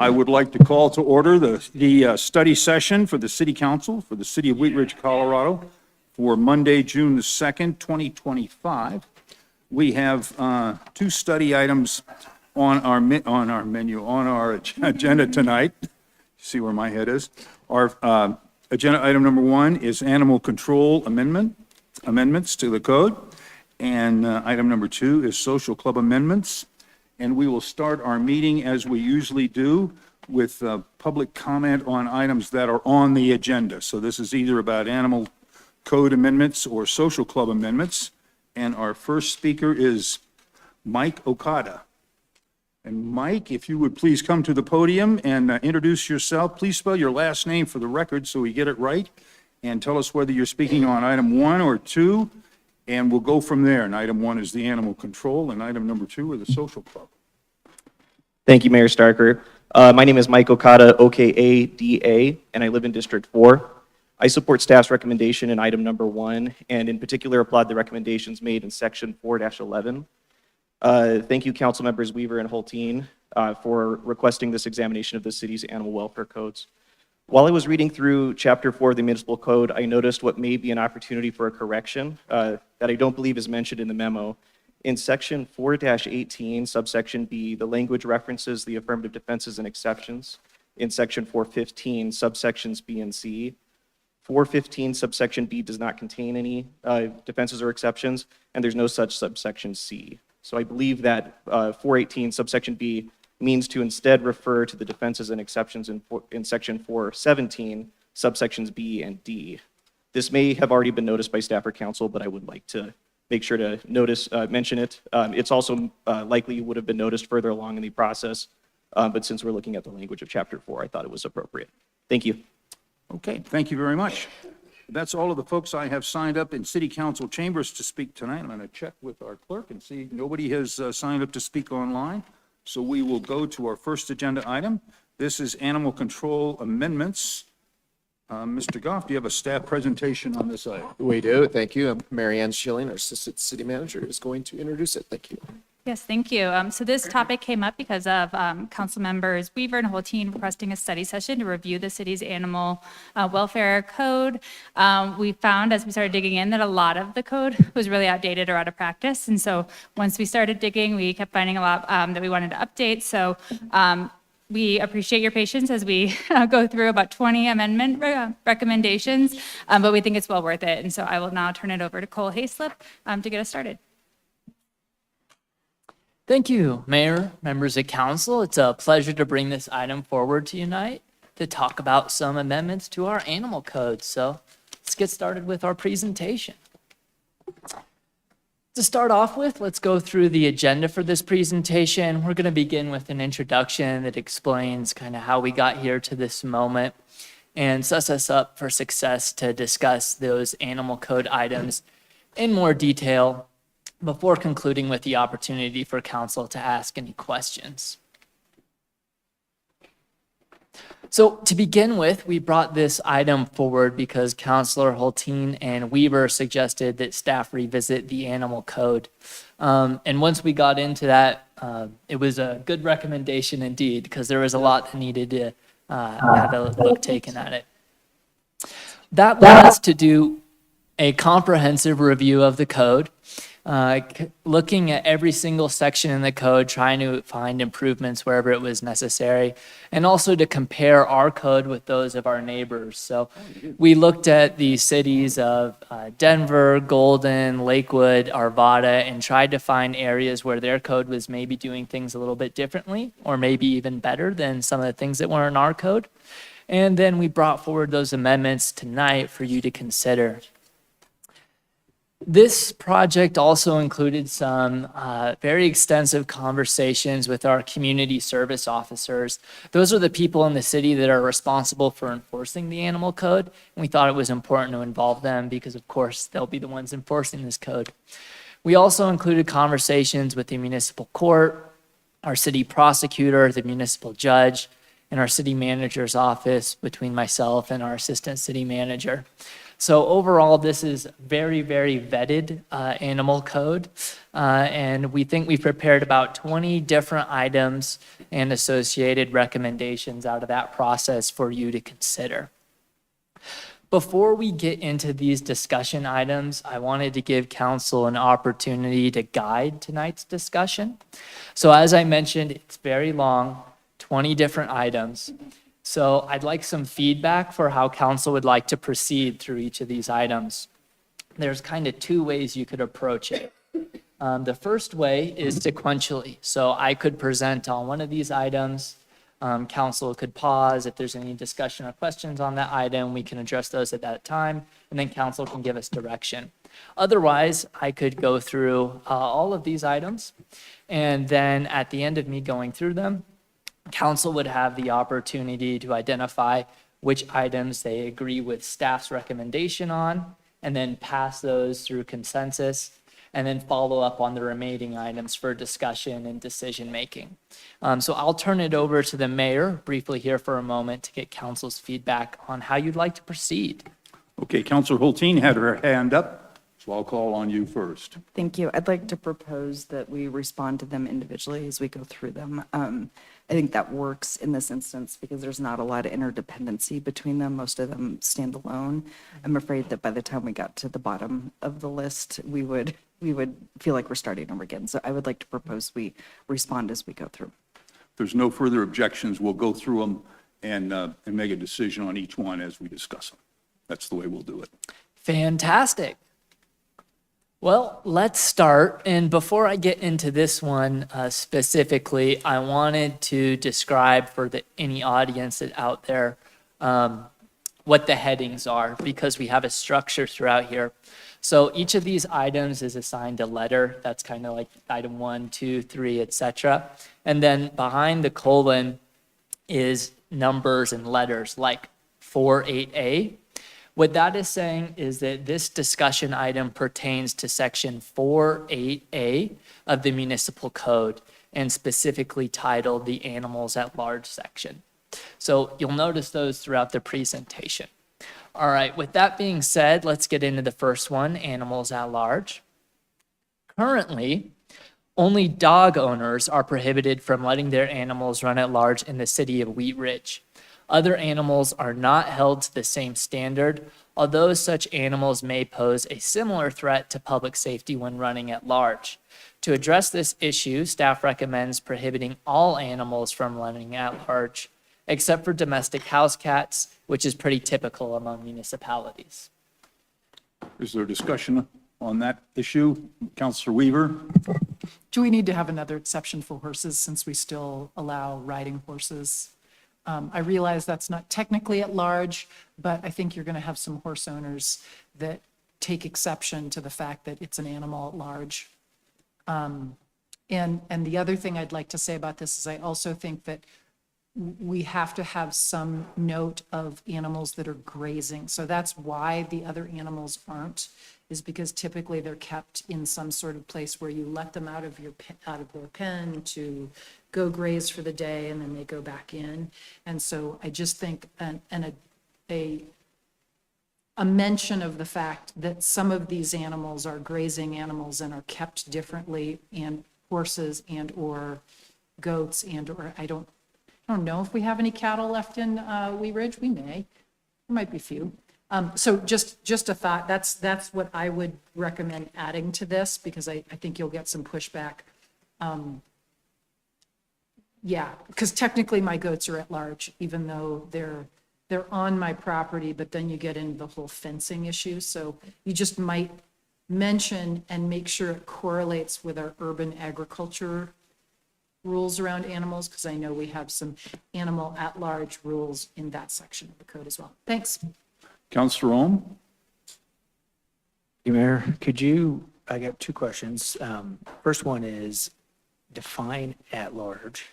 I would like to call to order the study session for the City Council for the City of Wheat Ridge, Colorado for Monday, June the 2nd, 2025. We have two study items on our agenda tonight. See where my head is. Our agenda item number one is animal control amendments to the code. And item number two is social club amendments. And we will start our meeting as we usually do with public comment on items that are on the agenda. So this is either about animal code amendments or social club amendments. And our first speaker is Mike Okada. And Mike, if you would please come to the podium and introduce yourself. Please spell your last name for the record so we get it right. And tell us whether you're speaking on item one or two. And we'll go from there. And item one is the animal control, and item number two are the social club. Thank you, Mayor Starker. My name is Mike Okada, O-K-A-D-A, and I live in District 4. I support staff's recommendation in item number one, and in particular applaud the recommendations made in section 4-11. Thank you, council members Weaver and Hulteen, for requesting this examination of the city's animal welfare codes. While I was reading through Chapter 4 of the Municipal Code, I noticed what may be an opportunity for a correction that I don't believe is mentioned in the memo. In Section 4-18, subsection B, the language references the affirmative defenses and exceptions. In Section 415, subsections B and C. 415, subsection B does not contain any defenses or exceptions, and there's no such subsection C. So I believe that 418, subsection B, means to instead refer to the defenses and exceptions in section 417, subsections B and D. This may have already been noticed by staff or council, but I would like to make sure to mention it. It's also likely would have been noticed further along in the process, but since we're looking at the language of chapter 4, I thought it was appropriate. Thank you. Okay, thank you very much. That's all of the folks I have signed up in city council chambers to speak tonight. I'm going to check with our clerk and see nobody has signed up to speak online. So we will go to our first agenda item. This is animal control amendments. Mr. Goff, do you have a staff presentation on this item? We do, thank you. Mary Ann Schilling, our Assistant City Manager, is going to introduce it. Thank you. Yes, thank you. So this topic came up because of council members Weaver and Hulteen requesting a study session to review the city's animal welfare code. We found as we started digging in that a lot of the code was really outdated or out of practice. And so once we started digging, we kept finding a lot that we wanted to update. So we appreciate your patience as we go through about 20 amendment recommendations, but we think it's well worth it. And so I will now turn it over to Cole Hayslip to get us started. Thank you, Mayor, members of council. It's a pleasure to bring this item forward to you tonight to talk about some amendments to our animal code. So let's get started with our presentation. To start off with, let's go through the agenda for this presentation. We're going to begin with an introduction that explains kind of how we got here to this moment and sets us up for success to discuss those animal code items in more detail before concluding with the opportunity for council to ask any questions. So to begin with, we brought this item forward because Councilor Hulteen and Weaver suggested that staff revisit the animal code. And once we got into that, it was a good recommendation indeed, because there was a lot that needed to have a look taken at it. That led us to do a comprehensive review of the code, looking at every single section in the code, trying to find improvements wherever it was necessary, and also to compare our code with those of our neighbors. So we looked at the cities of Denver, Golden, Lakewood, Arvada, and tried to find areas where their code was maybe doing things a little bit differently, or maybe even better than some of the things that were in our code. And then we brought forward those amendments tonight for you to consider. This project also included some very extensive conversations with our community service officers. Those are the people in the city that are responsible for enforcing the animal code. And we thought it was important to involve them because, of course, they'll be the ones enforcing this code. We also included conversations with the municipal court, our city prosecutor, the municipal judge, and our city manager's office between myself and our assistant city manager. So overall, this is very, very vetted animal code. And we think we've prepared about 20 different items and associated recommendations out of that process for you to consider. Before we get into these discussion items, I wanted to give council an opportunity to guide tonight's discussion. So as I mentioned, it's very long, 20 different items. So I'd like some feedback for how council would like to proceed through each of these items. There's kind of two ways you could approach it. The first way is sequentially. So I could present on one of these items. Council could pause. If there's any discussion or questions on that item, we can address those at that time, and then council can give us direction. Otherwise, I could go through all of these items, and then at the end of me going through them, council would have the opportunity to identify which items they agree with staff's recommendation on, and then pass those through consensus, and then follow up on the remaining items for discussion and decision-making. So I'll turn it over to the mayor briefly here for a moment to get council's feedback on how you'd like to proceed. Okay, Counselor Hulteen had her hand up, so I'll call on you first. Thank you. I'd like to propose that we respond to them individually as we go through them. I think that works in this instance because there's not a lot of interdependency between them. Most of them stand alone. I'm afraid that by the time we got to the bottom of the list, we would feel like we're starting over again. So I would like to propose we respond as we go through. If there's no further objections, we'll go through them and make a decision on each one as we discuss them. That's the way we'll do it. Fantastic. Well, let's start. And before I get into this one specifically, I wanted to describe for any audience that out there what the headings are, because we have a structure throughout here. So each of these items is assigned a letter. That's kind of like item 1, 2, 3, etc. And then behind the colon is numbers and letters like 48A. What that is saying is that this discussion item pertains to section 48A of the municipal code and specifically titled the Animals at Large section. So you'll notice those throughout the presentation. All right, with that being said, let's get into the first one, Animals at Large. Currently, only dog owners are prohibited from letting their animals run at large in the city of Wheat Ridge. Other animals are not held to the same standard, although such animals may pose a similar threat to public safety when running at large. To address this issue, staff recommends prohibiting all animals from running at large, except for domestic house cats, which is pretty typical among municipalities. Is there discussion on that issue? Counselor Weaver? Do we need to have another exception for horses since we still allow riding horses? I realize that's not technically at large, but I think you're going to have some horse owners that take exception to the fact that it's an animal at large. And the other thing I'd like to say about this is I also think that we have to have some note of animals that are grazing. So that's why the other animals aren't, is because typically they're kept in some sort of place where you let them out of their pen to go graze for the day and then they go back in. And so I just think a mention of the fact that some of these animals are grazing animals and are kept differently, and horses and or goats and or I don't know if we have any cattle left in Wheat Ridge. We may. There might be a few. So just a thought. That's what I would recommend adding to this, because I think you'll get some pushback. Yeah, because technically my goats are at large, even though they're on my property, but then you get into the whole fencing issue. So you just might mention and make sure it correlates with our urban agriculture rules around animals, because I know we have some animal at-large rules in that section of the code as well. Thanks. Counselor Ohm? Mayor, I got two questions. First one is define at large.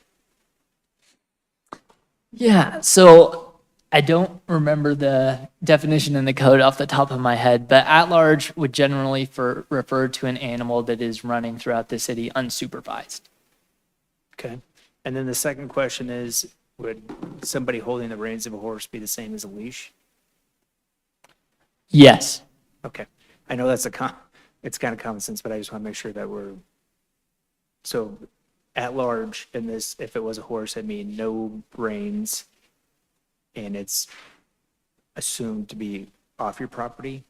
Yeah, so I don't remember the definition in the code off the top of my head, but at large would generally refer to an animal that is running throughout the city unsupervised. Okay. And then the second question is, would somebody holding the reins of a horse be the same as a leash? Yes. Okay. I know that's it's kind of common sense, but I just want to make sure that so at large in this, if it was a horse, I mean, no reins, and it's assumed to be off your property?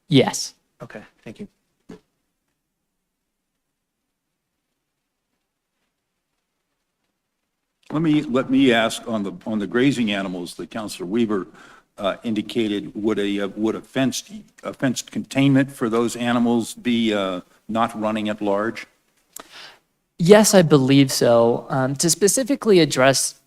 Yes. Okay, thank you. Let me ask on the grazing animals that Counselor Weaver indicated, would a fenced containment for those animals be not running at large? Yes, I believe so. To specifically address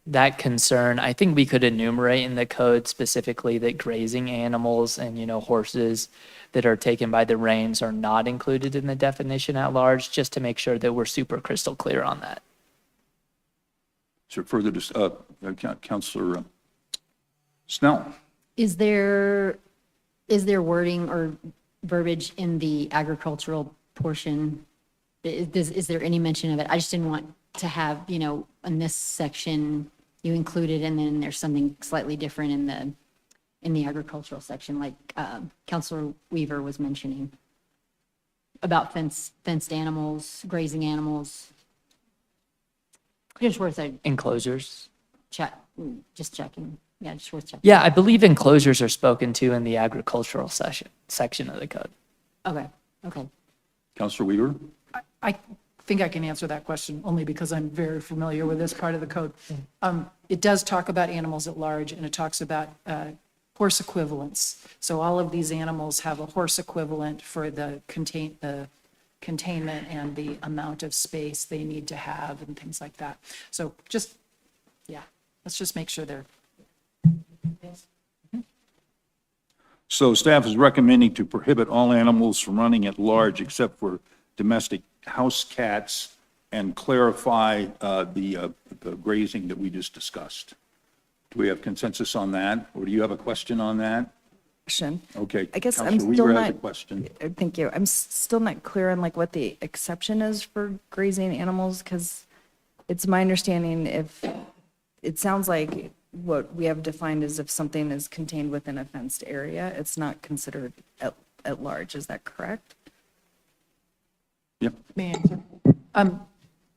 that concern, I think we could enumerate in the code specifically that grazing animals and, horses that are taken by the reins are not included in the definition at large, just to make sure that we're super crystal clear on that. Is there further, Counselor Snell? Is there wording or verbiage in the agricultural portion? Is there any mention of it? I just didn't want to have, in this section, you included, and then there's something slightly different in the agricultural section, like Counselor Weaver was mentioning about fenced animals, grazing animals. Just worth a Enclosures. just checking. Yeah, just worth checking. Yeah, I believe enclosures are spoken to in the agricultural section of the code. Okay, okay. Counselor Weaver? I think I can answer that question only because I'm very familiar with this part of the code. It does talk about animals at large, and it talks about horse equivalents. So all of these animals have a horse equivalent for the containment and the amount of space they need to have and things like that. So just, yeah, let's just make sure they're. So staff is recommending to prohibit all animals from running at large except for domestic house cats and clarify the grazing that we just discussed. Do we have consensus on that, or do you have a question on that? Question. Okay. I guess I'm Counselor still Weaver has a not- question. Thank you. I'm still not clear on like what the exception is for grazing animals, because it's my understanding it sounds like what we have defined is if something is contained within a fenced area, it's not considered at large. Is that correct? Yep. May I answer?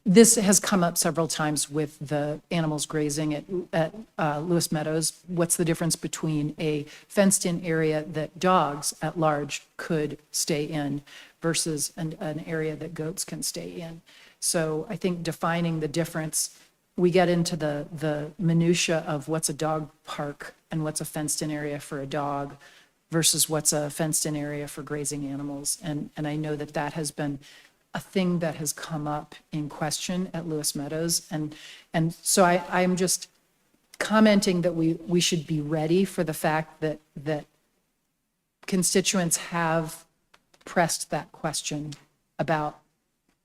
This has come up several times with the animals grazing at Lewis Meadows. What's the difference between a fenced-in area that dogs at large could stay in versus an area that goats can stay in? So I think defining the difference, we get into the minutia of what's a dog park and what's a fenced-in area for a dog versus what's a fenced-in area for grazing animals. And I know that has been a thing that has come up in question at Lewis Meadows. And so I'm just commenting that we should be ready for the fact that constituents have pressed that question about,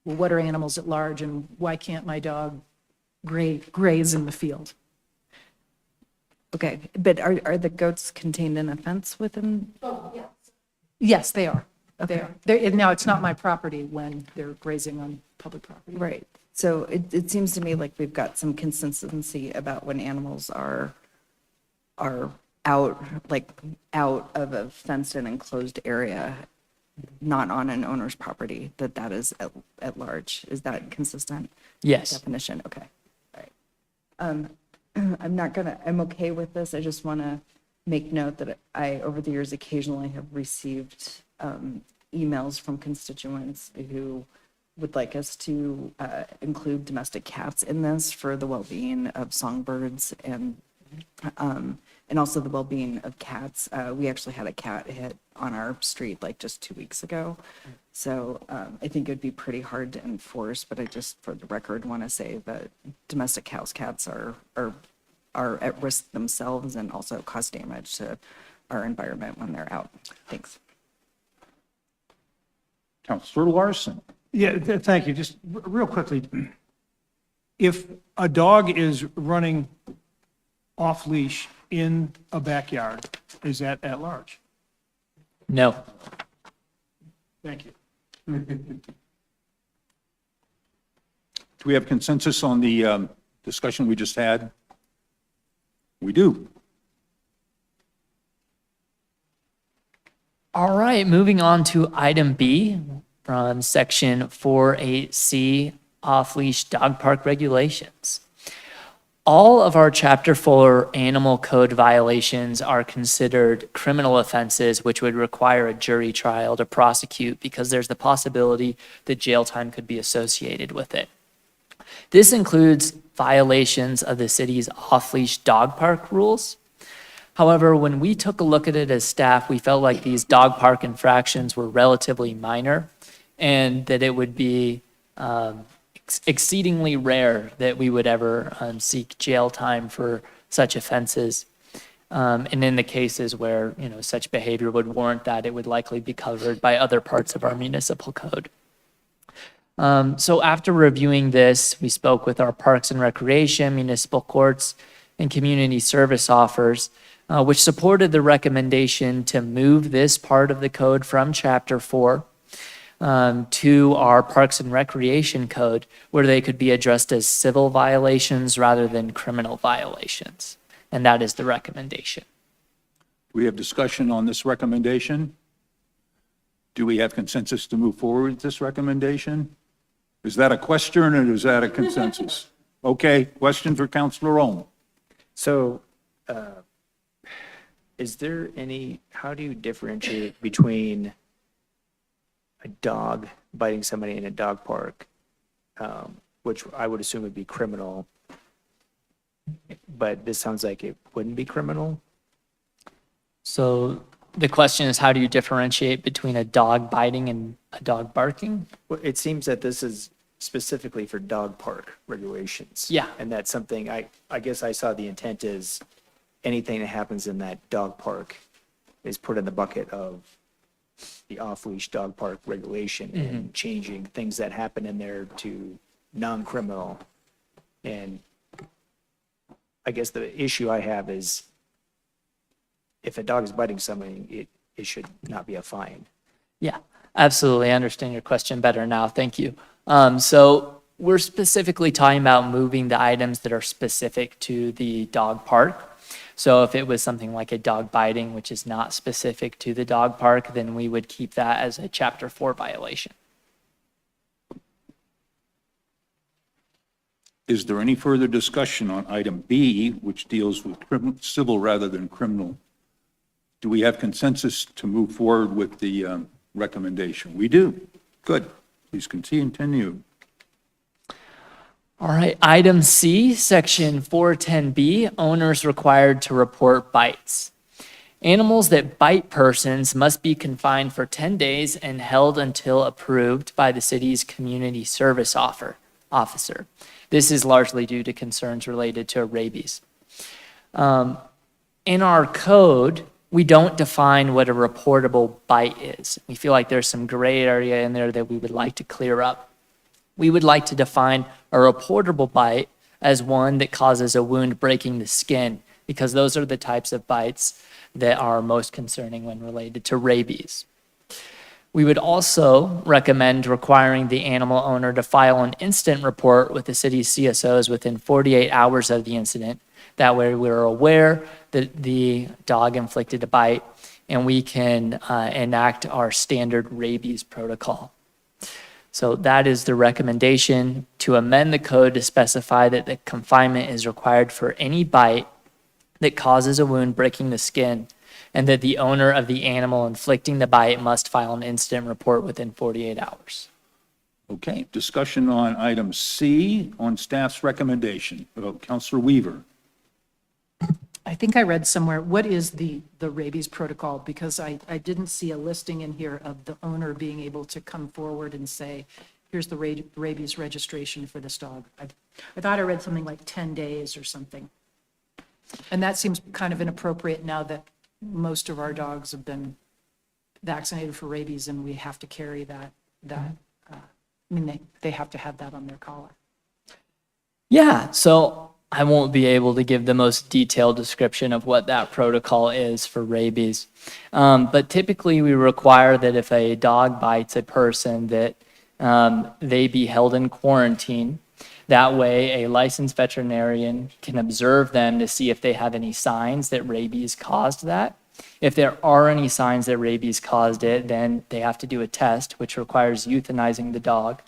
well, what are animals at large and why can't my dog graze in the field? Okay, but are the goats contained in a fence within? Yes, they are. They are. Now, it's not my property when they're grazing on public property. Right. So it seems to me like we've got some consistency about when animals are out of a fenced and enclosed area, not on an owner's property, that is at large. Is that consistent? Yes. Definition, okay. All right. I'm okay with this. I just want to make note that I, over the years, occasionally have received emails from constituents who would like us to include domestic cats in this for the well-being of songbirds and also the well-being of cats. We actually had a cat hit on our street like just 2 weeks ago. So I think it'd be pretty hard to enforce, but I just, for the record, want to say that domestic house cats are at risk themselves and also cause damage to our environment when they're out. Thanks. Counselor Larson? Yeah, thank you. Just real quickly, if a dog is running off leash in a backyard, is that at large? No. Thank you. Do we have consensus on the discussion we just had? We do. All right, moving on to item B from section 48C, off-leash dog park regulations. All of our Chapter 4 animal code violations are considered criminal offenses, which would require a jury trial to prosecute because there's the possibility that jail time could be associated with it. This includes violations of the city's off-leash dog park rules. However, when we took a look at it as staff, we felt like these dog park infractions were relatively minor and that it would be exceedingly rare that we would ever seek jail time for such offenses. And in the cases where, such behavior would warrant that, it would likely be covered by other parts of our municipal code. So after reviewing this, we spoke with our Parks and Recreation, municipal courts, and community service offers, which supported the recommendation to move this part of the code from Chapter 4 to our Parks and Recreation Code, where they could be addressed as civil violations rather than criminal violations. And that is the recommendation. We have discussion on this recommendation. Do we have consensus to move forward with this recommendation? Is that a question or is that a consensus? Okay, question for Councilor Ohm. So, how do you differentiate between a dog biting somebody in a dog park, which I would assume would be criminal, but this sounds like it wouldn't be criminal? So the question is, how do you differentiate between a dog biting and a dog barking? Well, it seems that this is specifically for dog park regulations. Yeah. And that's something, I guess I saw the intent is anything that happens in that dog park is put in the bucket of the off-leash dog park regulation and changing things that happen in there to non-criminal. And I guess the issue I have is if a dog is biting somebody, it should not be a fine. Yeah, absolutely. I understand your question better now. Thank you. So we're specifically talking about moving the items that are specific to the dog park. So if it was something like a dog biting, which is not specific to the dog park, then we would keep that as a Chapter 4 violation. Is there any further discussion on item B, which deals with civil rather than criminal? Do we have consensus to move forward with the recommendation? We do. Good. Please continue. All right, item C, section 410B, owners required to report bites. Animals that bite persons must be confined for 10 days and held until approved by the city's community service officer. This is largely due to concerns related to rabies. In our code, we don't define what a reportable bite is. We feel like there's some gray area in there that we would like to clear up. We would like to define a reportable bite as one that causes a wound breaking the skin, because those are the types of bites that are most concerning when related to rabies. We would also recommend requiring the animal owner to file an instant report with the city's CSOs within 48 hours of the incident. That way we're aware that the dog inflicted a bite and we can enact our standard rabies protocol. So that is the recommendation, to amend the code to specify that the confinement is required for any bite that causes a wound breaking the skin, and that the owner of the animal inflicting the bite must file an incident report within 48 hours. Okay, discussion on item C on staff's recommendation. Councilor Weaver. I think I read somewhere, what is the rabies protocol? Because I didn't see a listing in here of the owner being able to come forward and say, here's the rabies registration for this dog. I thought I read something like 10 days or something. And that seems kind of inappropriate now that most of our dogs have been vaccinated for rabies and we have to carry that. They have to have that on their collar. Yeah, so I won't be able to give the most detailed description of what that protocol is for rabies. But typically we require that if a dog bites a person that they be held in quarantine. That way a licensed veterinarian can observe them to see if they have any signs that rabies caused that. If there are any signs that rabies caused it, then they have to do a test, which requires euthanizing the dog.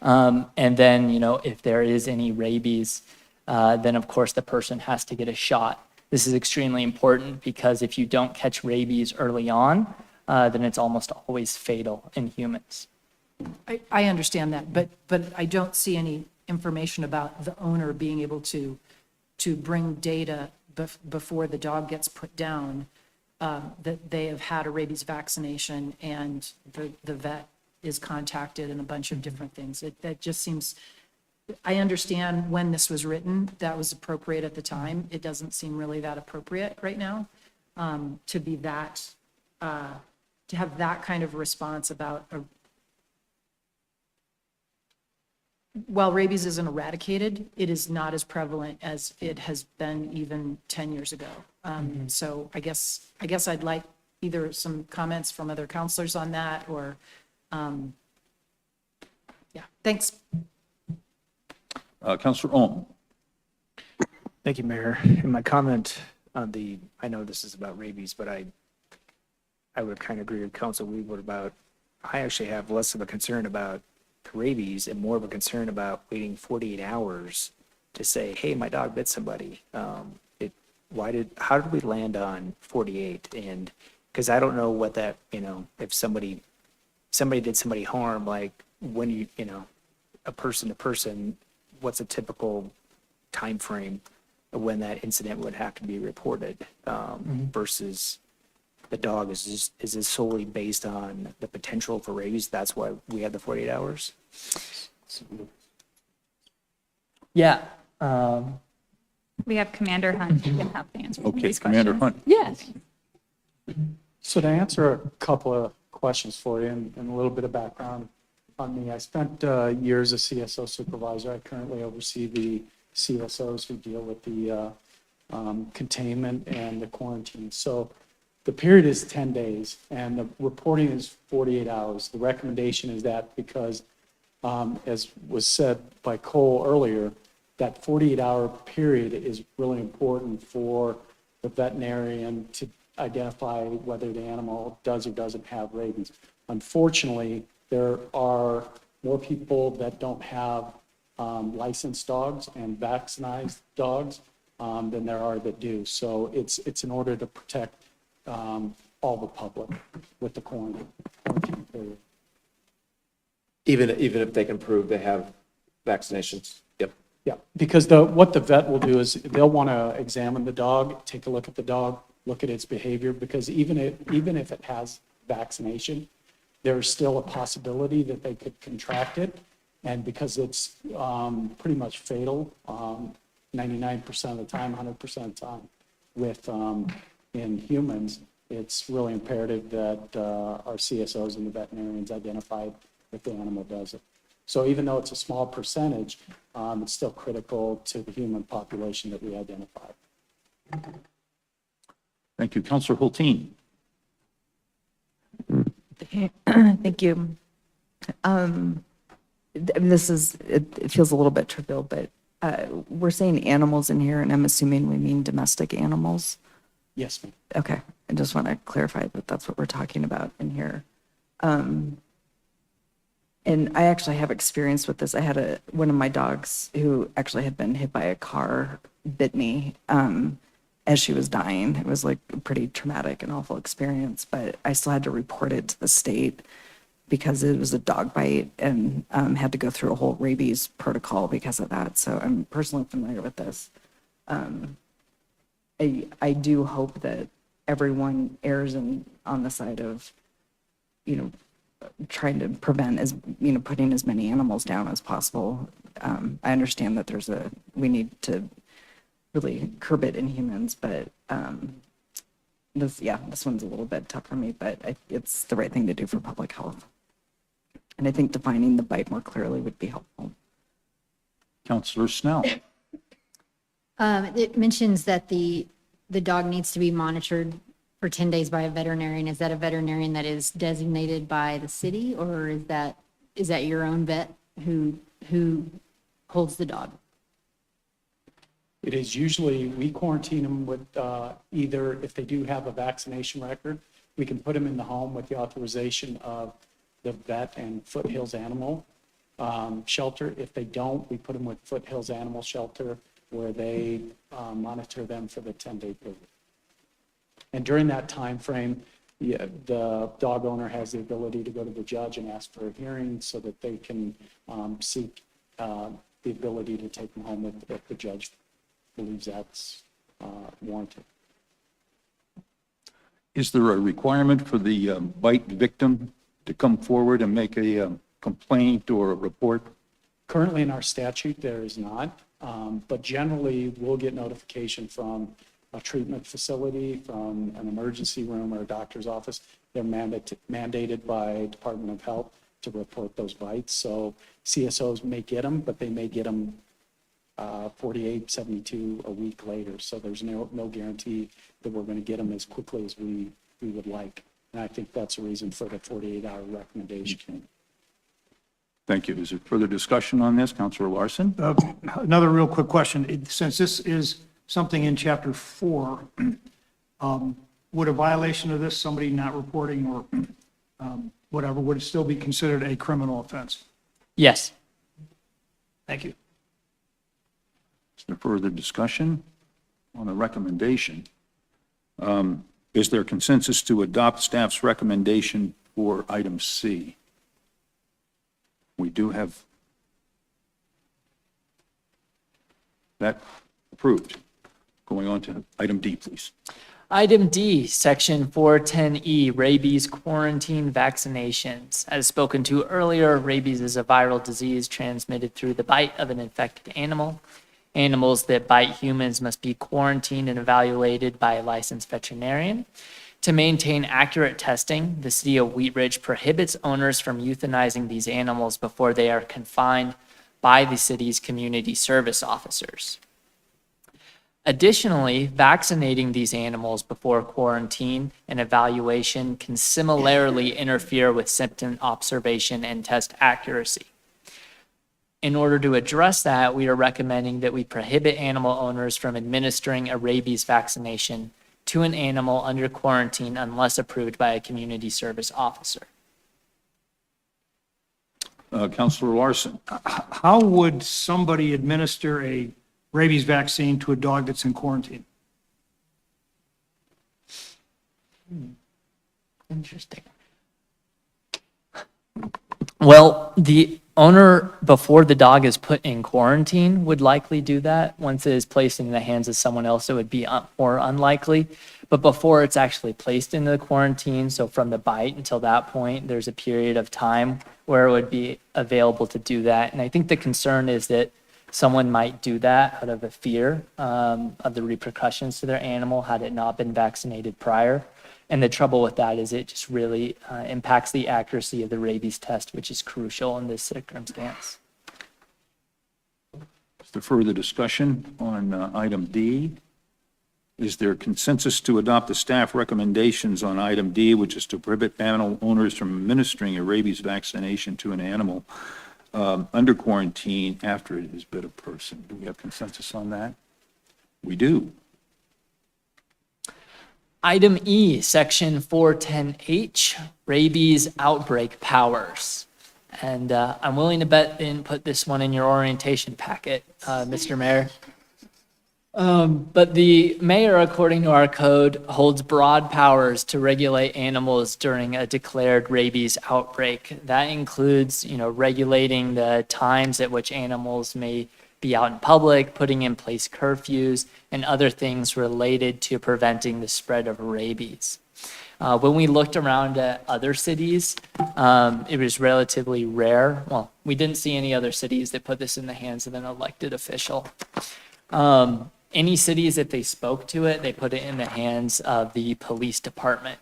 And then, if there is any rabies, then of course the person has to get a shot. This is extremely important because if you don't catch rabies early on, then it's almost always fatal in humans. I understand that, but I don't see any information about the owner being able to bring data before the dog gets put down, that they have had a rabies vaccination and the vet is contacted and a bunch of different things. That just seems, I understand when this was written, that was appropriate at the time. It doesn't seem really that appropriate right now, to be that, to have that kind of response about while rabies isn't eradicated, it is not as prevalent as it has been even 10 years ago. So I guess I'd like either some comments from other counselors on that or, yeah, thanks. Counselor Ohm. Thank you, Mayor. In my comment on I know this is about rabies, but I would kind of agree with Council Weaver about, I actually have less of a concern about rabies and more of a concern about waiting 48 hours to say, hey, my dog bit somebody. How did we land on 48? And because I don't know what that, if somebody did somebody harm, like when a person to person, what's a typical time frame of when that incident would have to be reported versus the dog is this solely based on the potential for rabies? That's why we have the 48 hours? Yeah. We have Commander Hunt who can help answer Okay, these Commander questions. Hunt. Yes. So to answer a couple of questions for you and a little bit of background on me, I spent years as CSO supervisor. I currently oversee the CSOs who deal with the containment and the quarantine. So the period is 10 days and the reporting is 48 hours. The recommendation is that because, as was said by Cole earlier, that 48-hour period is really important for the veterinarian to identify whether the animal does or doesn't have rabies. Unfortunately, there are more people that don't have licensed dogs and vaccinated dogs than there are that do. So it's in order to protect all the public with the quarantine period. Even if they can prove they have vaccinations. Yep. Yeah, because what the vet will do is they'll want to examine the dog, take a look at the dog, look at its behavior, because even if it has vaccination, there's still a possibility that they could contract it. And because it's pretty much fatal 99% of the time, 100% of the time with in humans, it's really imperative that our CSOs and the veterinarians identify if the animal does it. So even though it's a small percentage, it's still critical to the human population that we identify. Thank you. Counselor Hulteen. Thank you. It feels a little bit trivial, but we're saying animals in here, and I'm assuming we mean domestic animals. Yes, ma'am. Okay, I just want to clarify that that's what we're talking about in here. And I actually have experience with this. I had one of my dogs who actually had been hit by a car, bit me as she was dying. It was like a pretty traumatic and awful experience, but I still had to report it to the state because it was a dog bite and had to go through a whole rabies protocol because of that. So I'm personally familiar with this. I do hope that everyone errs on the side of, trying to prevent putting as many animals down as possible. I understand that we need to really curb it in humans, but this one's a little bit tough for me, but it's the right thing to do for public health. And I think defining the bite more clearly would be helpful. Counselor Snell. It mentions that the dog needs to be monitored for 10 days by a veterinarian. Is that a veterinarian that is designated by the city, or is that your own vet who holds the dog? It is usually, we quarantine them with either, if they do have a vaccination record, we can put them in the home with the authorization of the vet and Foothills Animal Shelter. If they don't, we put them with Foothills Animal Shelter where they monitor them for the 10-day period. And during that time frame, the dog owner has the ability to go to the judge and ask for a hearing so that they can seek the ability to take them home if the judge believes that's warranted. Is there a requirement for the bite victim to come forward and make a complaint or a report? Currently in our statute, there is not, but generally we'll get notification from a treatment facility, from an emergency room or a doctor's office. They're mandated by Department of Health to report those bites. So CSOs may get them, but they may get them 48, 72 a week later. So there's no guarantee that we're going to get them as quickly as we would like. And I think that's a reason for the 48-hour recommendation. Thank you. Is there further discussion on this? Councilor Larson? Another real quick question. Since this is something in Chapter 4, would a violation of this, somebody not reporting or whatever, would it still be considered a criminal offense? Yes. Thank you. Is there further discussion on the recommendation? Is there consensus to adopt staff's recommendation for item C? We do have that approved. Going on to item D, please. Item D, Section 410E, rabies quarantine vaccinations. As spoken to earlier, rabies is a viral disease transmitted through the bite of an infected animal. Animals that bite humans must be quarantined and evaluated by a licensed veterinarian. To maintain accurate testing, the city of Wheat Ridge prohibits owners from euthanizing these animals before they are confined by the city's community service officers. Additionally, vaccinating these animals before quarantine and evaluation can similarly interfere with symptom observation and test accuracy. In order to address that, we are recommending that we prohibit animal owners from administering a rabies vaccination to an animal under quarantine unless approved by a community service officer. Councilor Larson? How would somebody administer a rabies vaccine to a dog that's in quarantine? Interesting. Well, the owner, before the dog is put in quarantine, would likely do that. Once it is placed in the hands of someone else, it would be more unlikely. But before it's actually placed into the quarantine, so from the bite until that point, there's a period of time where it would be available to do that. And I think the concern is that someone might do that out of a fear of the repercussions to their animal had it not been vaccinated prior. And the trouble with that is it just really impacts the accuracy of the rabies test, which is crucial in this circumstance. Is there further discussion on item D? Is there consensus to adopt the staff recommendations on item D, which is to prohibit animal owners from administering a rabies vaccination to an animal under quarantine after it has bit a person? Do we have consensus on that? We do. Item E, Section 410H, rabies outbreak powers. And I'm willing to bet they didn't put this one in your orientation packet, Mr. Mayor. But the mayor, according to our code, holds broad powers to regulate animals during a declared rabies outbreak. That includes, regulating the times at which animals may be out in public, putting in place curfews, and other things related to preventing the spread of rabies. When we looked around at other cities, it was relatively rare. Well, we didn't see any other cities that put this in the hands of an elected official. Any cities that they spoke to it, they put it in the hands of the police department.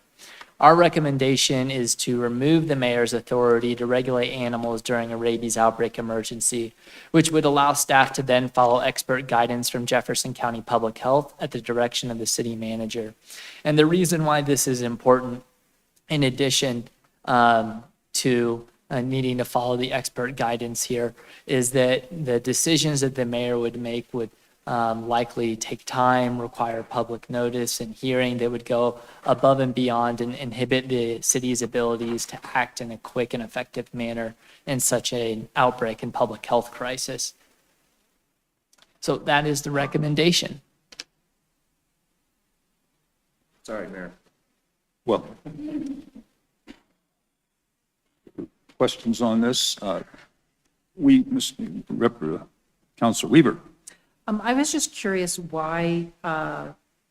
Our recommendation is to remove the mayor's authority to regulate animals during a rabies outbreak emergency, which would allow staff to then follow expert guidance from Jefferson County Public Health at the direction of the city manager. And the reason why this is important, in addition to needing to follow the expert guidance here, is that the decisions that the mayor would make would likely take time, require public notice and hearing that would go above and beyond and inhibit the city's abilities to act in a quick and effective manner in such an outbreak and public health crisis. So that is the recommendation. Sorry, Mayor. Well, questions on this? Counselor Weaver. I was just curious why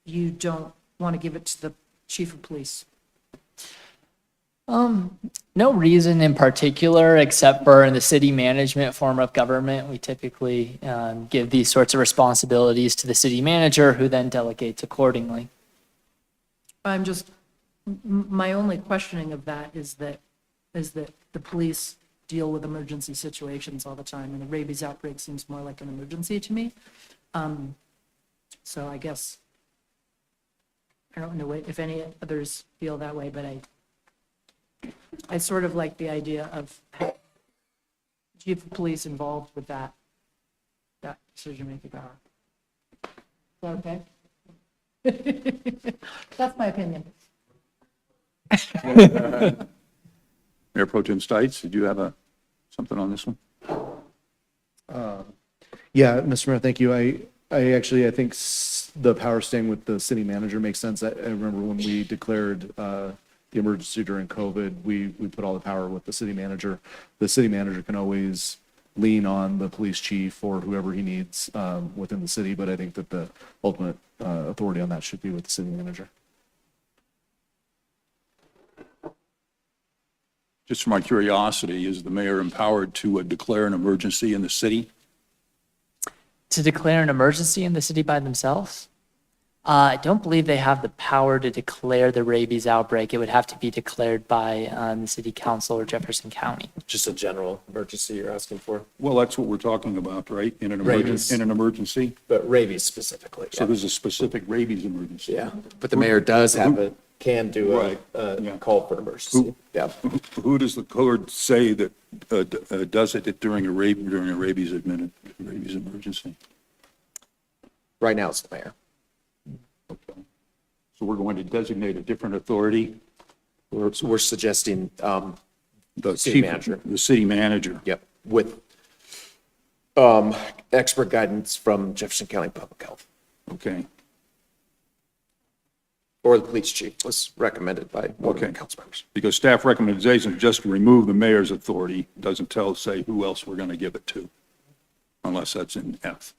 you don't want to give it to the chief of police. No reason in particular, except for in the city management form of government, we typically give these sorts of responsibilities to the city manager, who then delegates accordingly. I'm just, my only questioning of that is that the police deal with emergency situations all the time, and the rabies outbreak seems more like an emergency to me. So I guess, I don't know if any others feel that way, but I sort of like the idea of chief of police involved with that decision-making power. Is that okay? That's my opinion. Mayor Pro Tem Stites, did you have something on this one? Yeah, Mr. Mayor, thank you. I think the power staying with the city manager makes sense. I remember when we declared the emergency during COVID, we put all the power with the city manager. The city manager can always lean on the police chief or whoever he needs within the city, but I think that the ultimate authority on that should be with the city manager. Just for my curiosity, is the mayor empowered to declare an emergency in the city? To declare an emergency in the city by themselves? I don't believe they have the power to declare the rabies outbreak. It would have to be declared by the city council or Jefferson County. Just a general emergency you're asking for, Well, that's what we're talking about, right? In an Rabies. emergency? but rabies specifically. So there's a specific rabies emergency? Yeah, but the mayor does have can do Right, yeah. a call for emergency. Yeah. Who does the code say that does it during a rabies emergency? Right now it's the mayor. So we're going to designate a different authority? We're suggesting, The City chief- manager. The city manager. yep, with expert guidance from Jefferson County Public Health Okay. or the police chief was recommended by one of the Okay. council members. Because staff recommendation is just to remove the mayor's authority, doesn't say who else we're going to give it to, unless that's in F.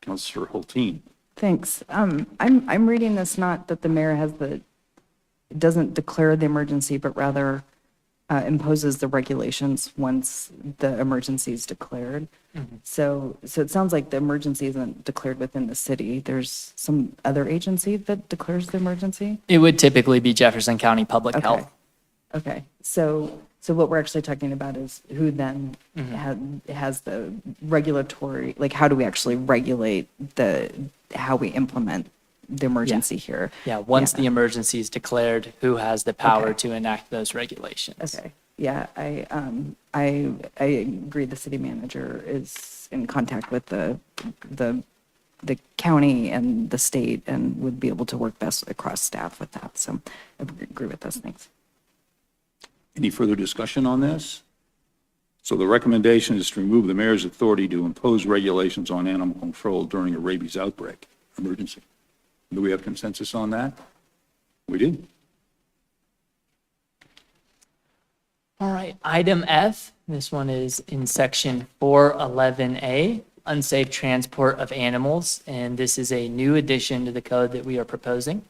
Councilor Hulteen. Thanks. I'm reading this not that the mayor doesn't declare the emergency, but rather imposes the regulations once the emergency is declared. So it sounds like the emergency isn't declared within the city. There's some other agency that declares the emergency? It would typically be Jefferson County Public Okay. Health. Okay, so what we're actually talking about is who then has the regulatory, like, how do we actually regulate how we implement the emergency here? Yeah, once Yeah. the emergency is declared, who has the power Okay. to enact those regulations? Okay, yeah, I agree the city manager is in contact with the county and the state and would be able to work best across staff with that, so I agree with those things. Any further discussion on this? So the recommendation is to remove the mayor's authority to impose regulations on animal control during a rabies outbreak, emergency. Do we have consensus on that? We do. All right, item F, this one is in section 411A, unsafe transport of animals, and this is a new addition to the code that we are proposing.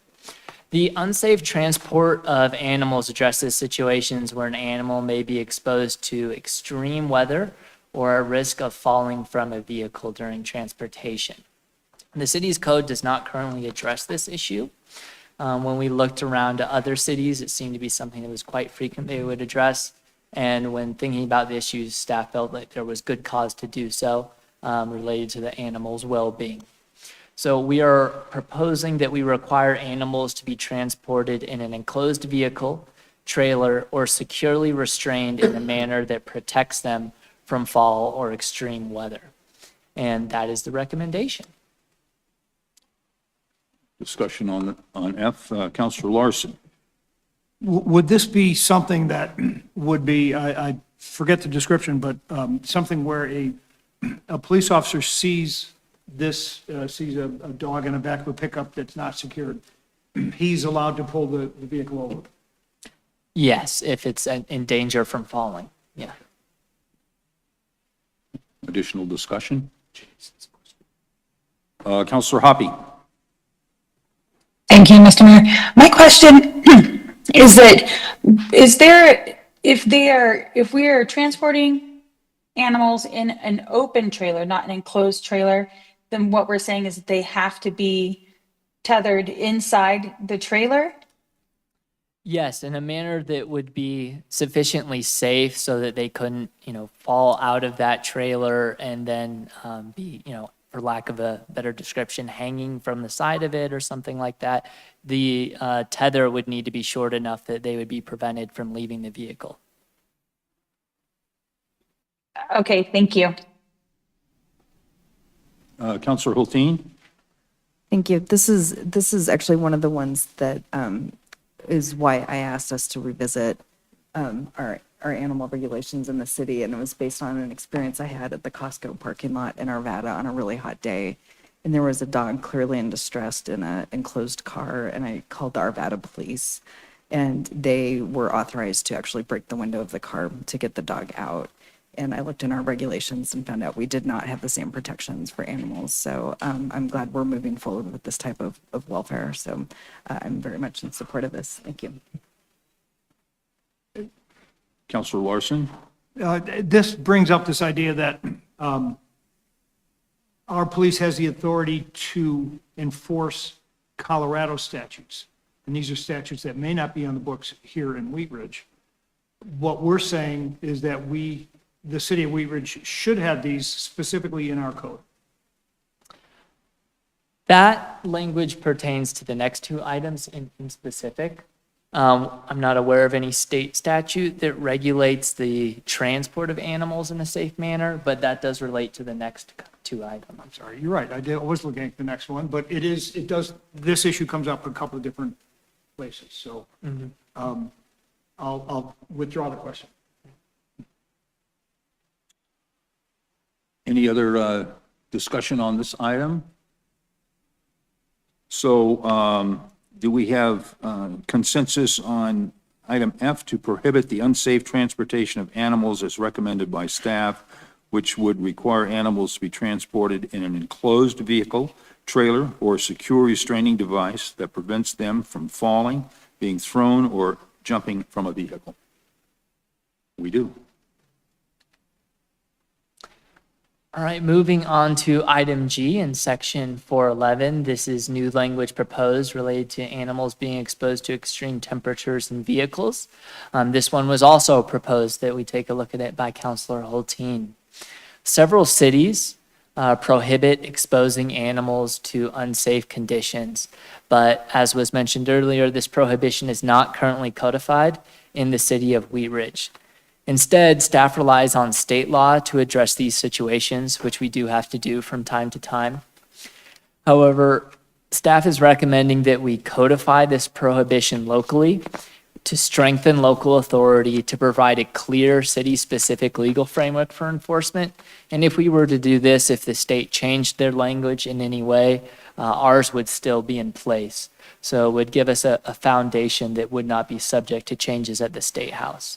The unsafe transport of animals addresses situations where an animal may be exposed to extreme weather or a risk of falling from a vehicle during transportation. The city's code does not currently address this issue. When we looked around to other cities, it seemed to be something that was quite frequent they would address. And when thinking about the issues, staff felt like there was good cause to do so related to the animal's well-being. So we are proposing that we require animals to be transported in an enclosed vehicle, trailer, or securely restrained in a manner that protects them from fall or extreme weather. and that is the recommendation. Discussion on F, Counselor Larson. Would this be something that would be, I forget the description, but something where a police officer sees this, sees a dog in the back of a pickup that's not secured, he's allowed to pull the vehicle over? Yes, if it's in danger from falling, yeah. Additional discussion? Counselor Hoppy. Thank you, Mr. Mayor. My question is that, if we are transporting animals in an open trailer, not an enclosed trailer, then what we're saying is that they have to be tethered inside the trailer? Yes, in a manner that would be sufficiently safe so that they couldn't, fall out of that trailer and then be, for lack of a better description, hanging from the side of it or something like that. The tether would need to be short enough that they would be prevented from leaving the vehicle. Okay, thank you. Counselor Hulteen. Thank you. This is actually one of the ones that is why I asked us to revisit our animal regulations in the city, and it was based on an experience I had at the Costco parking lot in Arvada on a really hot day. And there was a dog clearly in distress in an enclosed car, and I called the Arvada police, and they were authorized to actually break the window of the car to get the dog out. And I looked in our regulations and found out we did not have the same protections for animals. So I'm glad we're moving forward with this type of welfare. So I'm very much in support of this. Thank you. Counselor Larson. This brings up this idea that our police has the authority to enforce Colorado statutes. And these are statutes that may not be on the books here in Wheat Ridge. What we're saying is that the city of Wheat Ridge should have these specifically in our code. That language pertains to the next two items in specific. I'm not aware of any state statute that regulates the transport of animals in a safe manner, but that does relate to the next two items. I'm sorry, you're right. I was looking at the next one, but this issue comes up in a couple of different places. So I'll withdraw the question. Any other discussion on this item? So do we have consensus on item F to prohibit the unsafe transportation of animals as recommended by staff, which would require animals to be transported in an enclosed vehicle, trailer, or secure restraining device that prevents them from falling, being thrown, or jumping from a vehicle? We do. All right, moving on to item G in section 411. This is new language proposed related to animals being exposed to extreme temperatures in vehicles. This one was also proposed that we take a look at it by Councilor Hulteen. Several cities prohibit exposing animals to unsafe conditions, but as was mentioned earlier, this prohibition is not currently codified in the city of Wheat Ridge. Instead, staff relies on state law to address these situations, which we do have to do from time to time. However, staff is recommending that we codify this prohibition locally to strengthen local authority to provide a clear city-specific legal framework for enforcement. And if we were to do this, if the state changed their language in any way, ours would still be in place. So it would give us a foundation that would not be subject to changes at the State House.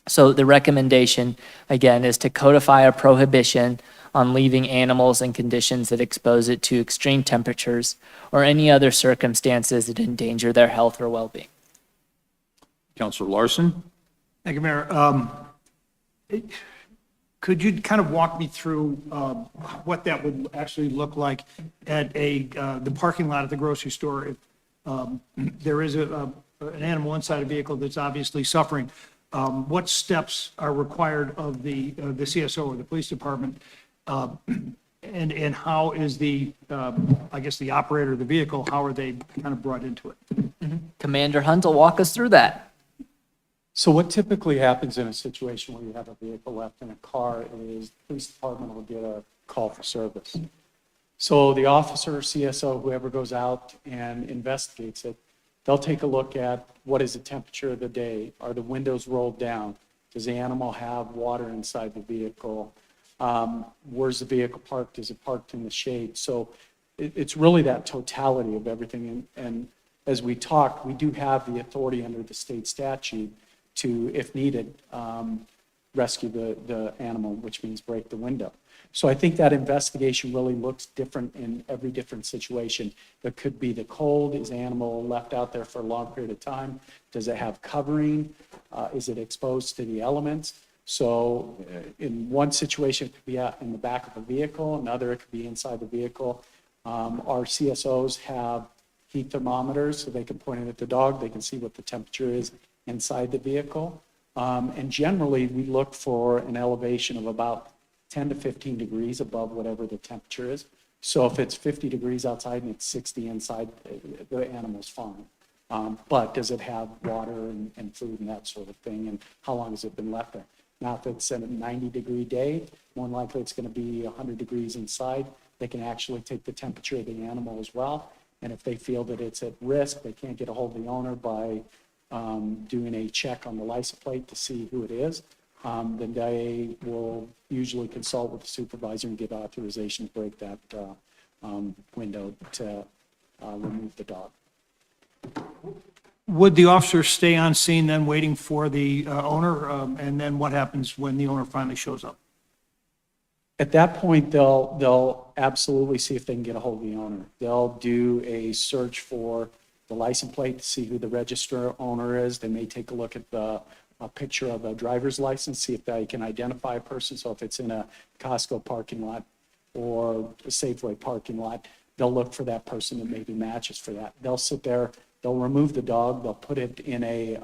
So the recommendation, again, is to codify a prohibition on leaving animals in conditions that expose it to extreme temperatures or any other circumstances that endanger their health or well-being. Counselor Larson. Thank you, Mayor. Could you kind of walk me through what that would actually look like at the parking lot at the grocery store? If there is an animal inside a vehicle that's obviously suffering, what steps are required of the CSO or the police department? And how is I guess the operator of the vehicle, how are they kind of brought into it? Commander Hunt will walk us through that. So what typically happens in a situation where you have a vehicle left in a car is the police department will get call for service. So the officer, CSO, whoever goes out and investigates it, they'll take a look at what is the temperature of the day? Are the windows rolled down? Does the animal have water inside the vehicle? Where's the vehicle parked? Is it parked in the shade? So it's really that totality of everything. And as we talked, we do have the authority under the state statute to, if needed, rescue the animal, which means break the window. So I think that investigation really looks different in every different situation. It could be the cold. Is the animal left out there for a long period of time? Does it have covering? Is it exposed to the elements? So in one situation, it could be out in the back of a vehicle. Another, it could be inside the vehicle. Our CSOs have heat thermometers, so they can point it at the dog. They can see what the temperature is inside the vehicle. And generally, we look for an elevation of about 10 to 15 degrees above whatever the temperature is. So if it's 50 degrees outside and it's 60 inside, the animal's fine. But does it have water and food and that sort of thing? And how long has it been left there? Now, if it's a 90-degree day, more than likely it's going to be 100 degrees inside. They can actually take the temperature of the animal as well. And if they feel that it's at risk, they can't get a hold of the owner by doing a check on the license plate to see who it is, then they will usually consult with the supervisor and get authorization to break that window to remove the dog. Would the officer stay on scene then waiting for the owner? And then what happens when the owner finally shows up? At that point, they'll absolutely see if they can get a hold of the owner. They'll do a search for the license plate to see who the register owner is. They may take a look at a picture of a driver's license, see if they can identify a person. So if it's in a Costco parking lot or a Safeway parking lot, they'll look for that person that maybe matches for that. They'll sit there, they'll remove the dog, they'll put it in a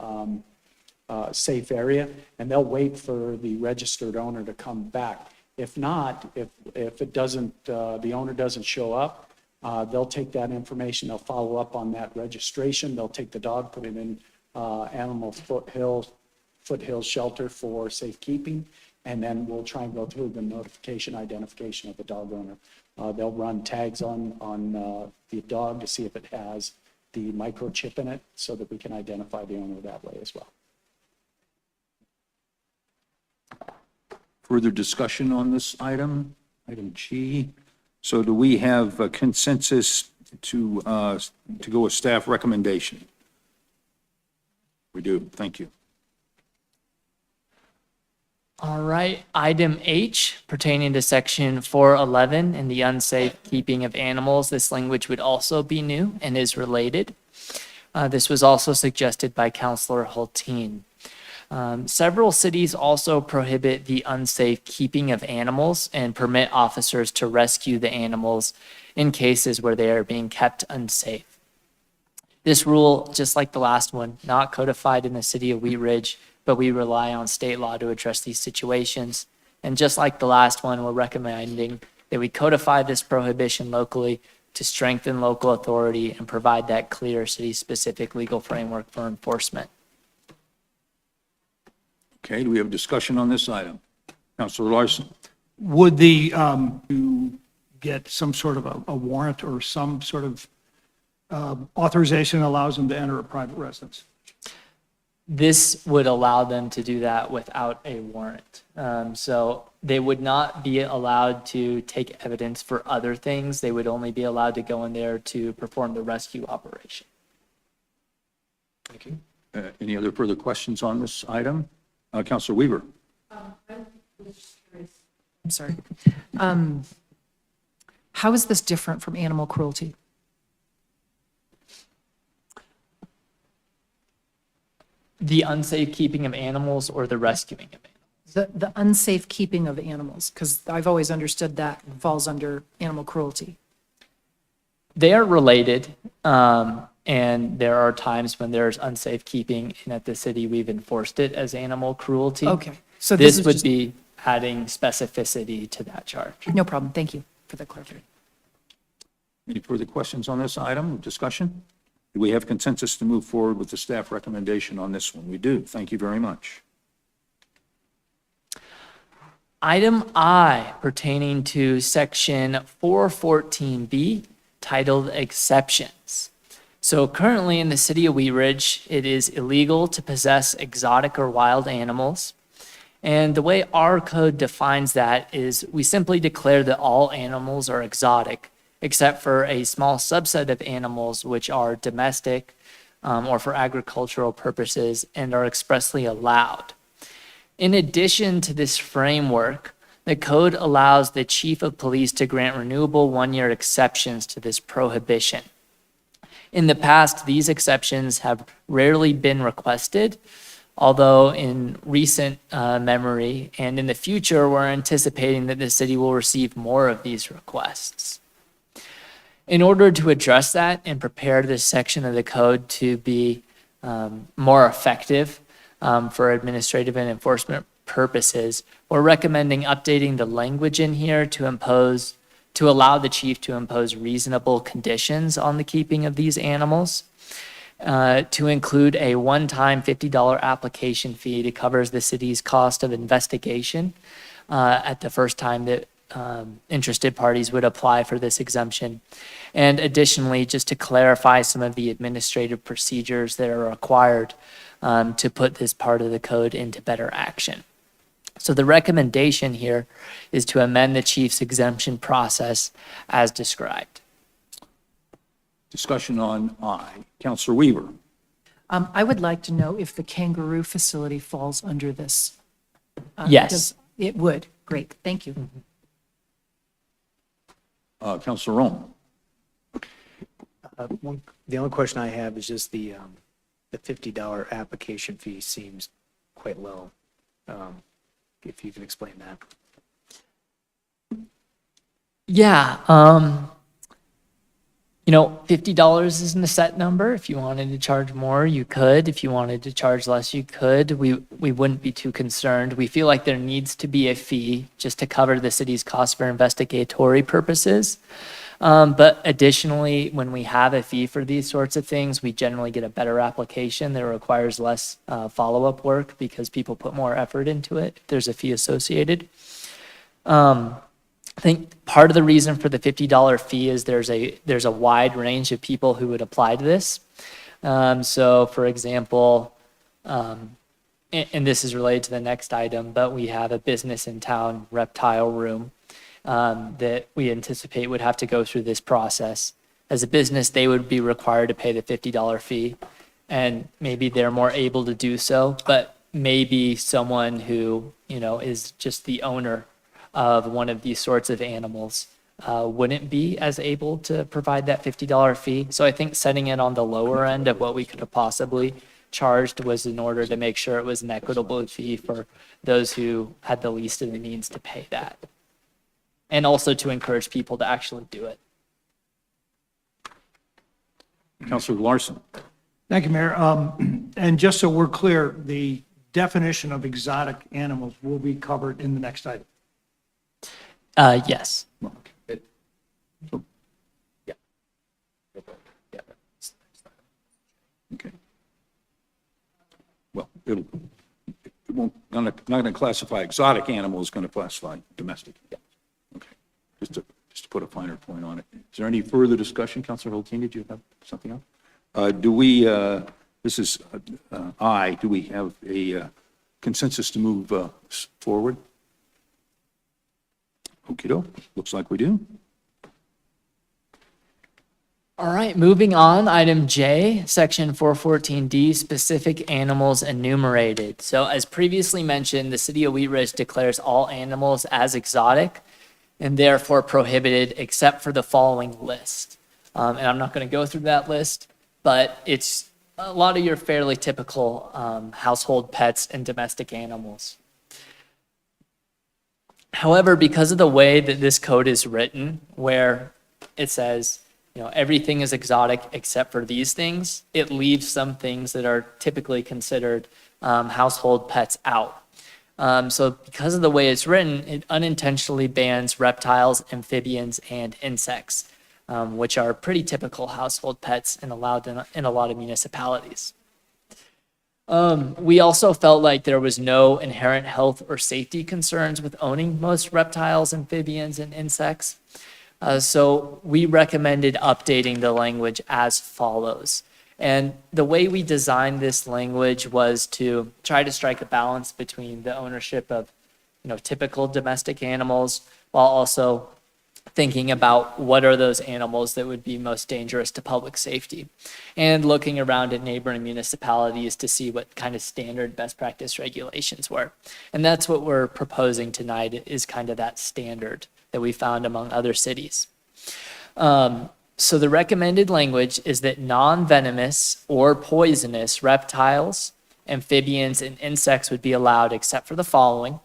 safe area, and they'll wait for the registered owner to come back. If not, if it doesn't, the owner doesn't show up, they'll take that information, they'll follow up on that registration, they'll take the dog, put it in animal foothills shelter for safekeeping, and then we'll try and go through the notification, identification of the dog owner. They'll run tags on the dog to see if it has the microchip in it so that we can identify the owner that way as well. Further discussion on this item, item G. So do we have a consensus to go with staff recommendation? We do, thank you. All right, item H pertaining to section 411 and the unsafe keeping of animals. This language would also be new and is related. This was also suggested by Councilor Hulteen. Several cities also prohibit the unsafe keeping of animals and permit officers to rescue the animals in cases where they are being kept unsafe. This rule, just like the last one, not codified in the city of Wheat Ridge, but we rely on state law to address these situations. And just like the last one, we're recommending that we codify this prohibition locally to strengthen local authority and provide that clear city-specific legal framework for enforcement. Okay, do we have discussion on this item? Councilor Larson? Would the, to get some sort of a warrant or some sort of authorization that allows them to enter a private residence? This would allow them to do that without a warrant. So they would not be allowed to take evidence for other things. They would only be allowed to go in there to perform the rescue operation. Thank you. Any other further questions on this item? Councilor Weaver? I'm sorry. How is this different from animal cruelty? The unsafe keeping of animals or the rescuing of animals? The unsafe keeping of animals, because I've always understood that falls under animal cruelty. They are related, and there are times when there's unsafe keeping, and at the city, we've enforced it as animal cruelty. Okay. So This is would just- be adding specificity to that charge. No problem. Thank you for the clarification. Any further questions on this item, discussion? Do we have consensus to move forward with the staff recommendation on this one? We do. Thank you very much. Item I pertaining to section 414B titled exceptions. So currently in the city of Wheat Ridge, it is illegal to possess exotic or wild animals. And the way our code defines that is we simply declare that all animals are exotic, except for a small subset of animals which are domestic or for agricultural purposes and are expressly allowed. In addition to this framework, the code allows the chief of police to grant renewable one-year exceptions to this prohibition. In the past, these exceptions have rarely been requested, although in recent memory and in the future, we're anticipating that the city will receive more of these requests. In order to address that and prepare this section of the code to be more effective for administrative and enforcement purposes, we're recommending updating the language in here to allow the chief to impose reasonable conditions on the keeping of these animals, to include a one-time $50 application fee that covers the city's cost of investigation at the first time that interested parties would apply for this exemption. And additionally, just to clarify some of the administrative procedures that are required to put this part of the code into better action. So the recommendation here is to amend the chief's exemption process as described. Discussion on I. Counselor Weaver. I would like to know if the kangaroo facility falls under this. Yes. Does- It would. Great, thank you. Counselor Rome. The only question I have is just the $50 application fee seems quite low. If you can explain that. Yeah, $50 isn't a set number. If you wanted to charge more, you could. If you wanted to charge less, you could. We wouldn't be too concerned. We feel like there needs to be a fee just to cover the city's cost for investigatory purposes. But additionally, when we have a fee for these sorts of things, we generally get a better application that requires less follow-up work because people put more effort into it. There's a fee associated. I think part of the reason for the $50 fee is there's a wide range of people who would apply to this. So for example, and this is related to the next item, but we have a business in town, Reptile Room, that we anticipate would have to go through this process. As a business, they would be required to pay the $50 fee, and maybe they're more able to do so, but maybe someone who, is just the owner of one of these sorts of animals wouldn't be as able to provide that $50 fee. So I think setting it on the lower end of what we could have possibly charged was in order to make sure it was an equitable fee for those who had the least of the means to pay that. And also to encourage people to actually do it. Counselor Larson. Thank you, Mayor. And just so we're clear, the definition of exotic animals will be covered in the next item. Yes. Okay. Well, it won't, not going to classify exotic animals, it's going to classify domestic. Okay. Just to put a finer point on it. Is there any further discussion? Counselor Hulteen, did you have something else? Do we, this is I, do we have a consensus to move forward? Okey-doke, looks like we do. All right, moving on, item J, section 414D, specific animals enumerated. So as previously mentioned, the city of Wheat Ridge declares all animals as exotic and therefore prohibited except for the following list. And I'm not going to go through that list, but it's a lot of your fairly typical household pets and domestic animals. However, because of the way that this code is written, where it says, everything is exotic except for these things, it leaves some things that are typically considered household pets out. So because of the way it's written, it unintentionally bans reptiles, amphibians, and insects, which are pretty typical household pets and allowed in a lot of municipalities. We also felt like there was no inherent health or safety concerns with owning most reptiles, amphibians, and insects. So we recommended updating the language as follows. And the way we designed this language was to try to strike a balance between the ownership of, typical domestic animals while also thinking about what are those animals that would be most dangerous to public safety, and looking around at neighboring municipalities to see what kind of standard best practice regulations were. And that's what we're proposing tonight, is kind of that standard that we found among other cities. So the recommended language is that non-venomous or poisonous reptiles, amphibians, and insects would be allowed except for the following: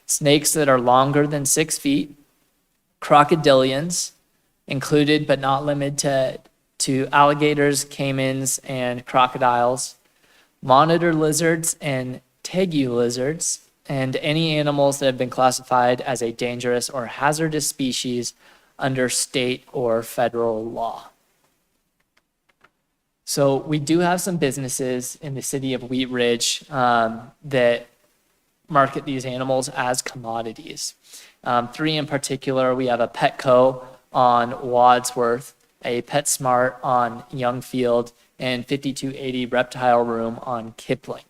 snakes that are longer than 6 feet, crocodilians, included but not limited to alligators, caimans, and crocodiles, monitor lizards and tegu lizards, and any animals that have been classified as a dangerous or hazardous species under state or federal law. So we do have some businesses in the city of Wheat Ridge that market these animals as commodities. 3 in particular: we have a Petco on Wadsworth, a PetSmart on Youngfield, and 5280 Reptile Room on Kipling.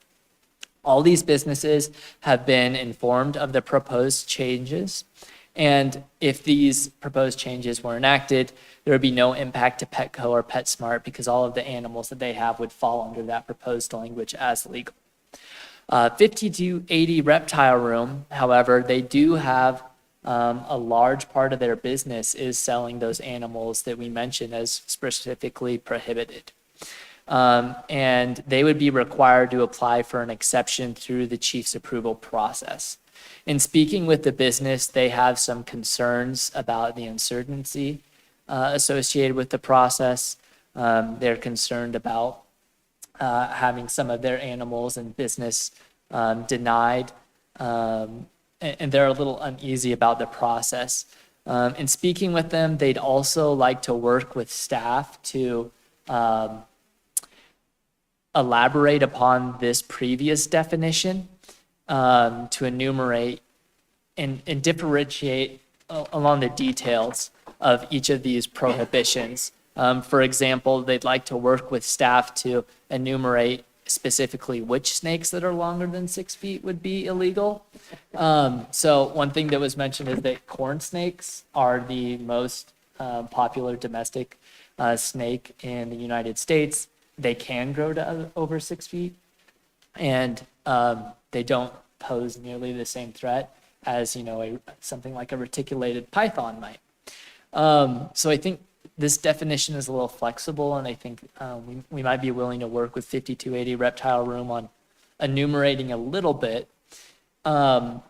All these businesses have been informed of the proposed changes, and if these proposed changes were enacted, there would be no impact to Petco or PetSmart because all of the animals that they have would fall under that proposed language as legal. 5280 Reptile Room, however, they do have a large part of their business is selling those animals that we mentioned as specifically prohibited. And they would be required to apply for an exception through the chief's approval process. In speaking with the business, they have some concerns about the uncertainty associated with the process. They're concerned about having some of their animals and business denied, and they're a little uneasy about the process. In speaking with them, they'd also like to work with staff to elaborate upon this previous definition, to enumerate and differentiate along the details of each of these prohibitions. For example, they'd like to work with staff to enumerate specifically which snakes that are longer than 6 feet would be illegal. So one thing that was mentioned is that corn snakes are the most popular domestic snake in the United States. They can grow to over 6 feet, and they don't pose nearly the same threat as, something like a reticulated python might. So I think this definition is a little flexible, and I think we might be willing to work with 5280 Reptile Room on enumerating a little bit. But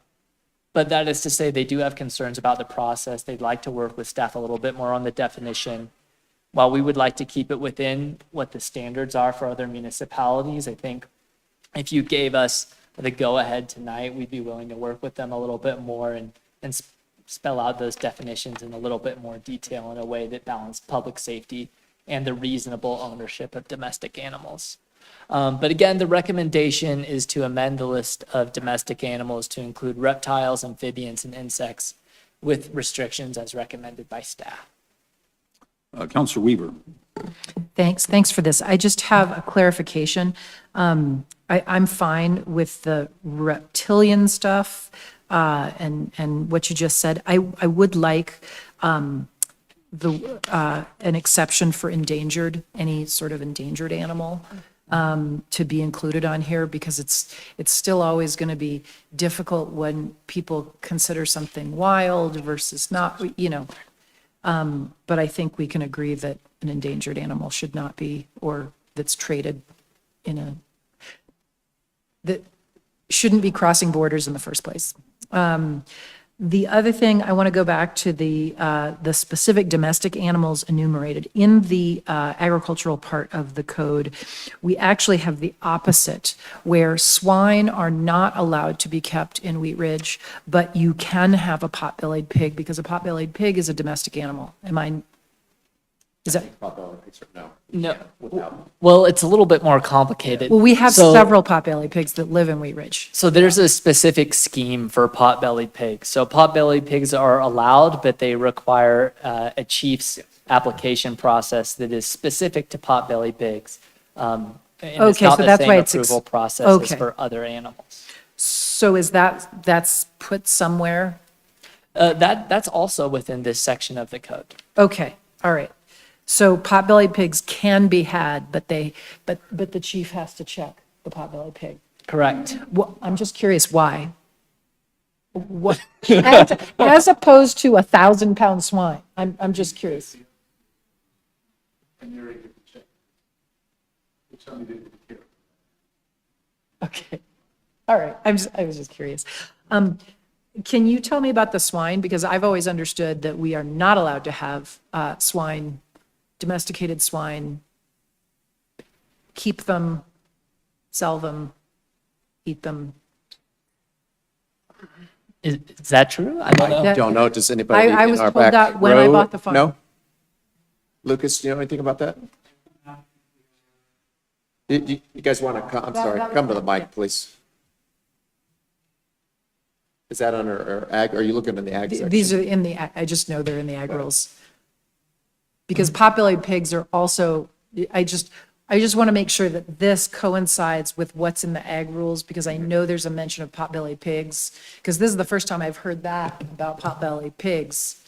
that is to say, they do have concerns about the process. They'd like to work with staff a little bit more on the definition. While we would like to keep it within what the standards are for other municipalities, I think if you gave us the go-ahead tonight, we'd be willing to work with them a little bit more and spell out those definitions in a little bit more detail in a way that balanced public safety and the reasonable ownership of domestic animals. But again, the recommendation is to amend the list of domestic animals to include reptiles, amphibians, and insects with restrictions as recommended by staff. Counselor Weaver. Thanks for this. I just have a clarification. I'm fine with the reptilian stuff and what you just said. I would like an exception for endangered, any sort of endangered animal to be included on here, because it's still always going to be difficult when people consider something wild versus not, but I think we can agree that an endangered animal should not be, or that's traded that shouldn't be crossing borders in the first place. The other thing, I want to go back to the specific domestic animals enumerated. In the agricultural part of the code, we actually have the opposite, where swine are not allowed to be kept in Wheat Ridge, but you can have a pot-bellied pig, because a pot-bellied pig is a domestic animal. Is that, No. no, Without. well, it's a little bit more complicated. Well, we have So- several potbelly pigs that live in Wheat Ridge. So there's a specific scheme for pot-bellied pigs. So pot-bellied pigs are allowed, but they require a chief's application process that is specific to pot-bellied pigs. And it's Okay, not so the that's same why it's approval process as okay. for other animals. So is that's put somewhere? That's also within this section of the code. Okay, all right. So potbelly pigs can be had, but the chief has to check the potbelly pig. Correct. Well, I'm just curious why. What, as opposed to 1,000-pound swine? I'm just curious. Okay, all right. I was just curious. Can you tell me about the swine? Because I've always understood that we are not allowed to have swine, domesticated swine, keep them, sell them, eat them. Is that true? I don't know. That- Don't know, does anybody I in was our told back that when I row bought the farm. know? Lucas, do you know anything about that? You guys want to, I'm sorry, that was come to the it, mic, yeah. please. Is that under our ag, are you looking in the ag section? These are in the, I just know they're in the ag rules. Because potbelly pigs are also, I just want to make sure that this coincides with what's in the ag rules, because I know there's a mention of potbelly pigs. Because this is the first time I've heard that about potbelly pigs.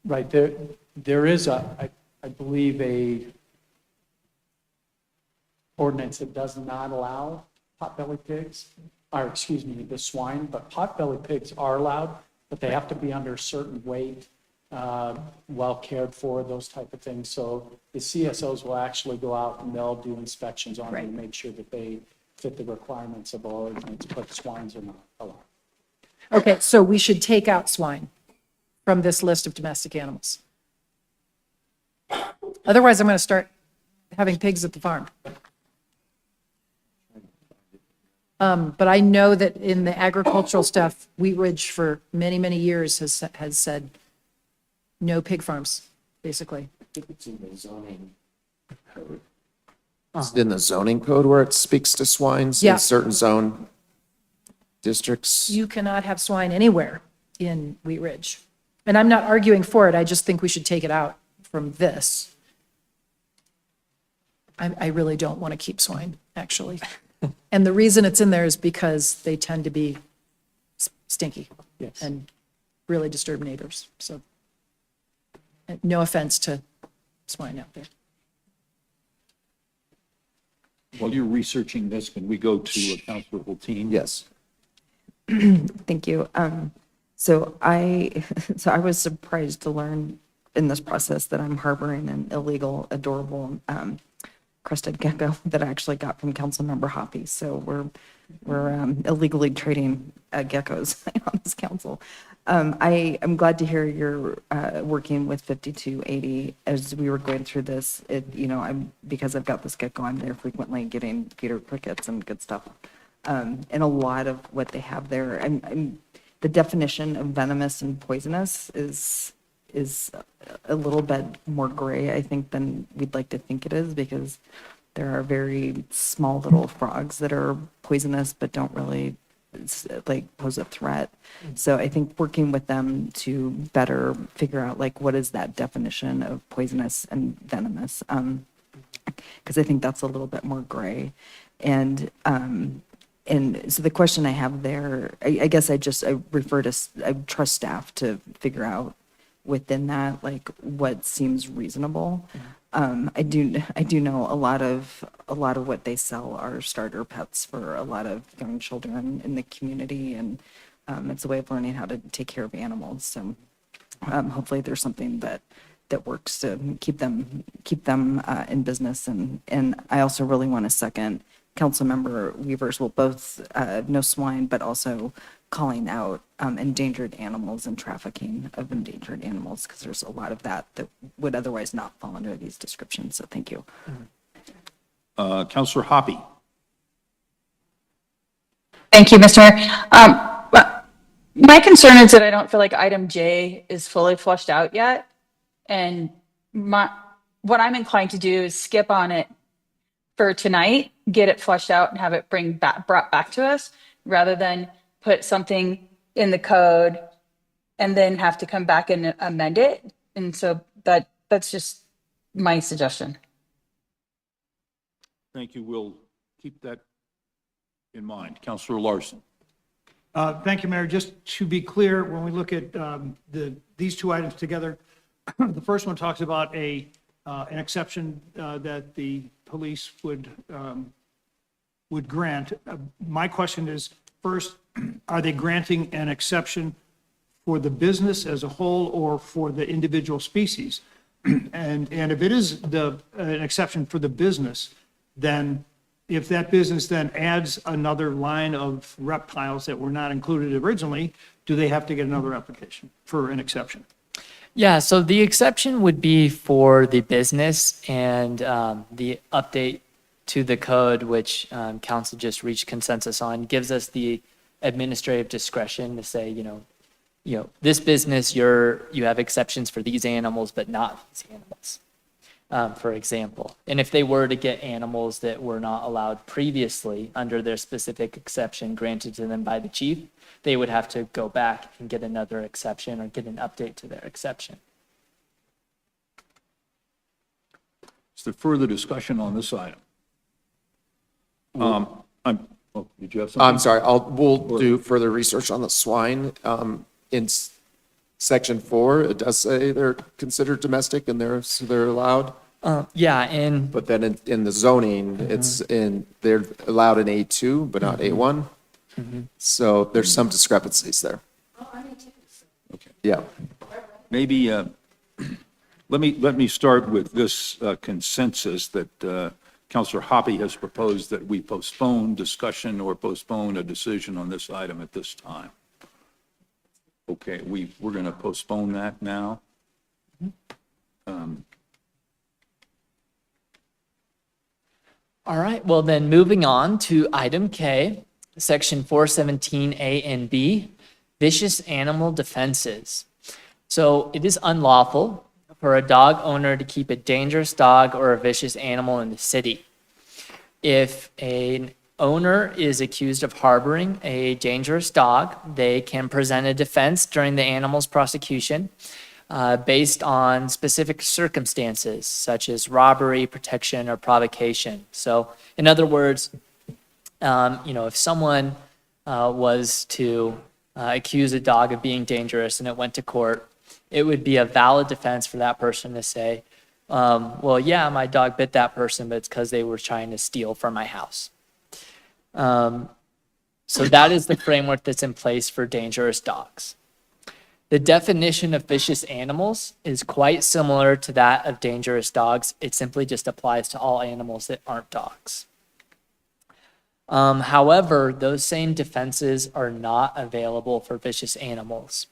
Right, there is I believe a ordinance that does not allow potbelly pigs, or excuse me, the swine, but potbelly pigs are allowed, but they have to be under a certain weight, well cared for, those type of things. So the CSOs will actually go out and they'll do inspections on them to make sure that they fit the requirements of our ordinance, but swines are not allowed. Okay, so we should take out swine from this list of domestic animals. Otherwise, I'm going to start having pigs at the farm. But I know that in the agricultural stuff, Wheat Ridge for many, many years has said no pig farms, basically. It's in the zoning code. Is it in the zoning code where it speaks to swines Yeah. in certain zone districts? You cannot have swine anywhere in Wheat Ridge. And I'm not arguing for it, I just think we should take it out from this. I really don't want to keep swine, actually. And the reason it's in there is because they tend to be stinky Yes. and really disturb neighbors, so. No offense to swine out there. While you're researching this, can we go to Councilor Hulteen? Yes. Thank you. So I was surprised to learn in this process that I'm harboring an illegal, adorable crested gecko that I actually got from Councilmember Hoppy. So we're illegally trading geckos on this council. I'm glad to hear you're working with 5280 as we were going through this. Because I've got this gecko, I'm there frequently getting feeder crickets and good stuff. And a lot of what they have there, the definition of venomous and poisonous is a little bit more gray, I think, than we'd like to think it is, because there are very small little frogs that are poisonous but don't really pose a threat. So I think working with them to better figure out what is that definition of poisonous and venomous, because I think that's a little bit more gray. And so the question I have there, I guess I trust staff to figure out within that, what seems reasonable. I do know a lot of what they sell are starter pets for a lot of young children in the community, and it's a way of learning how to take care of animals. So hopefully there's something that works to keep them in business. And I also really want to second Councilmember Weaver's, both no swine, but also calling out endangered animals and trafficking of endangered animals, because there's a lot of that would otherwise not fall under these descriptions. So thank you. Councilor Hoppy. Thank you, Mr. Mayor. My concern is that I don't feel like item J is fully fleshed out yet. And what I'm inclined to do is skip on it for tonight, get it flushed out and have it brought back to us rather than put something in the code and then have to come back and amend it. And so that's just my suggestion. Thank you. We'll keep that in mind. Counselor Larson. Thank you, Mayor. Just to be clear, when we look at these two items together, the first one talks about an exception that the police would grant. My question is, first, are they granting an exception for the business as a whole or for the individual species? And if it is an exception for the business, then if that business then adds another line of reptiles that were not included originally, do they have to get another application for an exception? Yeah, so the exception would be for the business and the update to the code, which council just reached consensus on, gives us the administrative discretion to say, this business, you have exceptions for these animals, but not these animals, for example. And if they were to get animals that were not allowed previously under their specific exception granted to them by the chief, they would have to go back and get another exception or get an update to their exception. Is there further discussion on this item? Did you have something? I'm sorry, we'll do further research on the swine. In section 4, it does say they're considered domestic and they're allowed. Yeah, and But then in the zoning, they're allowed in A2, but not A1. So there's some discrepancies there. Okay. Yeah. Maybe, let me start with this consensus that Counselor Hoppe has proposed that we postpone discussion or postpone a decision on this item at this time. Okay, we're going to postpone that now. all right, well then moving on to item K, section 417A and B, vicious animal defenses. So it is unlawful for a dog owner to keep a dangerous dog or a vicious animal in the city. If an owner is accused of harboring a dangerous dog, they can present a defense during the animal's prosecution based on specific circumstances such as robbery, protection, or provocation. So in other words, if someone was to accuse a dog of being dangerous and it went to court, it would be a valid defense for that person to say, well, yeah, my dog bit that person, but it's because they were trying to steal from my house. So that is the framework that's in place for dangerous dogs. The definition of vicious animals is quite similar to that of dangerous dogs. It simply just applies to all animals that aren't dogs. However, those same defenses are not available for vicious animals.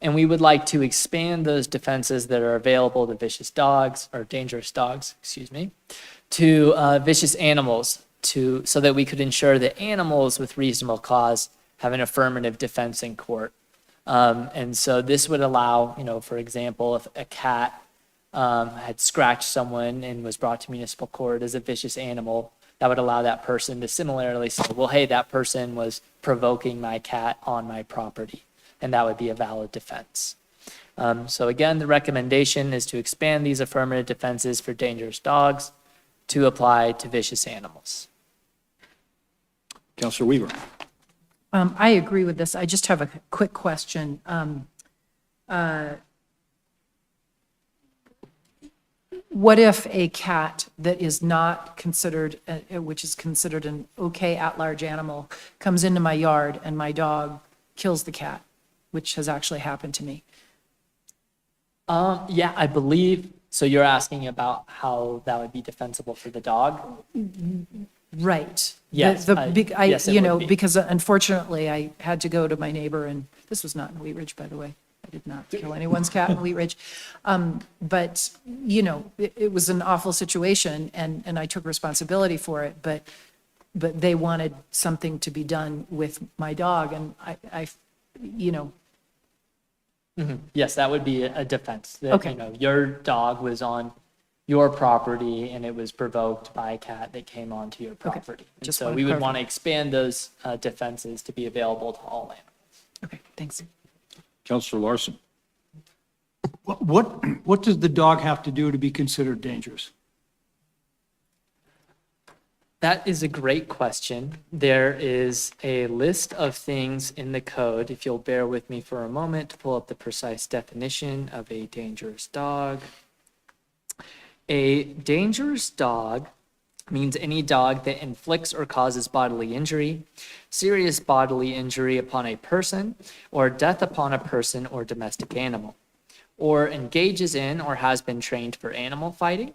And we would like to expand those defenses that are available to vicious dogs, or dangerous dogs, to vicious animals, so that we could ensure that animals with reasonable cause have an affirmative defense in court. And so this would allow, for example, if a cat had scratched someone and was brought to municipal court as a vicious animal, that would allow that person to similarly say, well, hey, that person was provoking my cat on my property. And that would be a valid defense. So again, the recommendation is to expand these affirmative defenses for dangerous dogs to apply to vicious animals. Counselor Weaver. I agree with this. I just have a quick question. What if a cat that is not considered, which is considered an okay at-large animal, comes into my yard and my dog kills the cat, which has actually happened to me? Yeah, I believe, so you're asking about how that would be defensible for the dog? Right. Yes, yes, it would be. Because unfortunately, I had to go to my neighbor, and this was not in Wheat Ridge, by the way. I did not kill anyone's cat in Wheat Ridge. But, it was an awful situation, and I took responsibility for it, but they wanted something to be done with my dog, and I Yes, that would be a defense. That, Okay. your dog was on your property and it was provoked by a cat that came onto your property. And just so wanted we would clarify. want to expand those defenses to be available to all animals. Okay, thanks. Counselor Larson. What does the dog have to do to be considered dangerous? That is a great question. There is a list of things in the code. If you'll bear with me for a moment to pull up the precise definition of a dangerous dog. A dangerous dog means any dog that inflicts or causes bodily injury, serious bodily injury upon a person, or death upon a person or domestic animal, or engages in or has been trained for animal fighting,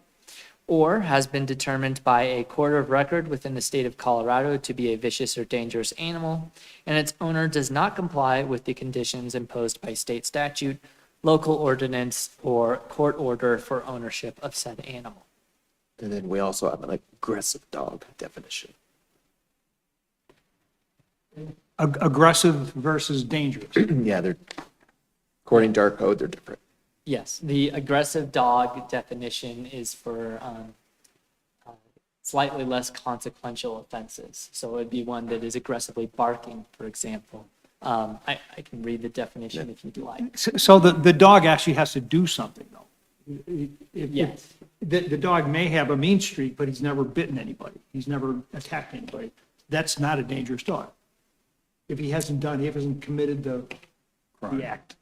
or has been determined by a court of record within the state of Colorado to be a vicious or dangerous animal, and its owner does not comply with the conditions imposed by state statute, local ordinance, or court order for ownership of said animal. And then we also have an aggressive dog definition. Aggressive versus dangerous. Yeah, they're, according to our code, they're different. Yes, the aggressive dog definition is for slightly less consequential offenses. So it would be one that is aggressively barking, for example. I can read the definition if you'd like. So the dog actually has to do something, though. Yes. The dog may have a mean streak, but he's never bitten anybody. He's never attacked anybody. That's not a dangerous dog. If he hasn't committed the act.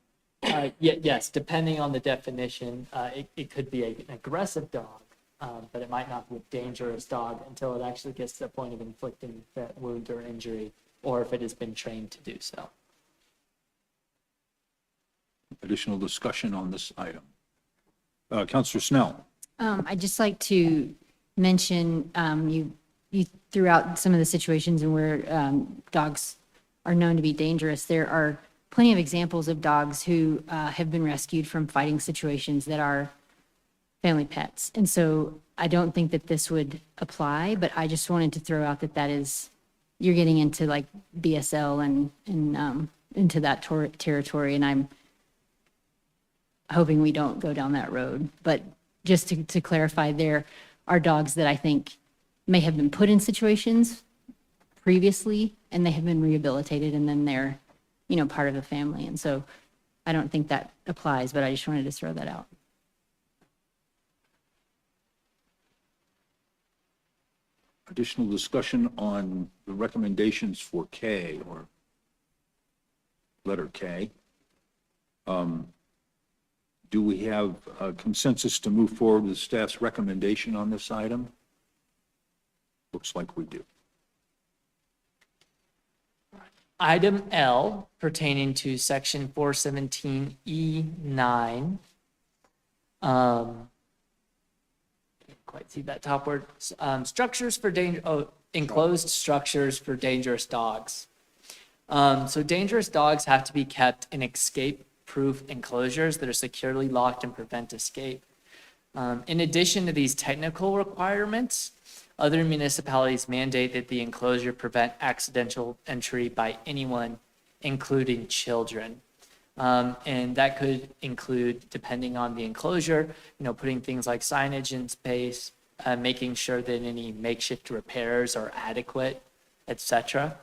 Yes, depending on the definition, it could be an aggressive dog, but it might not be a dangerous dog until it actually gets to the point of inflicting that wound or injury, or if it has been trained to do so. Additional discussion on this item. Counselor Snell. I'd just like to mention, you threw out some of the situations in where dogs are known to be dangerous. There are plenty of examples of dogs who have been rescued from fighting situations that are family pets. And so I don't think that this would apply, but I just wanted to throw out that is, you're getting into like BSL and into that territory, and I'm hoping we don't go down that road. But just to clarify, there are dogs that I think may have been put in situations previously, and they have been rehabilitated, and then they're, part of the family. And so I don't think that applies, but I just wanted to throw that out. Additional discussion on the recommendations for K, or letter K. Do we have a consensus to move forward with staff's recommendation on this item? Looks like we do. Item L pertaining to section 417E9. Can't quite see that top word. Structures for enclosed structures for dangerous dogs. So dangerous dogs have to be kept in escape-proof enclosures that are securely locked and prevent escape. In addition to these technical requirements, other municipalities mandate that the enclosure prevent accidental entry by anyone, including children. And that could include, depending on the enclosure, putting things like signage in space, making sure that any makeshift repairs are adequate, etc.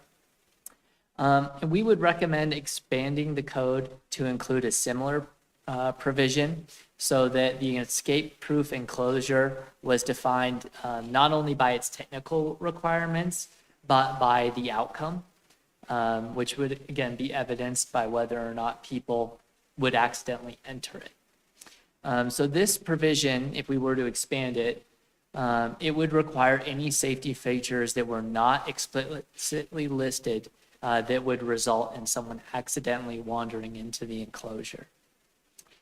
And we would recommend expanding the code to include a similar provision so that the escape-proof enclosure was defined not only by its technical requirements, but by the outcome, which would, again, be evidenced by whether or not people would accidentally enter it. So this provision, if we were to expand it, it would require any safety features that were not explicitly listed that would result in someone accidentally wandering into the enclosure.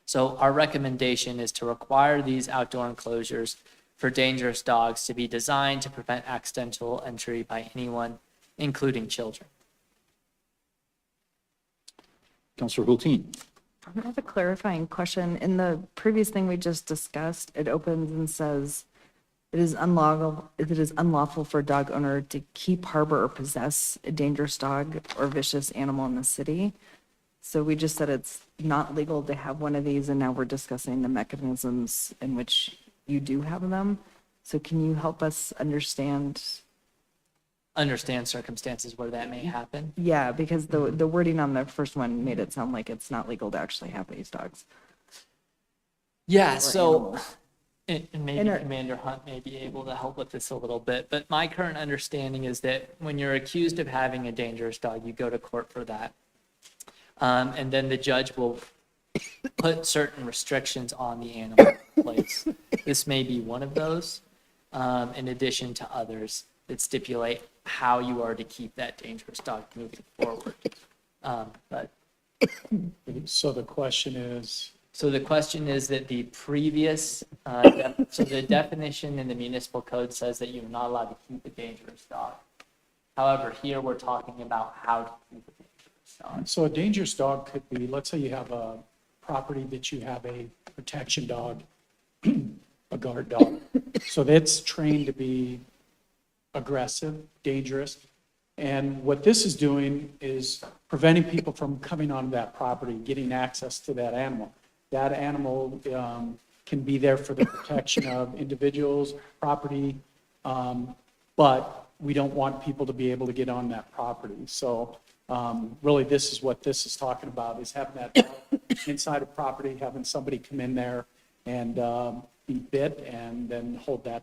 So our recommendation is to require these outdoor enclosures for dangerous dogs to be designed to prevent accidental entry by anyone, including children. Counselor Hulteen. I have a clarifying question. In the previous thing we just discussed, it opens and says, it is unlawful for a dog owner to keep, harbor, or possess a dangerous dog or vicious animal in the city. So we just said it's not legal to have one of these, and now we're discussing the mechanisms in which you do have them. So can you help us understand? Understand circumstances where that may happen. Yeah, because the wording on the first one made it sound like it's not legal to actually have these dogs. Yeah, so, animals. and maybe And Commander Hunt may be able to help with this a little bit, but my current understanding is that when you're accused of having a dangerous dog, you go to court for that. And then the judge will put certain restrictions on the animal in place. This may be one of those, in addition to others that stipulate how you are to keep that dangerous dog moving forward. But So the question is, so the question is that the previous, so the definition in the municipal code says that you're not allowed to keep a dangerous dog. However, here we're talking about how to keep a dangerous dog. so a dangerous dog could be, let's say you have a property that you have a protection dog, a guard dog. So that's trained to be aggressive, dangerous. And what this is doing is preventing people from coming onto that property, getting access to that animal. That animal can be there for the protection of individuals, property, but we don't want people to be able to get on that property. So really, this is what this is talking about, is having that dog inside a property, having somebody come in there and be bit and then hold that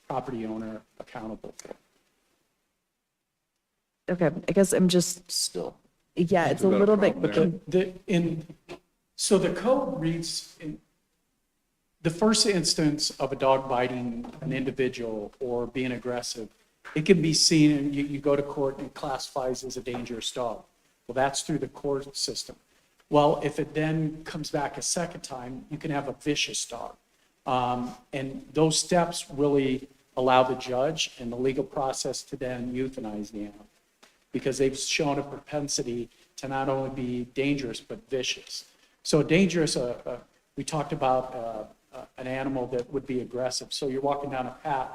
property owner accountable for it. Okay, I guess I'm just, Still. yeah, it's a We've got a little bit, problem there. So the code reads, in the first instance of a dog biting an individual or being aggressive, it can be seen, and you go to court and it classifies as a dangerous dog. Well, that's through the court system. Well, if it then comes back a second time, you can have a vicious dog. And those steps really allow the judge and the legal process to then euthanize the animal, because they've shown a propensity to not only be dangerous, but vicious. So dangerous, we talked about an animal that would be aggressive. So you're walking down a path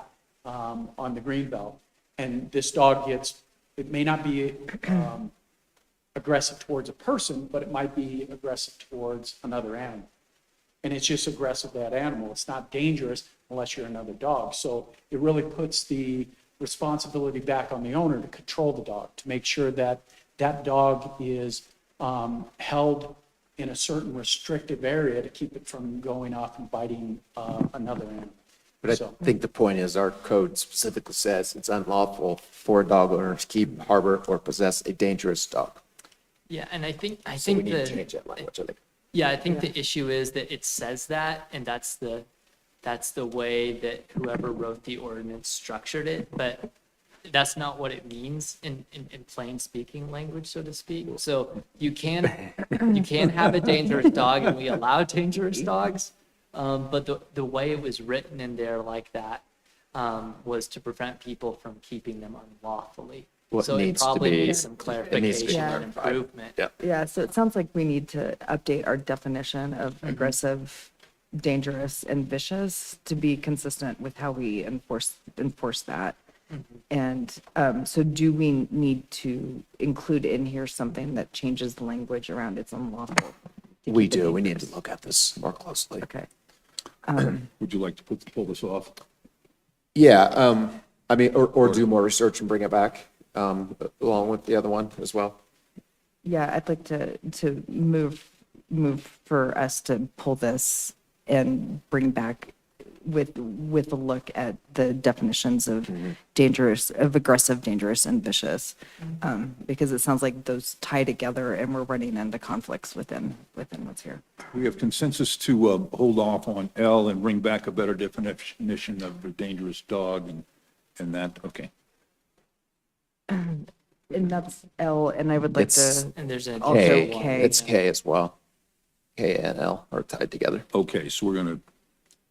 on the greenbelt, and this dog gets, it may not be aggressive towards a person, but it might be aggressive towards another animal. And it's just aggressive to that animal. It's not dangerous unless you're another dog. So it really puts the responsibility back on the owner to control the dog, to make sure that that dog is held in a certain restrictive area to keep it from going off and biting another animal. But I So- think the point is our code specifically says it's unlawful for a dog owner to keep, harbor, or possess a dangerous dog. Yeah, and I think So we the. need to change that language, I think. Yeah, I think the issue is that it says that, and that's the way that whoever wrote the ordinance structured it, but that's not what it means in plain speaking language, so to speak. So you can have a dangerous dog, and we allow dangerous dogs, but the way it was written in there like that was to prevent people from keeping them unlawfully. What So it needs to probably be- needs some it needs to be clarification and clarified. improvement. Yeah. yeah, so it sounds like we need to update our definition of aggressive, dangerous, and vicious to be consistent with how we enforce that. And so do we need to include in here something that changes the language around it's unlawful? to We keep it do. We need to dangerous? look at this more closely. Okay. Would you like to pull this off? Yeah, I mean, or do more research and bring it back, along with the other one as well. Yeah, I'd like to move for us to pull this and bring back with a look at the definitions of dangerous, of aggressive, dangerous, and vicious. Because it sounds like those tie together and we're running into conflicts within what's here. We have consensus to hold off on L and bring back a better definition of a dangerous dog and that, okay. And that's L, and I would like It's- to, And there's an Also K, K. it's K as well. K and L are tied together. Okay, so we're going to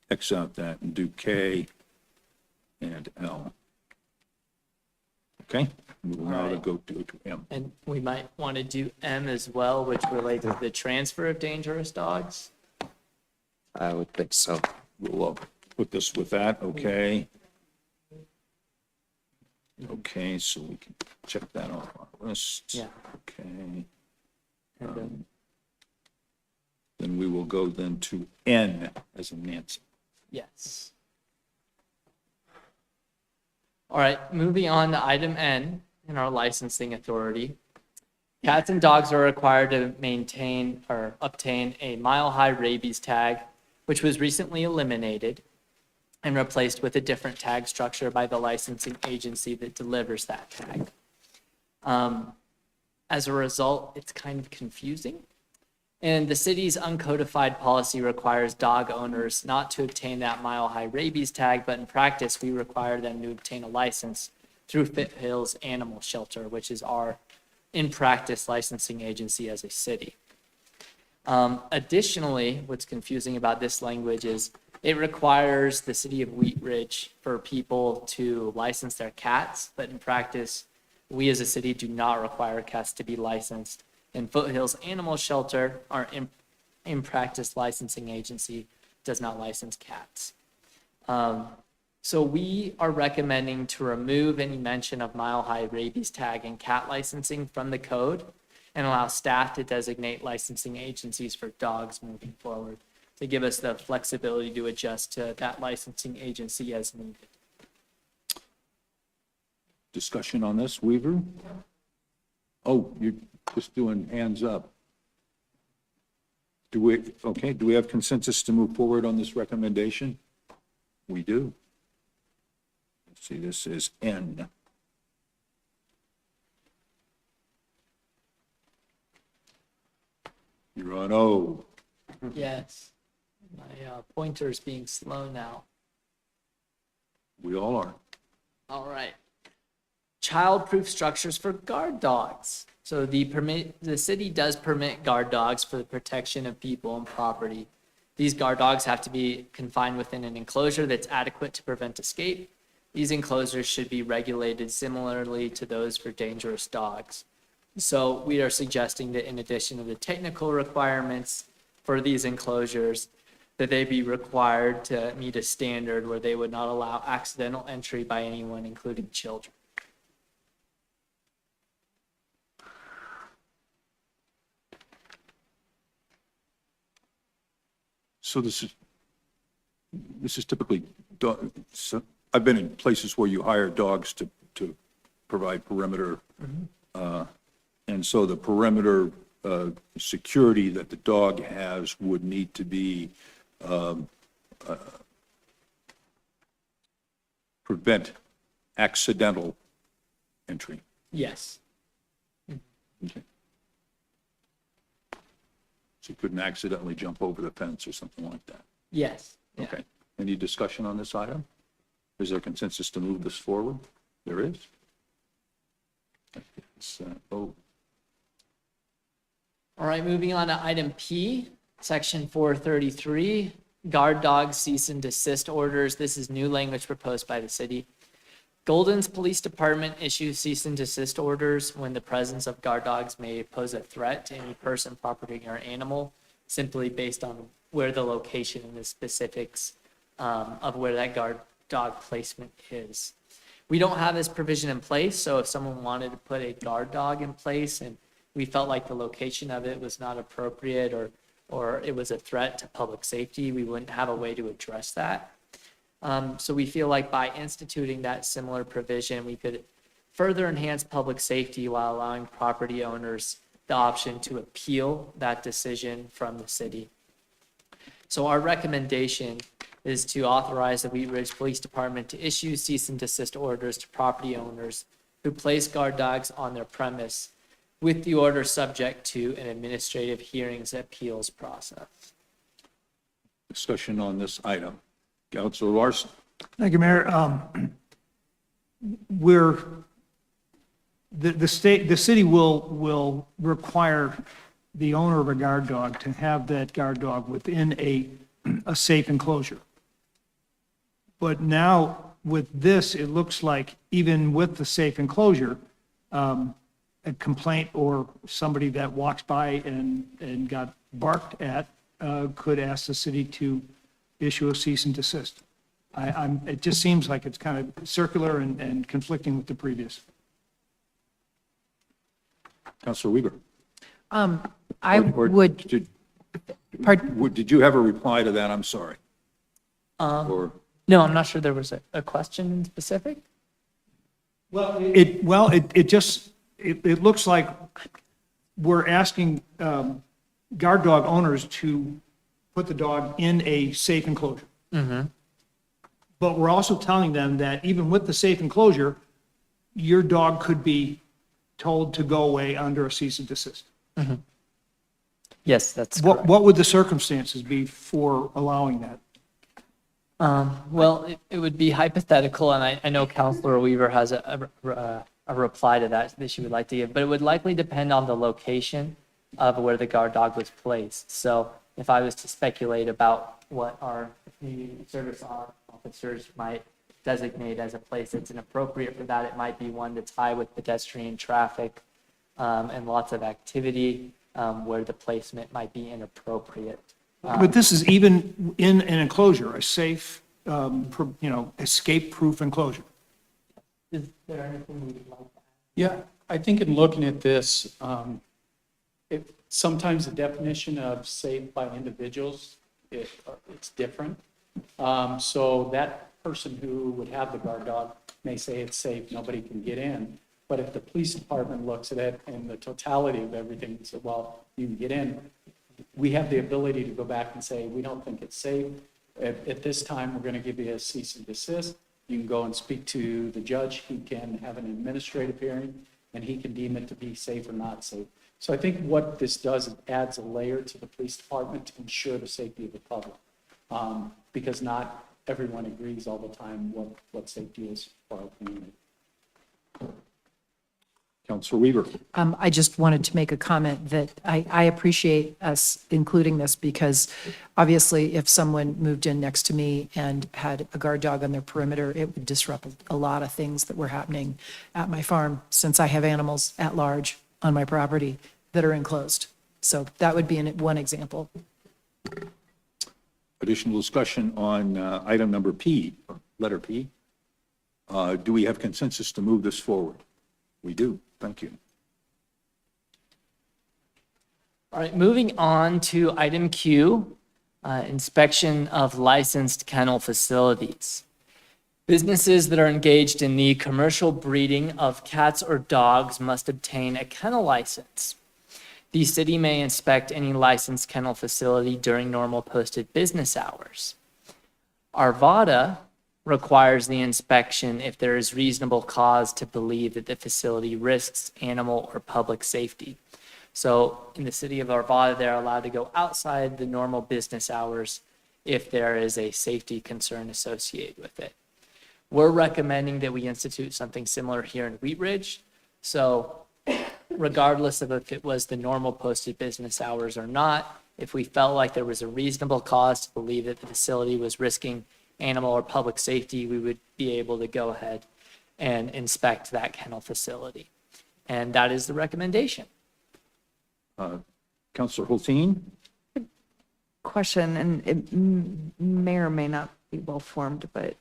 X out that and do K and L. Okay, we will now Alright. go to M. And we might want to do M as well, which relates to the transfer of dangerous dogs. I would think so. We'll put this with that, okay? Okay, so we can check that off our list. Yeah. Okay, And then, then we will go then to N as in Nancy. Yes. All right, moving on to item N in our licensing authority. Cats and dogs are required to maintain or obtain a mile-high rabies tag, which was recently eliminated and replaced with a different tag structure by the licensing agency that delivers that tag. As a result, it's kind of confusing. And the city's uncodified policy requires dog owners not to obtain that mile-high rabies tag, but in practice, we require them to obtain a license through Foothills Animal Shelter, which is our, in practice, licensing agency as a city. Additionally, what's confusing about this language is it requires the city of Wheat Ridge for people to license their cats, but in practice, we as a city do not require cats to be licensed. And Foothills Animal Shelter, our in practice licensing agency, does not license cats. So we are recommending to remove any mention of mile-high rabies tag and cat licensing from the code and allow staff to designate licensing agencies for dogs moving forward to give us the flexibility to adjust to that licensing agency as needed. Discussion on this, Weaver? Oh, you're just doing hands up. Do we have consensus to move forward on this recommendation? We do. Let's see, this is N. You're on O. Yes. My pointer's being slow now. We all are. All right. Child-proof structures for guard dogs. So the city does permit guard dogs for the protection of people and property. These guard dogs have to be confined within an enclosure that's adequate to prevent escape. These enclosures should be regulated similarly to those for dangerous dogs. So we are suggesting that in addition to the technical requirements for these enclosures, that they be required to meet a standard where they would not allow accidental entry by anyone, including children. So this is typically, so I've been in places where you hire dogs to provide perimeter. And so the perimeter security that the dog has would need to be prevent accidental entry. Yes. Okay. So you couldn't accidentally jump over the fence or something like that. Yes. Yeah. Okay. Any discussion on this item? Is there consensus to move this forward? There is. It's, oh, All right, moving on to item P, section 433, guard dog cease and desist orders. This is new language proposed by the city. Golden's Police Department issues cease and desist orders when the presence of guard dogs may pose a threat to any person, property, or animal, simply based on where the location and the specifics of where that guard dog placement is. We don't have this provision in place, so if someone wanted to put a guard dog in place and we felt like the location of it was not appropriate or it was a threat to public safety, we wouldn't have a way to address that. So we feel like by instituting that similar provision, we could further enhance public safety while allowing property owners the option to appeal that decision from the city. So our recommendation is to authorize the Wheat Ridge Police Department to issue cease and desist orders to property owners who place guard dogs on their premise, with the order subject to an administrative hearings appeals process. discussion on this item. Councilor Larson. Thank you, Mayor. The city will require the owner of a guard dog to have that guard dog within a safe enclosure. But now with this, it looks like even with the safe enclosure, a complaint or somebody that walks by and got barked at could ask the city to issue a cease and desist. It just seems like it's kind of circular and conflicting with the previous. Councilor Weaver. I Or would, Did you have a reply to that? I'm sorry. Or, No, I'm not sure there was a question specific. It looks like we're asking guard dog owners to put the dog in a safe enclosure. But we're also telling them that even with the safe enclosure, your dog could be told to go away under a cease and desist. Yes, that's correct. What would the circumstances be for allowing that? Well, it would be hypothetical, and I know Counselor Weaver has a reply to that she would like to give, but it would likely depend on the location of where the guard dog was placed. So if I was to speculate about what our community service officers might designate as a place that's inappropriate for that, it might be one that's high with pedestrian traffic and lots of activity where the placement might be inappropriate. But this is even in an enclosure, a safe, escape-proof enclosure. Is there anything you'd like to add? Yeah, I think in looking at this, sometimes the definition of safe by individuals, it's different. So that person who would have the guard dog may say it's safe, nobody can get in. But if the police department looks at it and the totality of everything and says, well, you can get in, we have the ability to go back and say, we don't think it's safe. At this time, we're going to give you a cease and desist. You can go and speak to the judge. He can have an administrative hearing, and he can deem it to be safe or not safe. So I think what this does, it adds a layer to the police department to ensure the safety of the public. Because not everyone agrees all the time what safety is for our community. Counselor Weaver. I just wanted to make a comment that I appreciate us including this because obviously if someone moved in next to me and had a guard dog on their perimeter, it would disrupt a lot of things that were happening at my farm since I have animals at large on my property that are enclosed. So that would be one example. Additional discussion on item number P, letter P. Do we have consensus to move this forward? We do. Thank you. All right, moving on to item Q, inspection of licensed kennel facilities. Businesses that are engaged in the commercial breeding of cats or dogs must obtain a kennel license. The city may inspect any licensed kennel facility during normal posted business hours. Arvada requires the inspection if there is reasonable cause to believe that the facility risks animal or public safety. So in the city of Arvada, they're allowed to go outside the normal business hours if there is a safety concern associated with it. We're recommending that we institute something similar here in Wheat Ridge. So regardless of if it was the normal posted business hours or not, if we felt like there was a reasonable cause to believe that the facility was risking animal or public safety, we would be able to go ahead and inspect that kennel facility. And that is the recommendation. Counselor Hulteen? Question, and it may or may not be well-formed, but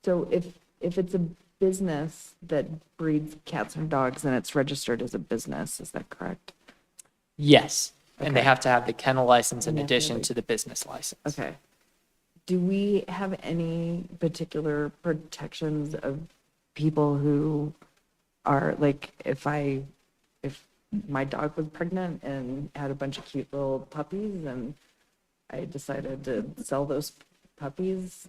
so if it's a business that breeds cats and dogs, then it's registered as a business, is that correct? Yes, and they Okay. have to have the kennel license in And they have to addition have to the business license. Okay. Do we have any particular protections of people who are, like, if my dog was pregnant and had a bunch of cute little puppies and I decided to sell those puppies?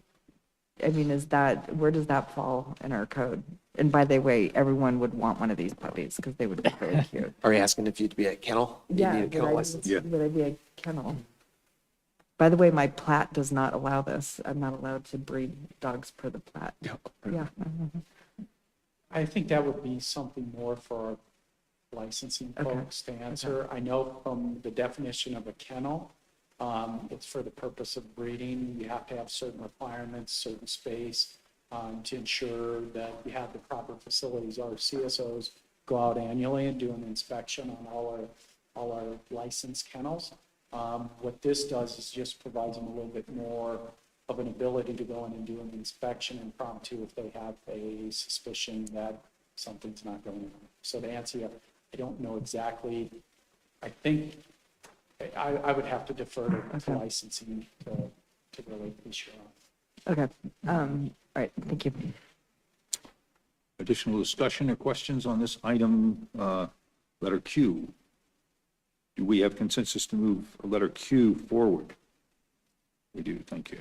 I mean, where does that fall in our code? And by the way, everyone would want one of these puppies because they would be very cute. Are you asking if you'd be a kennel? You Yeah, need a kennel license? Yeah. would I be a kennel? By the way, my plat does not allow this. I'm not allowed to breed dogs per the plat. Yeah. I think that would be something more for our licensing Okay. folks to answer. I know from the definition of a kennel, it's for the purpose of breeding. You have to have certain requirements, certain space, to ensure that you have the proper facilities. Our CSOs go out annually and do an inspection on all our licensed kennels. What this does is just provides them a little bit more of an ability to go in and do an inspection impromptu if they have a suspicion that something's not going on. So to answer you, I don't know exactly. I think I would have to defer to licensing to really be sure on. Okay, all right, thank you. Additional discussion or questions on this item, letter Q? Do we have consensus to move letter Q forward? We do, thank you.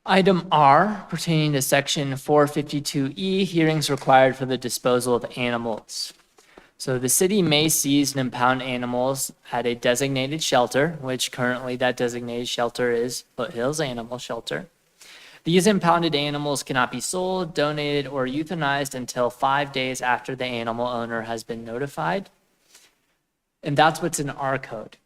Item R pertaining to section 452E, hearings required for the disposal of animals. So the city may seize and impound animals at a designated shelter, which currently that designated shelter is Foothills Animal Shelter. These impounded animals cannot be sold, donated, or euthanized until 5 days after the animal owner has been notified. And that's what's in our code.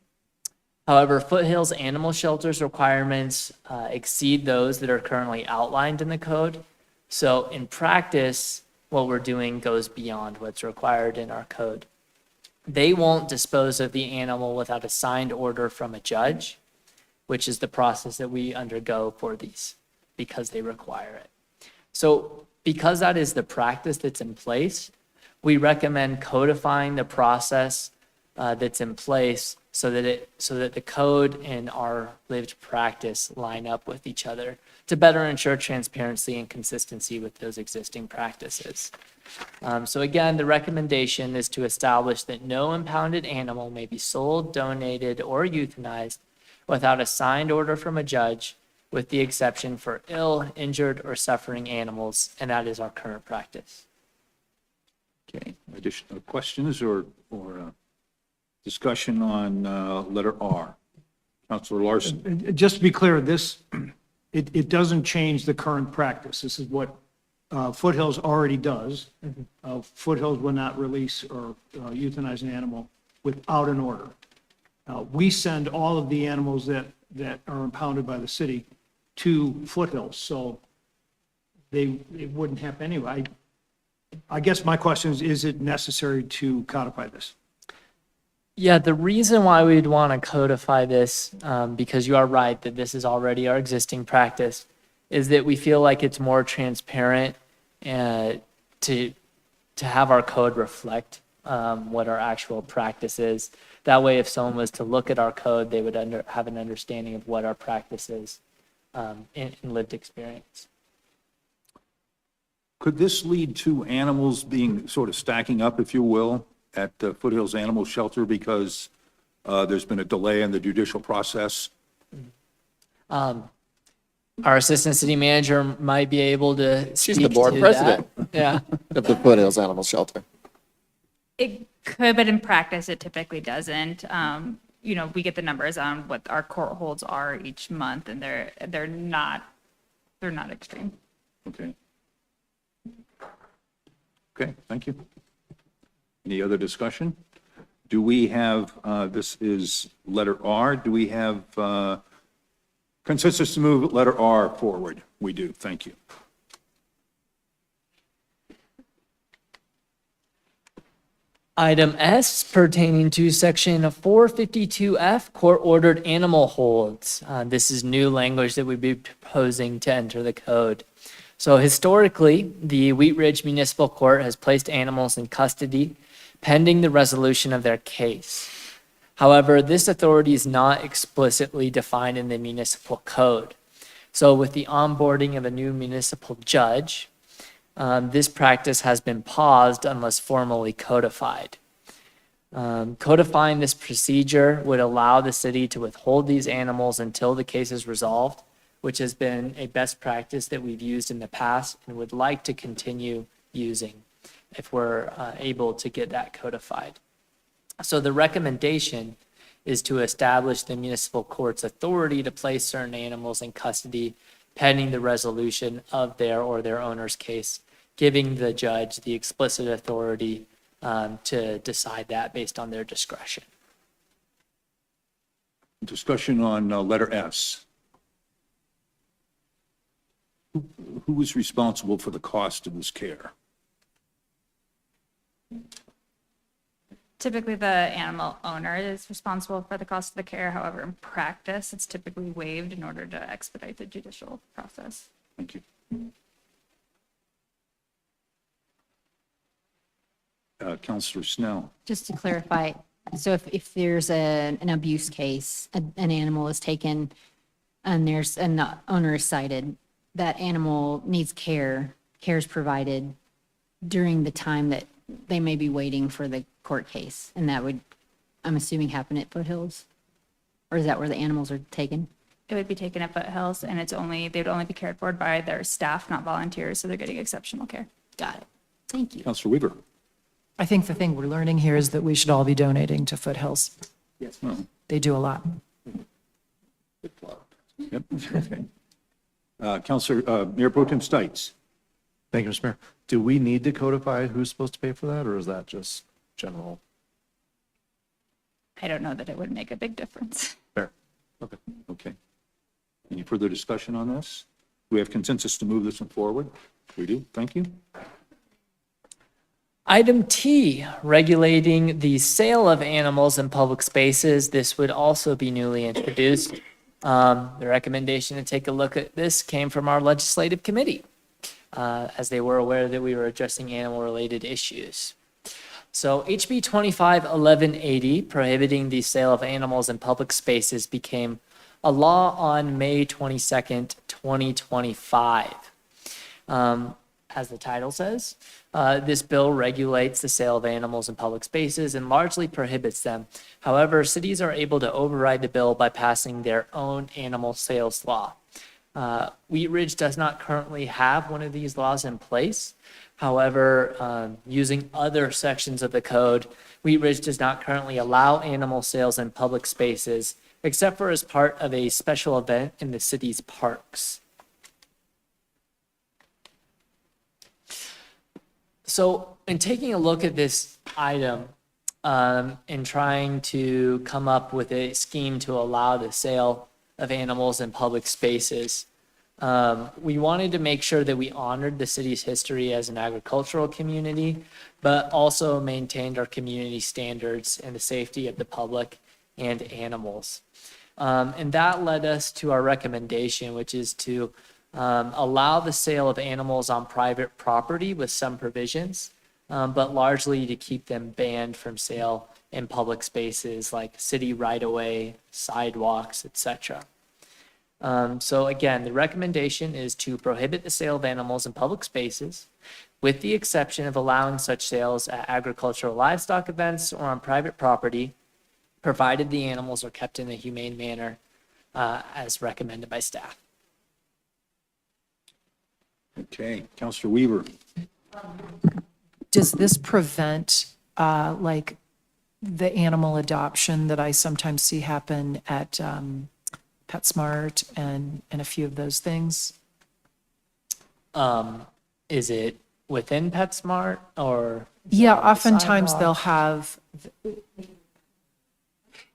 However, Foothills Animal Shelter's requirements exceed those that are currently outlined in the code. So in practice, what we're doing goes beyond what's required in our code. They won't dispose of the animal without a signed order from a judge, which is the process that we undergo for these because they require it. So because that is the practice that's in place, we recommend codifying the process that's in place so that the code and our lived practice line up with each other to better ensure transparency and consistency with those existing practices. So again, the recommendation is to establish that no impounded animal may be sold, donated, or euthanized without a signed order from a judge, with the exception for ill, injured, or suffering animals, and that is our current practice. Okay, additional questions or discussion on letter R? Counselor Larson? Just to be clear, it doesn't change the current practice. This is what Foothills already does. Foothills will not release or euthanize an animal without an order. We send all of the animals that are impounded by the city to Foothills, so it wouldn't happen anyway. I guess my question is it necessary to codify this? Yeah, the reason why we'd want to codify this, because you are right that this is already our existing practice, is that we feel like it's more transparent to have our code reflect what our actual practice is. That way, if someone was to look at our code, they would have an understanding of what our practice is in lived experience. Could this lead to animals being sort of stacking up, if you will, at Foothills Animal Shelter because there's been a delay in the judicial process? Our assistant city manager might be able to She's speak the board to president that. Yeah. of the Foothills Animal Shelter. It could, but in practice, it typically doesn't. We get the numbers on what our court holds are each month, and they're not extreme. Okay. Okay, thank you. Any other discussion? Do we have, this is letter R, do we have consensus to move letter R forward? We do, thank you. Item S pertaining to section 452F, court-ordered animal holds. This is new language that we'd be proposing to enter the code. So historically, the Wheat Ridge Municipal Court has placed animals in custody pending the resolution of their case. However, this authority is not explicitly defined in the municipal code. So with the onboarding of a new municipal judge, this practice has been paused unless formally codified. Codifying this procedure would allow the city to withhold these animals until the case is resolved, which has been a best practice that we've used in the past and would like to continue using if we're able to get that codified. So the recommendation is to establish the municipal court's authority to place certain animals in custody pending the resolution of their or their owner's case, giving the judge the explicit authority to decide that based on their discretion. Discussion on letter S. Who is responsible for the cost of this care? Typically, the animal owner is responsible for the cost of the care. However, in practice, it's typically waived in order to expedite the judicial process. Thank you. Counselor Snell. Just to clarify, so if there's an abuse case, an animal is taken and the owner is cited, that animal needs care is provided during the time that they may be waiting for the court case. And that would, I'm assuming, happen at Foothills? Or is that where the animals are taken? It would be taken at Foothills, and they would only be cared for by their staff, not volunteers, so they're getting exceptional care. Got it. Thank you. Counselor Weaver. I think the thing we're learning here is that we should all be donating to Foothills. Yes. Well, They do a lot. yep. Okay. Counselor, Mayor Pro Tem Stites. Thank you, Mr. Mayor. Do we need to codify who's supposed to pay for that, or is that just general? I don't know that it would make a big difference. Fair. Okay. Okay. Any further discussion on this? Do we have consensus to move this one forward? We do. Thank you. Item T, regulating the sale of animals in public spaces. This would also be newly introduced. The recommendation to take a look at this came from our legislative committee, as they were aware that we were addressing animal-related issues. So HB 251180, prohibiting the sale of animals in public spaces, became a law on May 22nd, 2025. As the title says, this bill regulates the sale of animals in public spaces and largely prohibits them. However, cities are able to override the bill by passing their own animal sales law. Wheat Ridge does not currently have one of these laws in place. However, using other sections of the code, Wheat Ridge does not currently allow animal sales in public spaces, except for as part of a special event in the city's parks. So in taking a look at this item and trying to come up with a scheme to allow the sale of animals in public spaces, we wanted to make sure that we honored the city's history as an agricultural community, but also maintained our community standards and the safety of the public and animals. And that led us to our recommendation, which is to allow the sale of animals on private property with some provisions, but largely to keep them banned from sale in public spaces like city right-of-way, sidewalks, etc. So again, the recommendation is to prohibit the sale of animals in public spaces, with the exception of allowing such sales at agricultural livestock events or on private property, provided the animals are kept in a humane manner as recommended by staff. Okay. Counselor Weaver. Does this prevent, like, the animal adoption that I sometimes see happen at PetSmart and a few of those things? Is it within PetSmart or? Yeah, on the oftentimes sidewalk? they'll have,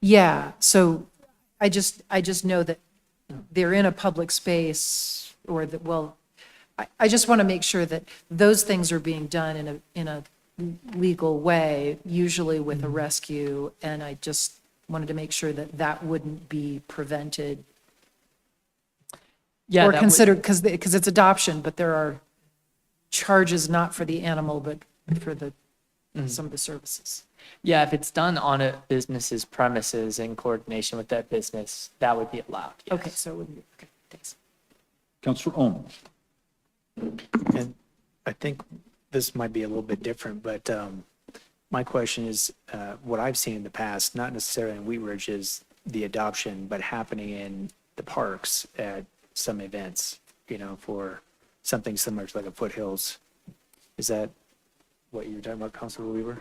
yeah, so I just know that they're in a public space or that, well, I just want to make sure that those things are being done in a legal way, usually with a rescue, and I just wanted to make sure that that wouldn't be prevented Yeah, or that would- considered, because it's adoption, but there are charges not for the animal, but for the, some of the services. Yeah, if it's done on a business's premises in coordination with that business, that would be allowed. yes. Okay, so it wouldn't be, okay, thanks. Counselor Ohm. And I think this might be a little bit different, but my question is, what I've seen in the past, not necessarily in Wheat Ridge, is the adoption, but happening in the parks at some events, for something similar to like a Foothills. Is that what you were talking about, Councilor Weaver?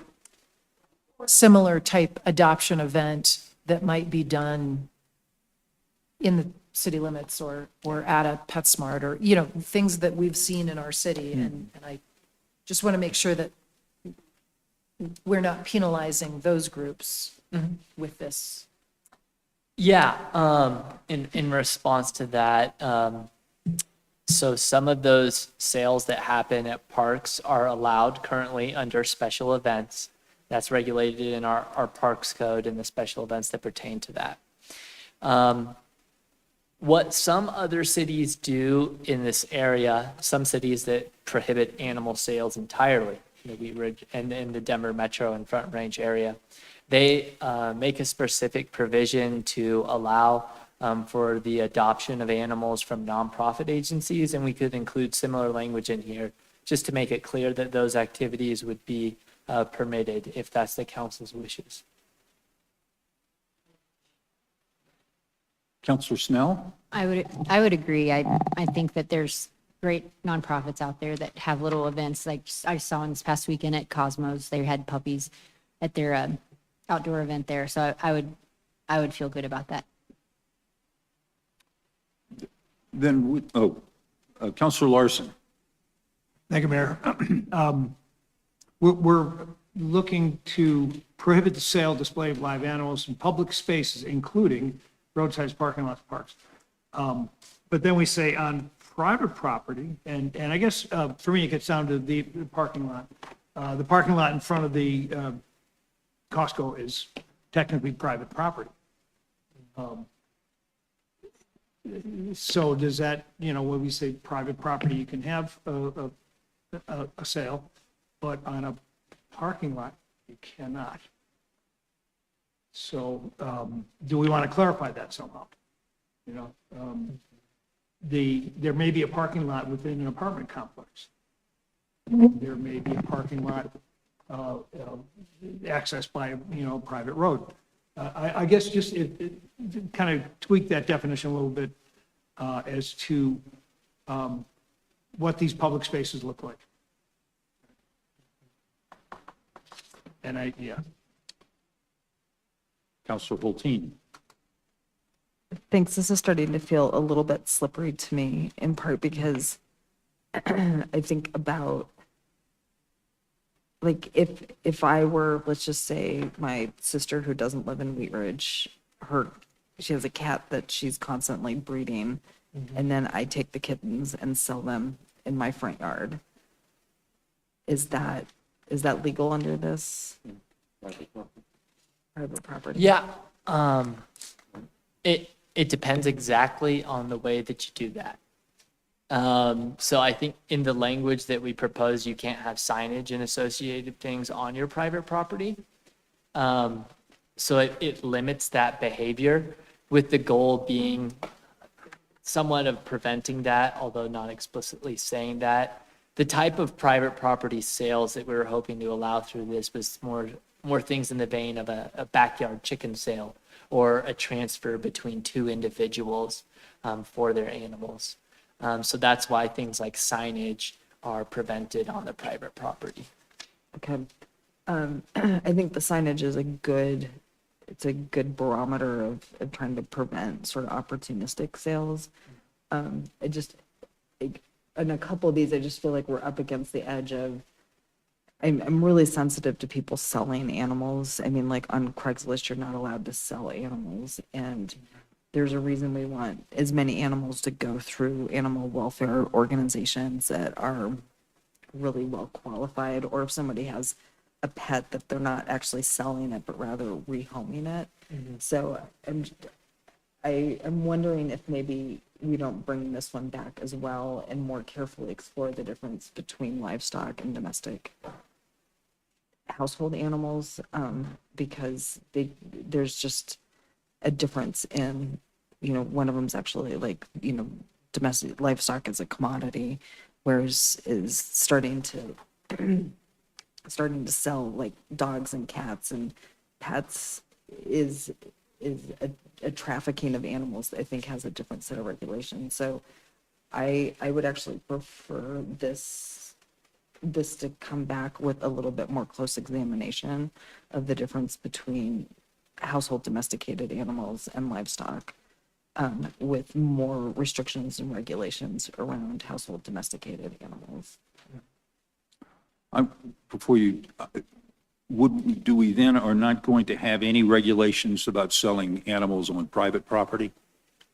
Similar type adoption event that might be done in the city limits or at a PetSmart or, things that we've seen in our city. And I just want to make sure that we're not penalizing those groups with this. Yeah, in response to that, so some of those sales that happen at parks are allowed currently under special events. That's regulated in our parks code and the special events that pertain to that. What some other cities do in this area, some cities that prohibit animal sales entirely, in the Wheat Ridge and in the Denver Metro and Front Range area. They make a specific provision to allow for the adoption of animals from nonprofit agencies, and we could include similar language in here just to make it clear that those activities would be permitted if that's the council's wishes. Counselor Snell? I would agree. I think that there's great nonprofits out there that have little events. Like I saw in this past weekend at Cosmos, they had puppies at their outdoor event there. So I would feel good about that. Then, Counselor Larson? Thank you, Mayor. We're looking to prohibit the sale, display of live animals in public spaces, including roadside parking lots, parks. But then we say on private property, and I guess for me, it gets down to the parking lot. The parking lot in front of the Costco is technically private property. So does that, when we say private property, you can have a sale, but on a parking lot, you cannot. So do we want to clarify that somehow? There may be a parking lot within an apartment complex. There may be a parking lot accessed by, a private road. I guess just kind of tweak that definition a little bit as to what these public spaces look like. And Counselor Hulteen? Thanks. This is starting to feel a little bit slippery to me, in part because I think about, like, if I were, let's just say, my sister who doesn't live in Wheat Ridge, she has a cat that she's constantly breeding, and then I take the kittens and sell them in my front yard. Is that legal under this? Private property. Yeah, it depends exactly on the way that you do that. So I think in the language that we propose, you can't have signage and associated things on your private property. So it limits that behavior, with the goal being somewhat of preventing that, although not explicitly saying that. The type of private property sales that we were hoping to allow through this was more things in the vein of a backyard chicken sale or a transfer between two individuals for their animals. So that's why things like signage are prevented on the private property. Okay. I think the signage is a good barometer of trying to prevent sort of opportunistic sales. In a couple of these, I just feel like we're up against the edge of, I'm really sensitive to people selling animals. I mean, like on Craigslist, you're not allowed to sell animals. And there's a reason we want as many animals to go through animal welfare organizations that are really well qualified, or if somebody has a pet that they're not actually selling it, but rather rehoming it. So I'm wondering if maybe we don't bring this one back as well and more carefully explore the difference between livestock and domestic household animals, because there's just a difference in, one of them's actually like, domestic livestock is a commodity, whereas is starting to sell like dogs and cats and pets is a trafficking of animals that I think has a different set of regulations. So I would actually prefer this to come back with a little bit more close examination of the difference between household domesticated animals and livestock, with more restrictions and regulations around household domesticated animals. Do we then are not going to have any regulations about selling animals on private property?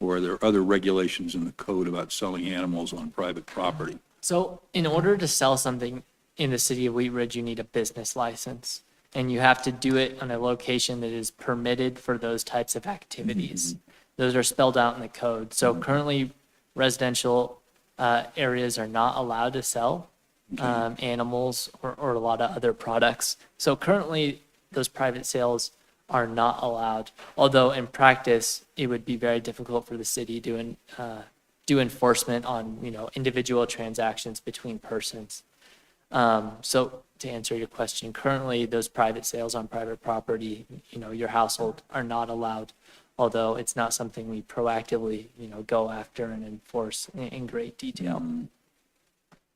Or are there other regulations in the code about selling animals on private property? So in order to sell something in the city of Wheat Ridge, you need a business license, and you have to do it on a location that is permitted for those types of activities. Those are spelled out in the code. So currently residential areas are not allowed to sell animals or a lot of other products. So currently, those private sales are not allowed, although in practice, it would be very difficult for the city to do enforcement on, individual transactions between persons. So to answer your question, currently, those private sales on private property, your household are not allowed, although it's not something we proactively, go after and enforce in great detail.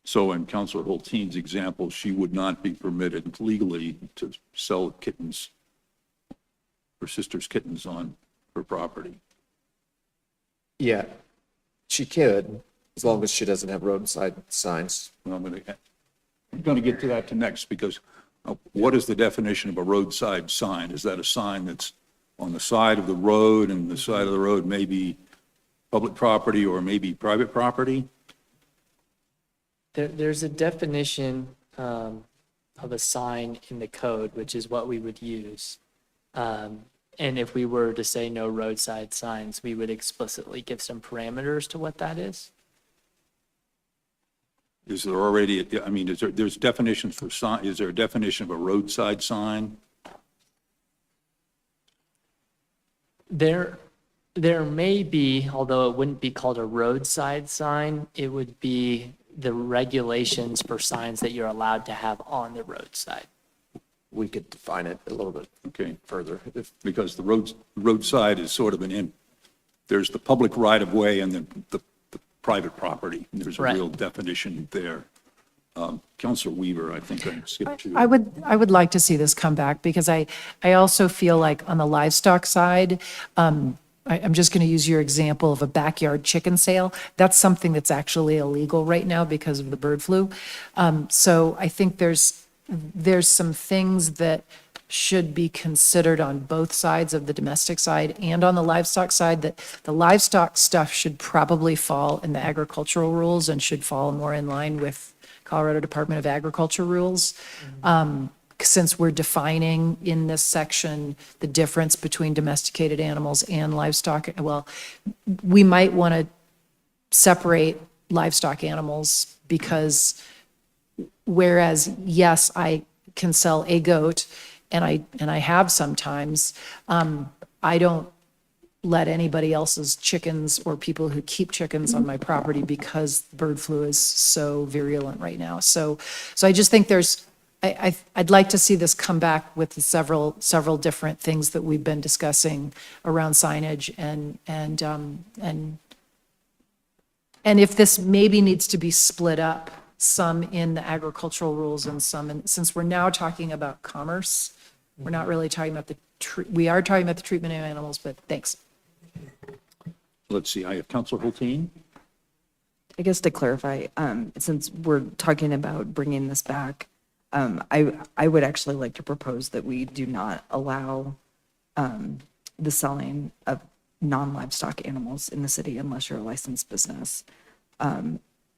So in Councilor Hulteen's example, she would not be permitted legally to sell kittens, her sister's kittens on her property. Yeah, she could, as long as she doesn't have roadside signs. Well, I'm going to get to that next, because what is the definition of a roadside sign? Is that a sign that's on the side of the road, and the side of the road may be public property or maybe private property? There's a definition of a sign in the code, which is what we would use. And if we were to say no roadside signs, we would explicitly give some parameters to what that is. Is there already, I mean, there's definitions for sign, is there a definition of a roadside sign? There may be, although it wouldn't be called a roadside sign, it would be the regulations for signs that you're allowed to have on the roadside. We could define it a little bit Okay, further. because the roadside is sort of there's the public right-of-way and then the private property. There's a Right. real definition there. Councilor Weaver, I think I skipped you. I would like to see this come back, because I also feel like on the livestock side, I'm just going to use your example of a backyard chicken sale. That's something that's actually illegal right now because of the bird flu. So I think there's some things that should be considered on both sides of the domestic side and on the livestock side, that the livestock stuff should probably fall in the agricultural rules and should fall more in line with Colorado Department of Agriculture rules. Since we're defining in this section the difference between domesticated animals and livestock, well, we might want to separate livestock animals, because whereas, yes, I can sell a goat, and I have sometimes, I don't let anybody else's chickens or people who keep chickens on my property, because bird flu is so virulent right now. So I just think I'd like to see this come back with the several different things that we've been discussing around signage, and if this maybe needs to be split up, some in the agricultural rules and some since we're now talking about commerce, we're not really talking about we are talking about the treatment of animals, but thanks. Let's see, I have Councilor Hulteen. I guess to clarify, since we're talking about bringing this back, I would actually like to propose that we do not allow the selling of non-livestock animals in the city unless you're a licensed business.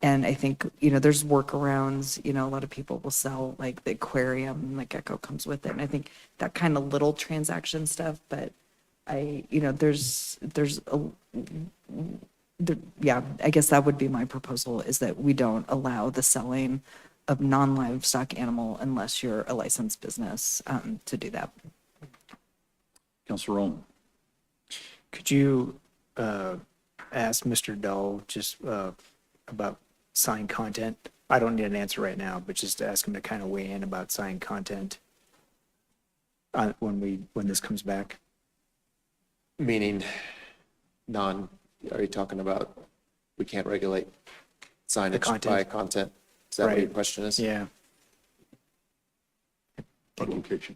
And I think, there's workarounds, a lot of people will sell like the aquarium and the gecko comes with it. And I think that kind of little transaction stuff, but I guess that would be my proposal, is that we don't allow the selling of non-livestock animal unless you're a licensed business to do that. Councilor Owen. Could you ask Mr. Dull just about sign content? I don't need an answer right now, but just to ask him to kind of weigh in about sign content when this comes back. Meaning are you talking about we can't regulate signage by content? Is that what your question is? Yeah. Location.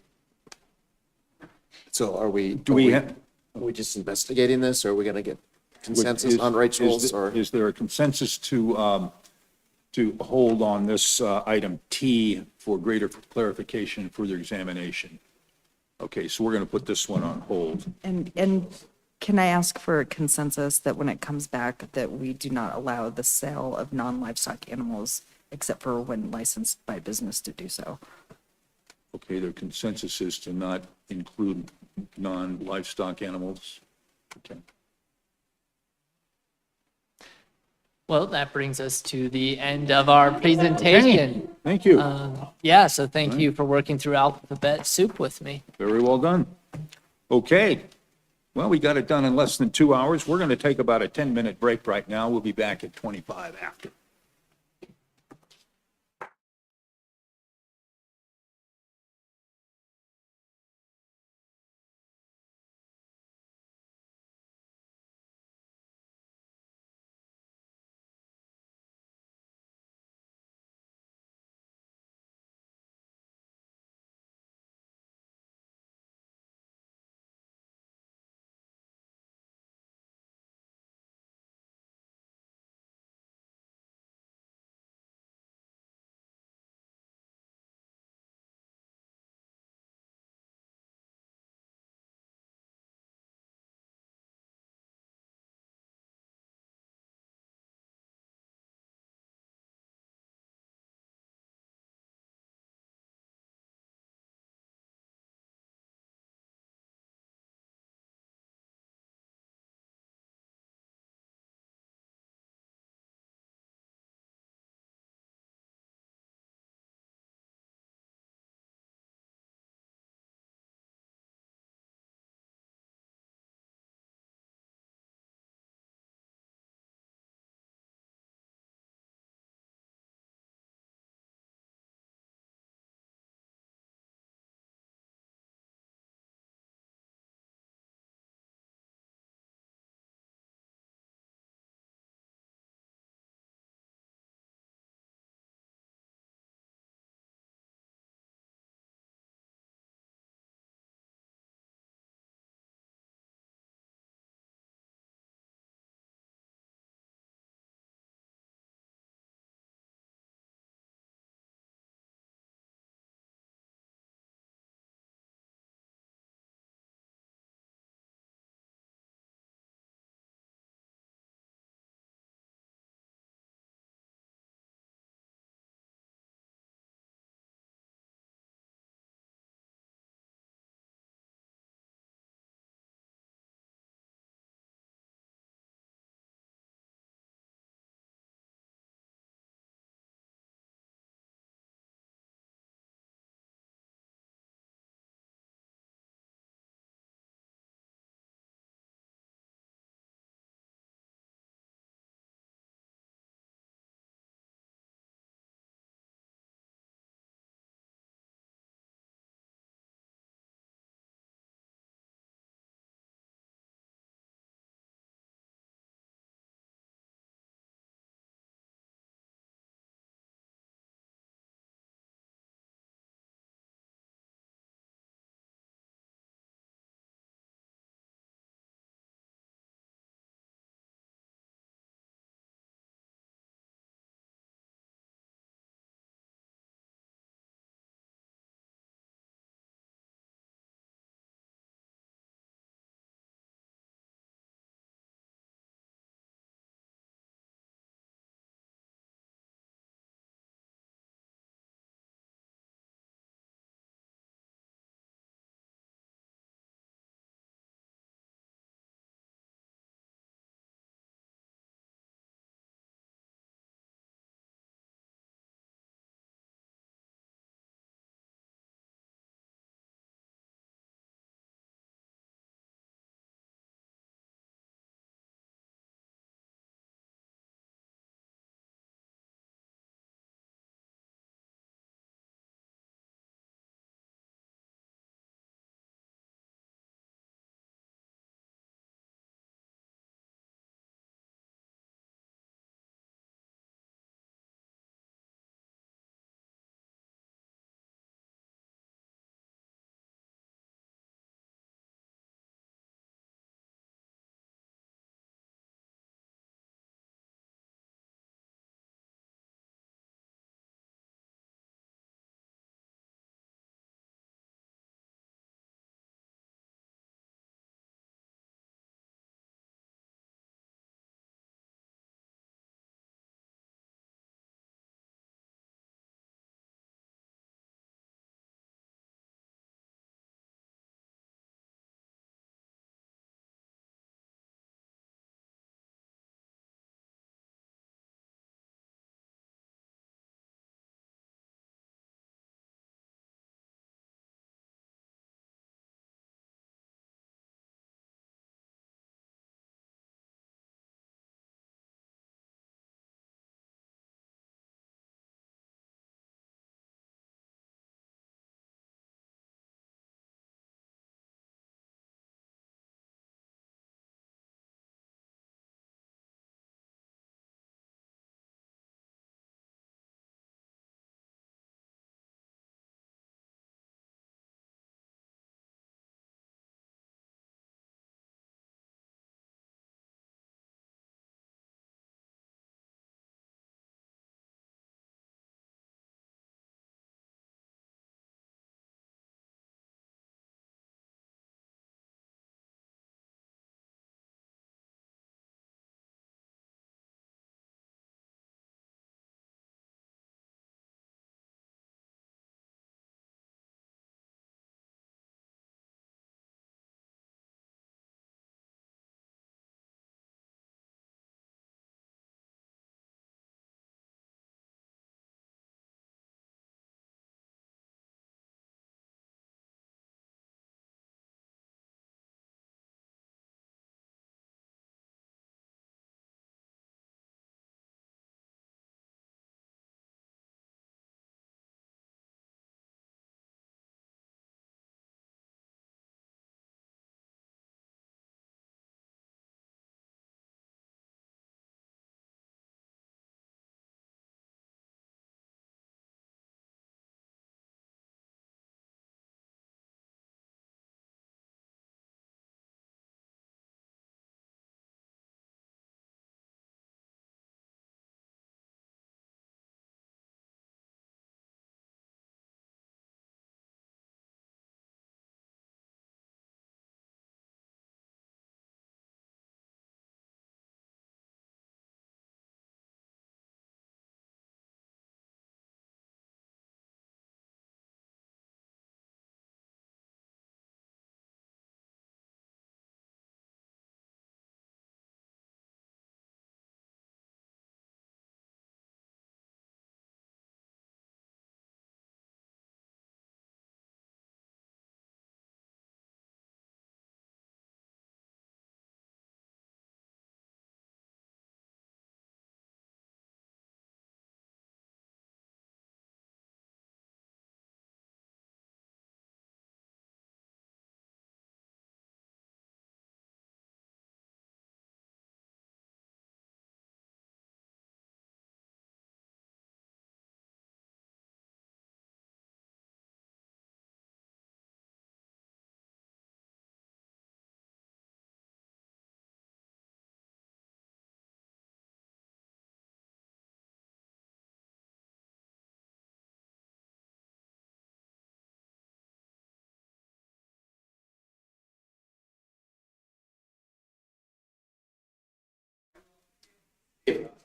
So are we just investigating this, or are we going to get consensus on Rachel's, or? Is there a consensus to hold on this item T for greater clarification and further examination? Okay, so we're going to put this one on hold. And can I ask for a consensus that when it comes back, that we do not allow the sale of non-livestock animals except for when licensed by business to do so? Okay, their consensus is to not include non-livestock animals. Okay. Well, that brings us to the end of our presentation. Thank you. Yeah, so thank you for working through alphabet soup with me. Very well done. Okay. Well, we got it done in less than 2 hours. We're going to take about a 10-minute break right now. We'll be back at 25 after.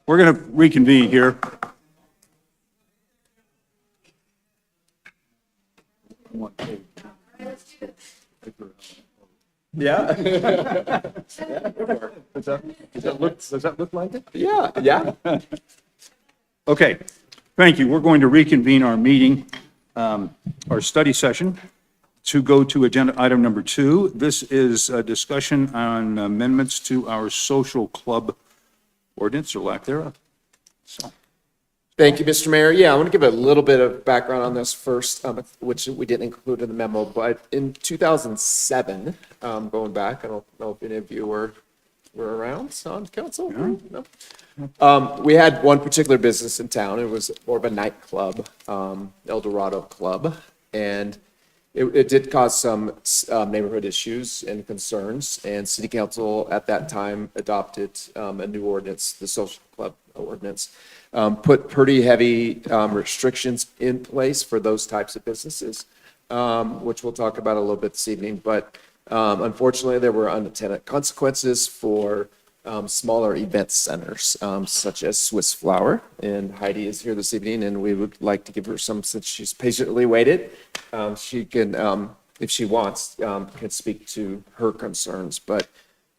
We're going to reconvene here. Yeah. Does that look like it? Yeah, yeah. Okay, thank you. We're going to reconvene our meeting, our study session, to go to agenda item number 2. This is a discussion on amendments to our social club ordinance, or lack thereof. So, Thank you, Mr. Mayor. Yeah, I want to give a little bit of background on this first, which we didn't include in the memo, but in 2007, going back, I don't know if any of you were around on council? No? We had one particular business in town. It was more of a nightclub, El Dorado Club, and it did cause some neighborhood issues and concerns, and city council at that time adopted a new ordinance, the social club ordinance, put pretty heavy restrictions in place for those types of businesses, which we'll talk about a little bit this evening. But unfortunately, there were unintended consequences for smaller event centers, such as Swiss Flower. And Heidi is here this evening, and we would like to give her some, since she's patiently waited. She can, if she wants, can speak to her concerns. But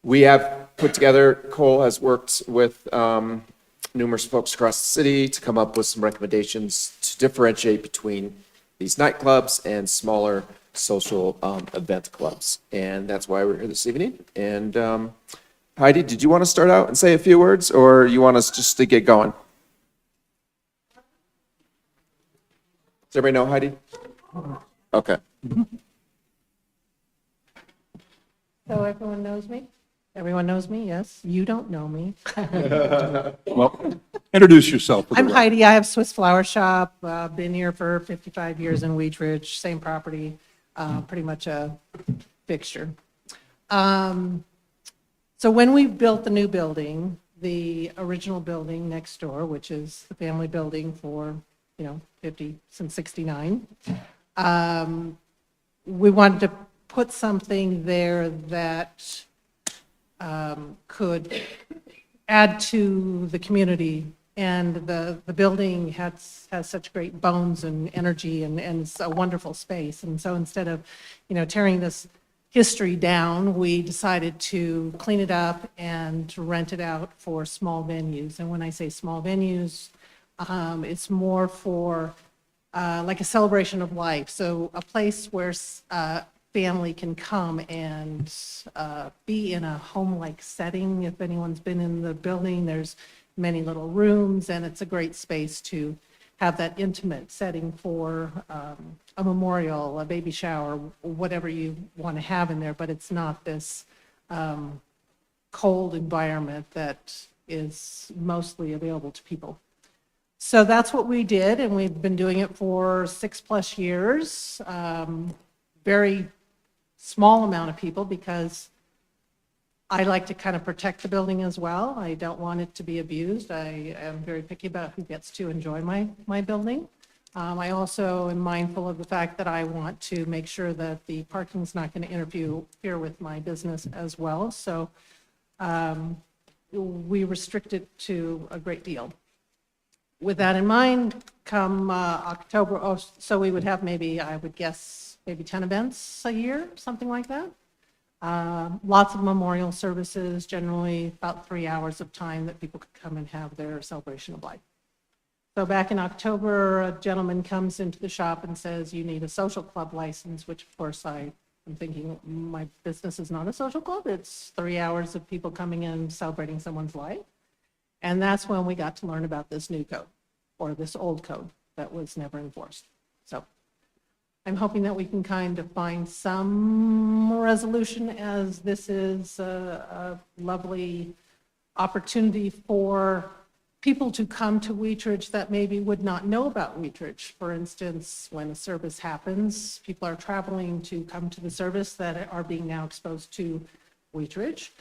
we have put together, Cole has worked with numerous folks across the city to come up with some recommendations to differentiate between these nightclubs and smaller social event clubs. And that's why we're here this evening. And Heidi, did you want to start out and say a few words, or you want us just to get going? Does everybody know Heidi? Okay. So everyone knows me? Everyone knows me, yes? You don't know me. well, introduce yourself. I'm Heidi. I have Swiss Flower Shop. Been here for 55 years in Wheat Ridge, same property, pretty much a fixture. So when we built the new building, the original building next door, which is the family building for, 50 since 69, we wanted to put something there that could add to the community. And the building has such great bones and energy, and it's a wonderful space. And so instead of, tearing this history down, we decided to clean it up and rent it out for small venues. And when I say small venues, it's more for like a celebration of life. So a place where family can come and be in a home-like setting. If anyone's been in the building, there's many little rooms, and it's a great space to have that intimate setting for a memorial, a baby shower, whatever you want to have in there, but it's not this cold environment that is mostly available to people. So that's what we did, and we've been doing it for 6+ years. Very small amount of people, because I like to kind of protect the building as well. I don't want it to be abused. I am very picky about who gets to enjoy my building. I also am mindful of the fact that I want to make sure that the parking's not going to interfere with my business as well. So we restrict it to a great deal. With that in mind, come October, so we would have maybe, I would guess, maybe 10 events a year, something like that. Lots of memorial services, generally about 3 hours of time that people could come and have their celebration of life. So back in October, a gentleman comes into the shop and says, you need a social club license, which of course I'm thinking, my business is not a social club. It's 3 hours of people coming in celebrating someone's life. And that's when we got to learn about this new code, or this old code that was never enforced. So I'm hoping that we can kind of find some resolution, as this is a lovely opportunity for people to come to Wheat Ridge that maybe would not know about Wheat Ridge. For instance, when a service happens, people are traveling to come to the service that are being now exposed to Wheat Ridge.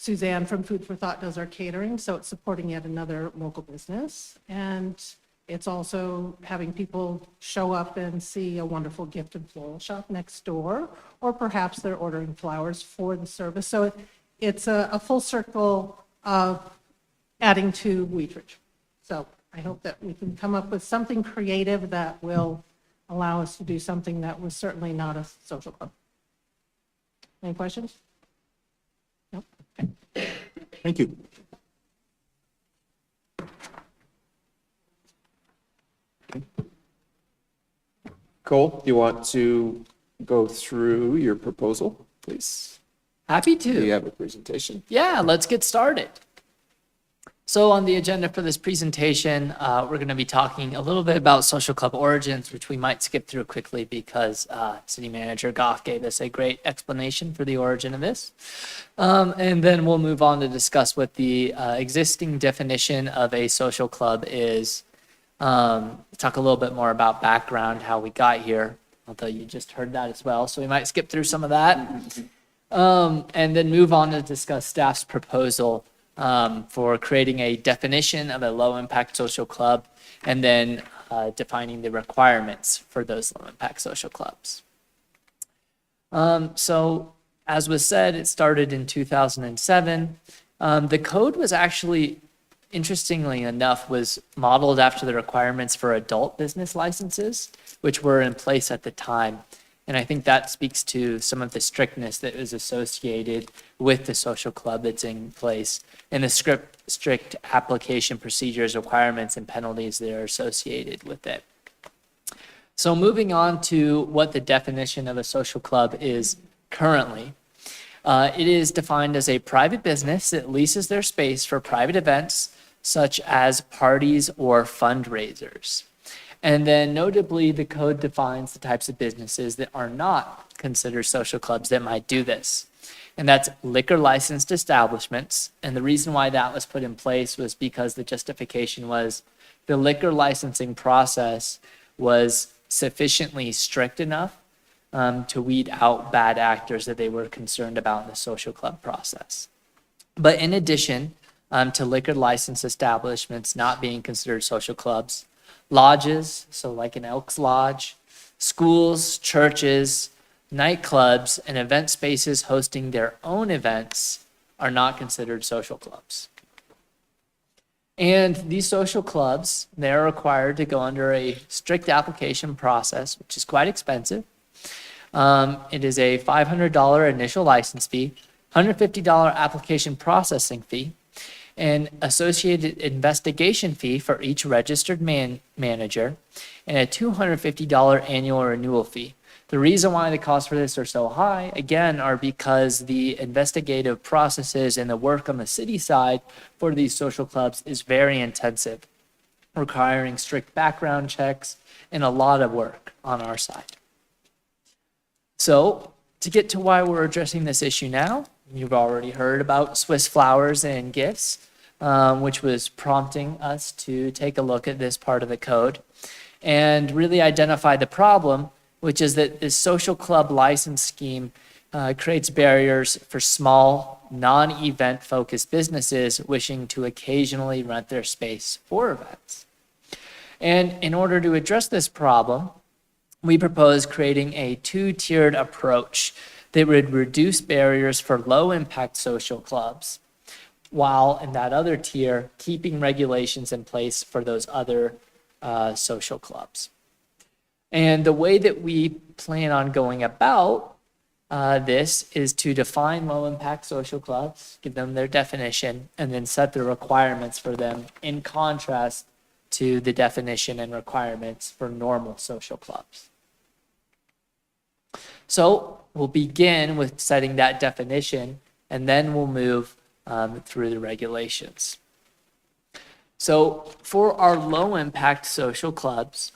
Suzanne from Food for Thought does our catering, so it's supporting yet another local business. And it's also having people show up and see a wonderful gift and floral shop next door, or perhaps they're ordering flowers for the service. So it's a full circle of adding to Wheatridge. So I hope that we can come up with something creative that will allow us to do something that was certainly not a social club. Any questions? Nope. Thank you. Cole, you want to go through your proposal, please? Happy Do you to. have a presentation? Yeah, let's get started. So on the agenda for this presentation, we're going to be talking a little bit about social club origins, which we might skip through quickly because City Manager Goff gave us a great explanation for the origin of this. And then we'll move on to discuss what the existing definition of a social club is. Talk a little bit more about background, how we got here, although you just heard that as well. So we might skip through some of that. And then move on to discuss staff's proposal for creating a definition of a low-impact social club, and then defining the requirements for those low-impact social clubs. So, as was said, it started in 2007. The code was actually, interestingly enough, was modeled after the requirements for adult business licenses, which were in place at the time. And I think that speaks to some of the strictness that is associated with the social club that's in place and the strict application procedures, requirements, and penalties that are associated with it. So moving on to what the definition of a social club is currently. It is defined as a private business that leases their space for private events such as parties or fundraisers. And then notably, the code defines the types of businesses that are not considered social clubs that might do this. And that's liquor licensed establishments. And the reason why that was put in place was because the justification was the liquor licensing process was sufficiently strict enough to weed out bad actors that they were concerned about in the social club process. But in addition to liquor licensed establishments not being considered social clubs, lodges, so like an Elks Lodge, schools, churches, nightclubs, and event spaces hosting their own events are not considered social clubs. And these social clubs, they're required to go under a strict application process, which is quite expensive. It is a $500 initial license fee, $150 application processing fee, an associated investigation fee for each registered manager, and a $250 annual renewal fee. The reason why the costs for this are so high, again, are because the investigative processes and the work on the city side for these social clubs is very intensive, requiring strict background checks and a lot of work on our side. So, to get to why we're addressing this issue now, you've already heard about Swiss flowers and gifts, which was prompting us to take a look at this part of the code and really identify the problem, which is that this social club license scheme creates barriers for small, non-event focused businesses wishing to occasionally rent their space for events. And in order to address this problem, we propose creating a two-tiered approach that would reduce barriers for low-impact social clubs, while in that other tier, keeping regulations in place for those other social clubs. And the way that we plan on going about this is to define low-impact social clubs, give them their definition, and then set the requirements for them in contrast to the definition and requirements for normal social clubs. So we'll begin with setting that definition, and then we'll move through the regulations. So for our low-impact social clubs,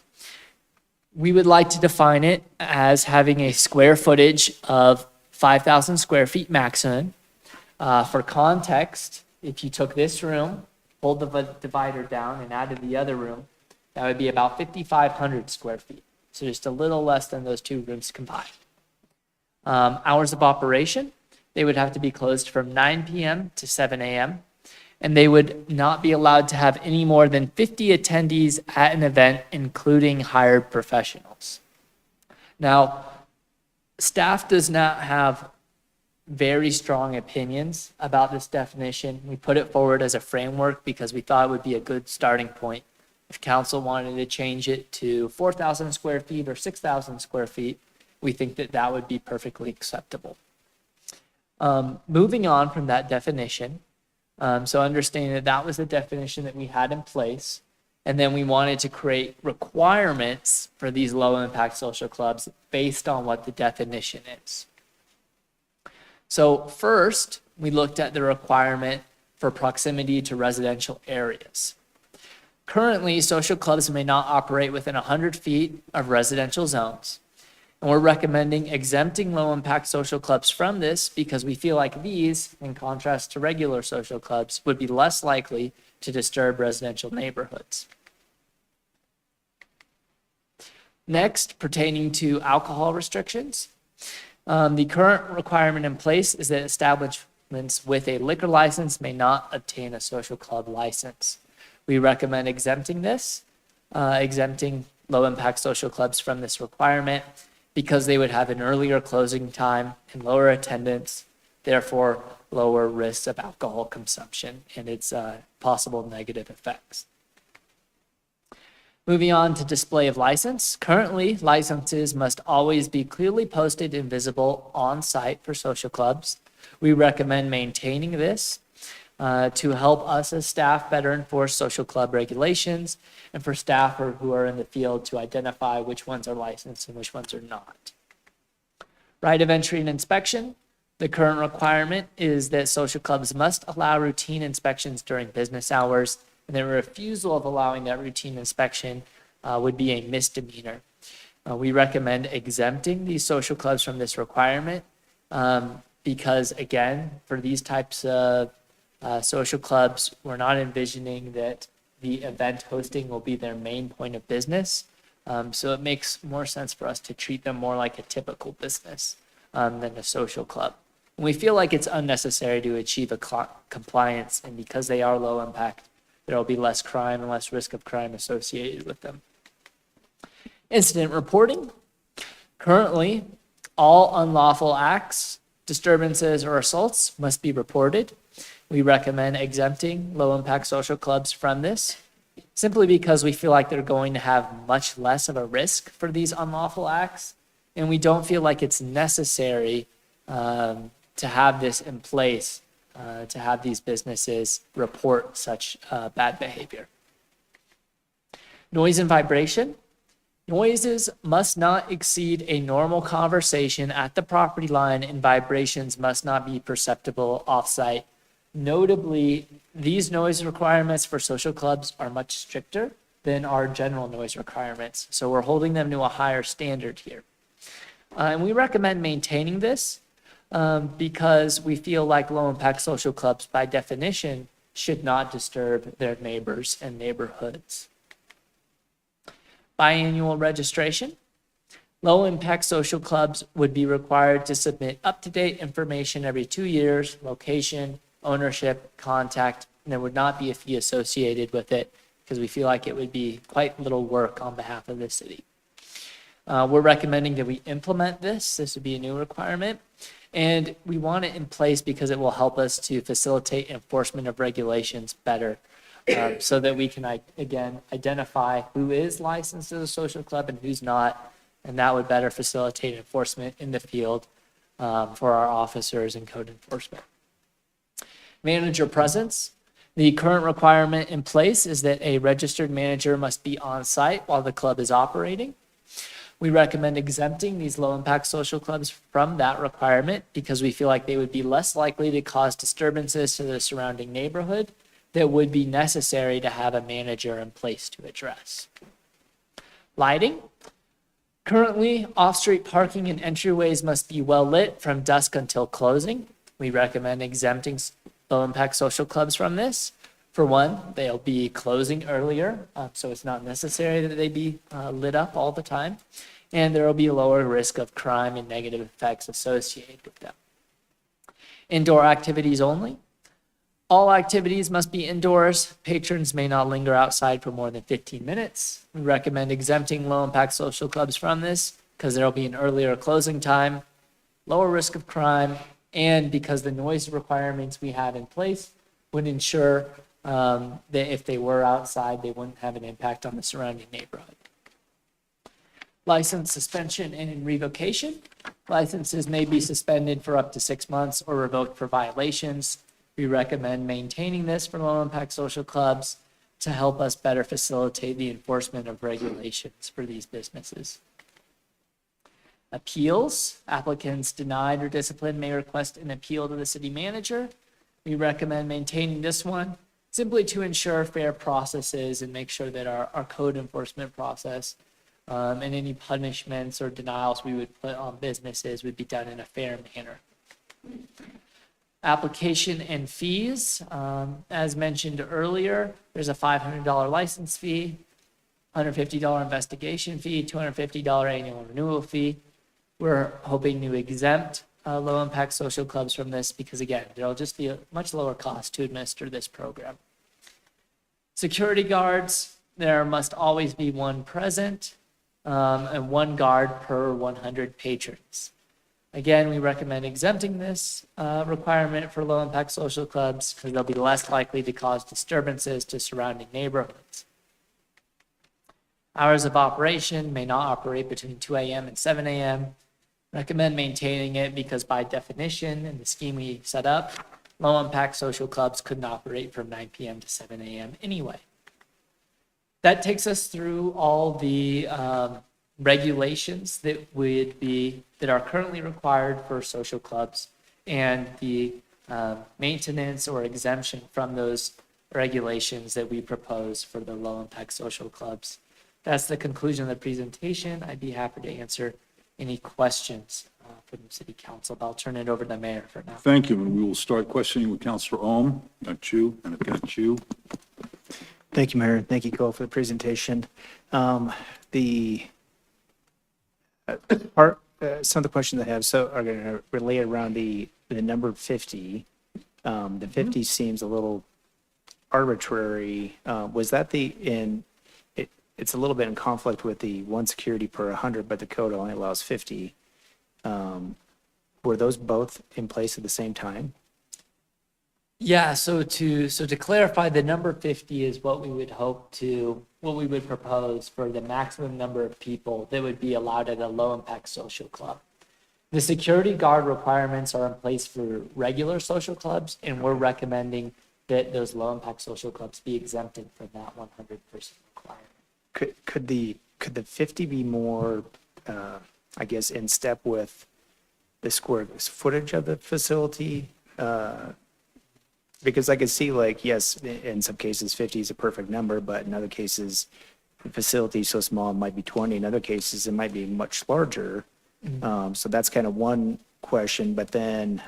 we would like to define it as having a square footage of 5,000 square feet maximum. For context, if you took this room, pulled the divider down and added the other room, that would be about 5,500 square feet. So just a little less than those two rooms combined. Hours of operation, they would have to be closed from 9 p.m. to 7 a.m. And they would not be allowed to have any more than 50 attendees at an event, including hired professionals. Now, staff does not have very strong opinions about this definition. We put it forward as a framework because we thought it would be a good starting point. If council wanted to change it to 4,000 square feet or 6,000 square feet, we think that that would be perfectly acceptable. Moving on from that definition, so understanding that that was the definition that we had in place, and then we wanted to create requirements for these low-impact social clubs based on what the definition is. So first, we looked at the requirement for proximity to residential areas. Currently, social clubs may not operate within 100 feet of residential zones. And we're recommending exempting low-impact social clubs from this because we feel like these, in contrast to regular social clubs, would be less likely to disturb residential neighborhoods. Next, pertaining to alcohol restrictions, the current requirement in place is that establishments with a liquor license may not obtain a social club license. We recommend exempting this, exempting low-impact social clubs from this requirement because they would have an earlier closing time and lower attendance, therefore lower risks of alcohol consumption and its possible negative effects. Moving on to display of license. Currently, licenses must always be clearly posted and visible on site for social clubs. We recommend maintaining this to help us as staff better enforce social club regulations and for staff who are in the field to identify which ones are licensed and which ones are not. Right of entry and inspection. The current requirement is that social clubs must allow routine inspections during business hours, and the refusal of allowing that routine inspection would be a misdemeanor. We recommend exempting these social clubs from this requirement because, again, for these types of social clubs, we're not envisioning that the event hosting will be their main point of business. So it makes more sense for us to treat them more like a typical business than a social club. And we feel like it's unnecessary to achieve a compliance, and because they are low impact, there will be less crime and less risk of crime associated with them. Incident reporting. Currently, all unlawful acts, disturbances, or assaults must be reported. We recommend exempting low-impact social clubs from this, simply because we feel like they're going to have much less of a risk for these unlawful acts, and we don't feel like it's necessary to have this in place, to have these businesses report such bad behavior. Noise and vibration. Noises must not exceed a normal conversation at the property line, and vibrations must not be perceptible off-site. Notably, these noise requirements for social clubs are much stricter than our general noise requirements, so we're holding them to a higher standard here. And we recommend maintaining this because we feel like low-impact social clubs, by definition, should not disturb their neighbors and neighborhoods. Biannual registration. Low-impact social clubs would be required to submit up-to-date information every 2 years, location, ownership, contact, and there would not be a fee associated with it because we feel like it would be quite little work on behalf of the city. We're recommending that we implement this. This would be a new requirement. And we want it in place because it will help us to facilitate enforcement of regulations better so that we can, again, identify who is licensed as a social club and who's not. And that would better facilitate enforcement in the field for our officers and code enforcement. Manager presence. The current requirement in place is that a registered manager must be on site while the club is operating. We recommend exempting these low-impact social clubs from that requirement because we feel like they would be less likely to cause disturbances to the surrounding neighborhood that would be necessary to have a manager in place to address. Lighting. Currently, off-street parking and entryways must be well lit from dusk until closing. We recommend exempting low-impact social clubs from this. For one, they'll be closing earlier, so it's not necessary that they be lit up all the time. And there will be a lower risk of crime and negative effects associated with them. Indoor activities only. All activities must be indoors. Patrons may not linger outside for more than 15 minutes. We recommend exempting low-impact social clubs from this because there will be an earlier closing time, lower risk of crime, And because the noise requirements we have in place would ensure that if they were outside, they wouldn't have an impact on the surrounding neighborhood. License suspension and revocation. Licenses may be suspended for up to 6 months or revoked for violations. We recommend maintaining this for low-impact social clubs to help us better facilitate the enforcement of regulations for these businesses. Appeals. Applicants denied or disciplined may request an appeal to the city manager. We recommend maintaining this one simply to ensure fair processes and make sure that our code enforcement process and any punishments or denials we would put on businesses would be done in a fair manner. Application and fees. As mentioned earlier, there's a $500 license fee, $150 investigation fee, $250 annual renewal fee. We're hoping to exempt low-impact social clubs from this because, again, it'll just be a much lower cost to administer this program. Security guards, there must always be one present and one guard per 100 patrons. Again, we recommend exempting this requirement for low-impact social clubs because they'll be less likely to cause disturbances to surrounding neighborhoods. Hours of operation may not operate between 2 a.m. and 7 a.m. Recommend maintaining it because by definition, in the scheme we set up, low-impact social clubs couldn't operate from 9 p.m. to 7 a.m. anyway. That takes us through all the regulations that are currently required for social clubs and the maintenance or exemption from those regulations that we propose for the low-impact social clubs. That's the conclusion of the presentation. I'd be happy to answer any questions from City Council, but I'll turn it over to the mayor for now. Thank you, and we will start questioning with Councilor Ohm. Got you, and I've got you. Thank you, Mayor. Thank you, Cole, for the presentation. The some of the questions I have are going to relate around the number 50. The 50 seems a little arbitrary. Was that it's a little bit in conflict with the 1 security per 100, but the code only allows 50. Were those both in place at the same time? Yeah, so to clarify, the number 50 is what we would propose for the maximum number of people that would be allowed at a low-impact social club. The security guard requirements are in place for regular social clubs, and we're recommending that those low-impact social clubs be exempted from that 100-person requirement. Could the 50 be more, I guess, in step with the square footage of the facility? Because I could see, like, yes, in some cases 50 is a perfect number, but in other cases the facility is so small it might be 20. In other cases it might be much larger. So that's kind of one question. But then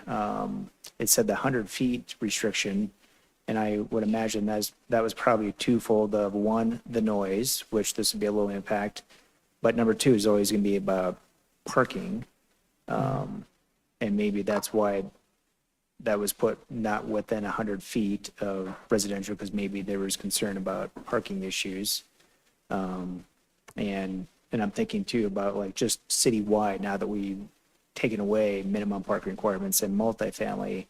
it said the 100 feet restriction, and I would imagine that was probably twofold of one, the noise, which this would be a low impact, but number two is always going to be about parking. And maybe that's why that was put not within 100 feet of residential, because maybe there was concern about parking issues. And I'm thinking too about like just citywide, now that we've taken away minimum parking requirements in multifamily.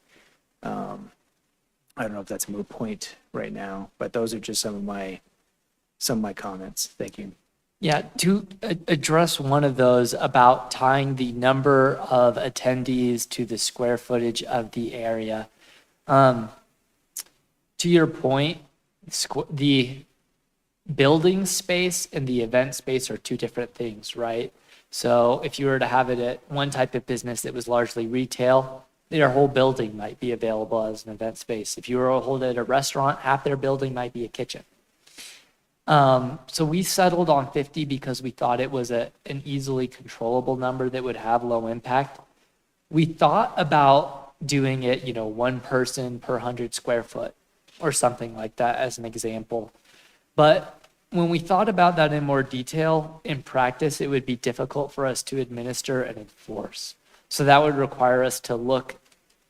I don't know if that's a moot point right now, but those are just some of my comments. Thank you. Yeah, to address one of those about tying the number of attendees to the square footage of the area. To your point, the building space and the event space are two different things, right? So if you were to have it at one type of business that was largely retail, their whole building might be available as an event space. If you were to hold it at a restaurant, half their building might be a kitchen. So we settled on 50 because we thought it was an easily controllable number that would have low impact. We thought about doing it, one person per 100 square foot or something like that as an example. But when we thought about that in more detail, in practice, it would be difficult for us to administer and enforce. So that would require us to look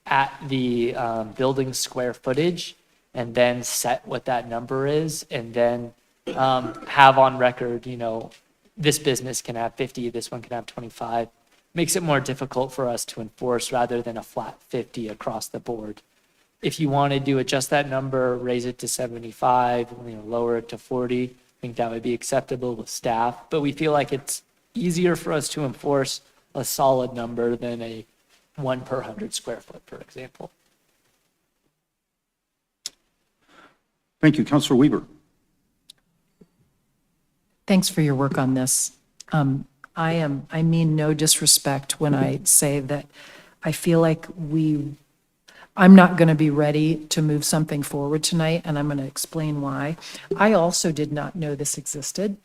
at the building square footage and then set what that number is, and then have on record, this business can have 50, this one can have 25. makes it more difficult for us to enforce rather than a flat 50 across the board. If you wanted to adjust that number, raise it to 75, lower it to 40, I think that would be acceptable with staff. But we feel like it's easier for us to enforce a solid number than a 1 per 100 square foot, for example. Thank you. Counselor Weaver. Thanks for your work on this. I mean no disrespect when I say that I feel like I'm not going to be ready to move something forward tonight, and I'm going to explain why. I also did not know this existed.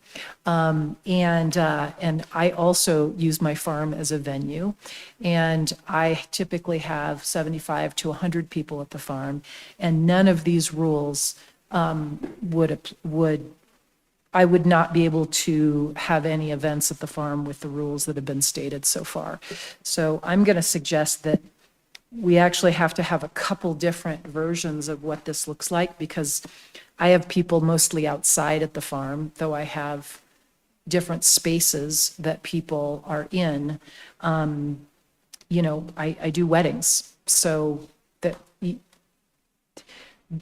And I also use my farm as a venue, and I typically have 75 to 100 people at the farm, and none of these rules I would not be able to have any events at the farm with the rules that have been stated so far. So I'm going to suggest that we actually have to have a couple different versions of what this looks like, because I have people mostly outside at the farm, though I have different spaces that people are in. I do weddings, so that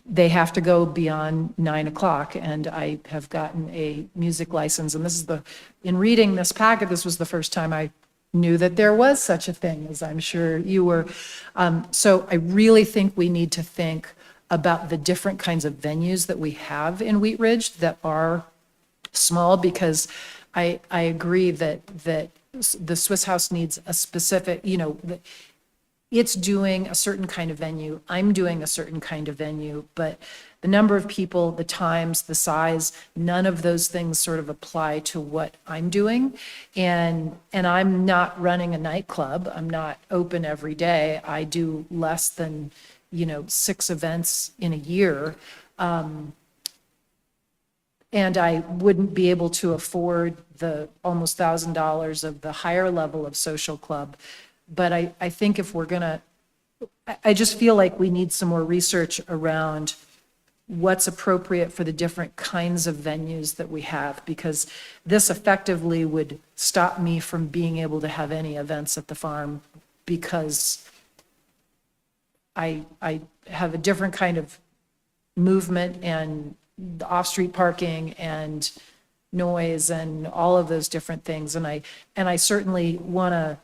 they have to go beyond 9 o'clock, and I have gotten a music license, and in reading this packet, this was the first time I knew that there was such a thing, as I'm sure you were. So I really think we need to think about the different kinds of venues that we have in Wheat Ridge that are small, because I agree that the Swiss House needs a specific, it's doing a certain kind of venue, I'm doing a certain kind of venue, but the number of people, the times, the size, none of those things sort of apply to what I'm doing. And I'm not running a nightclub. I'm not open every day. I do less than, 6 events in a year. And I wouldn't be able to afford the almost $1,000 of the higher level of social club. But I think if we're gonna, I just feel like we need some more research around what's appropriate for the different kinds of venues that we have, because this effectively would stop me from being able to have any events at the farm, because I have a different kind of movement and the off-street parking and noise and all of those different things. And I certainly want to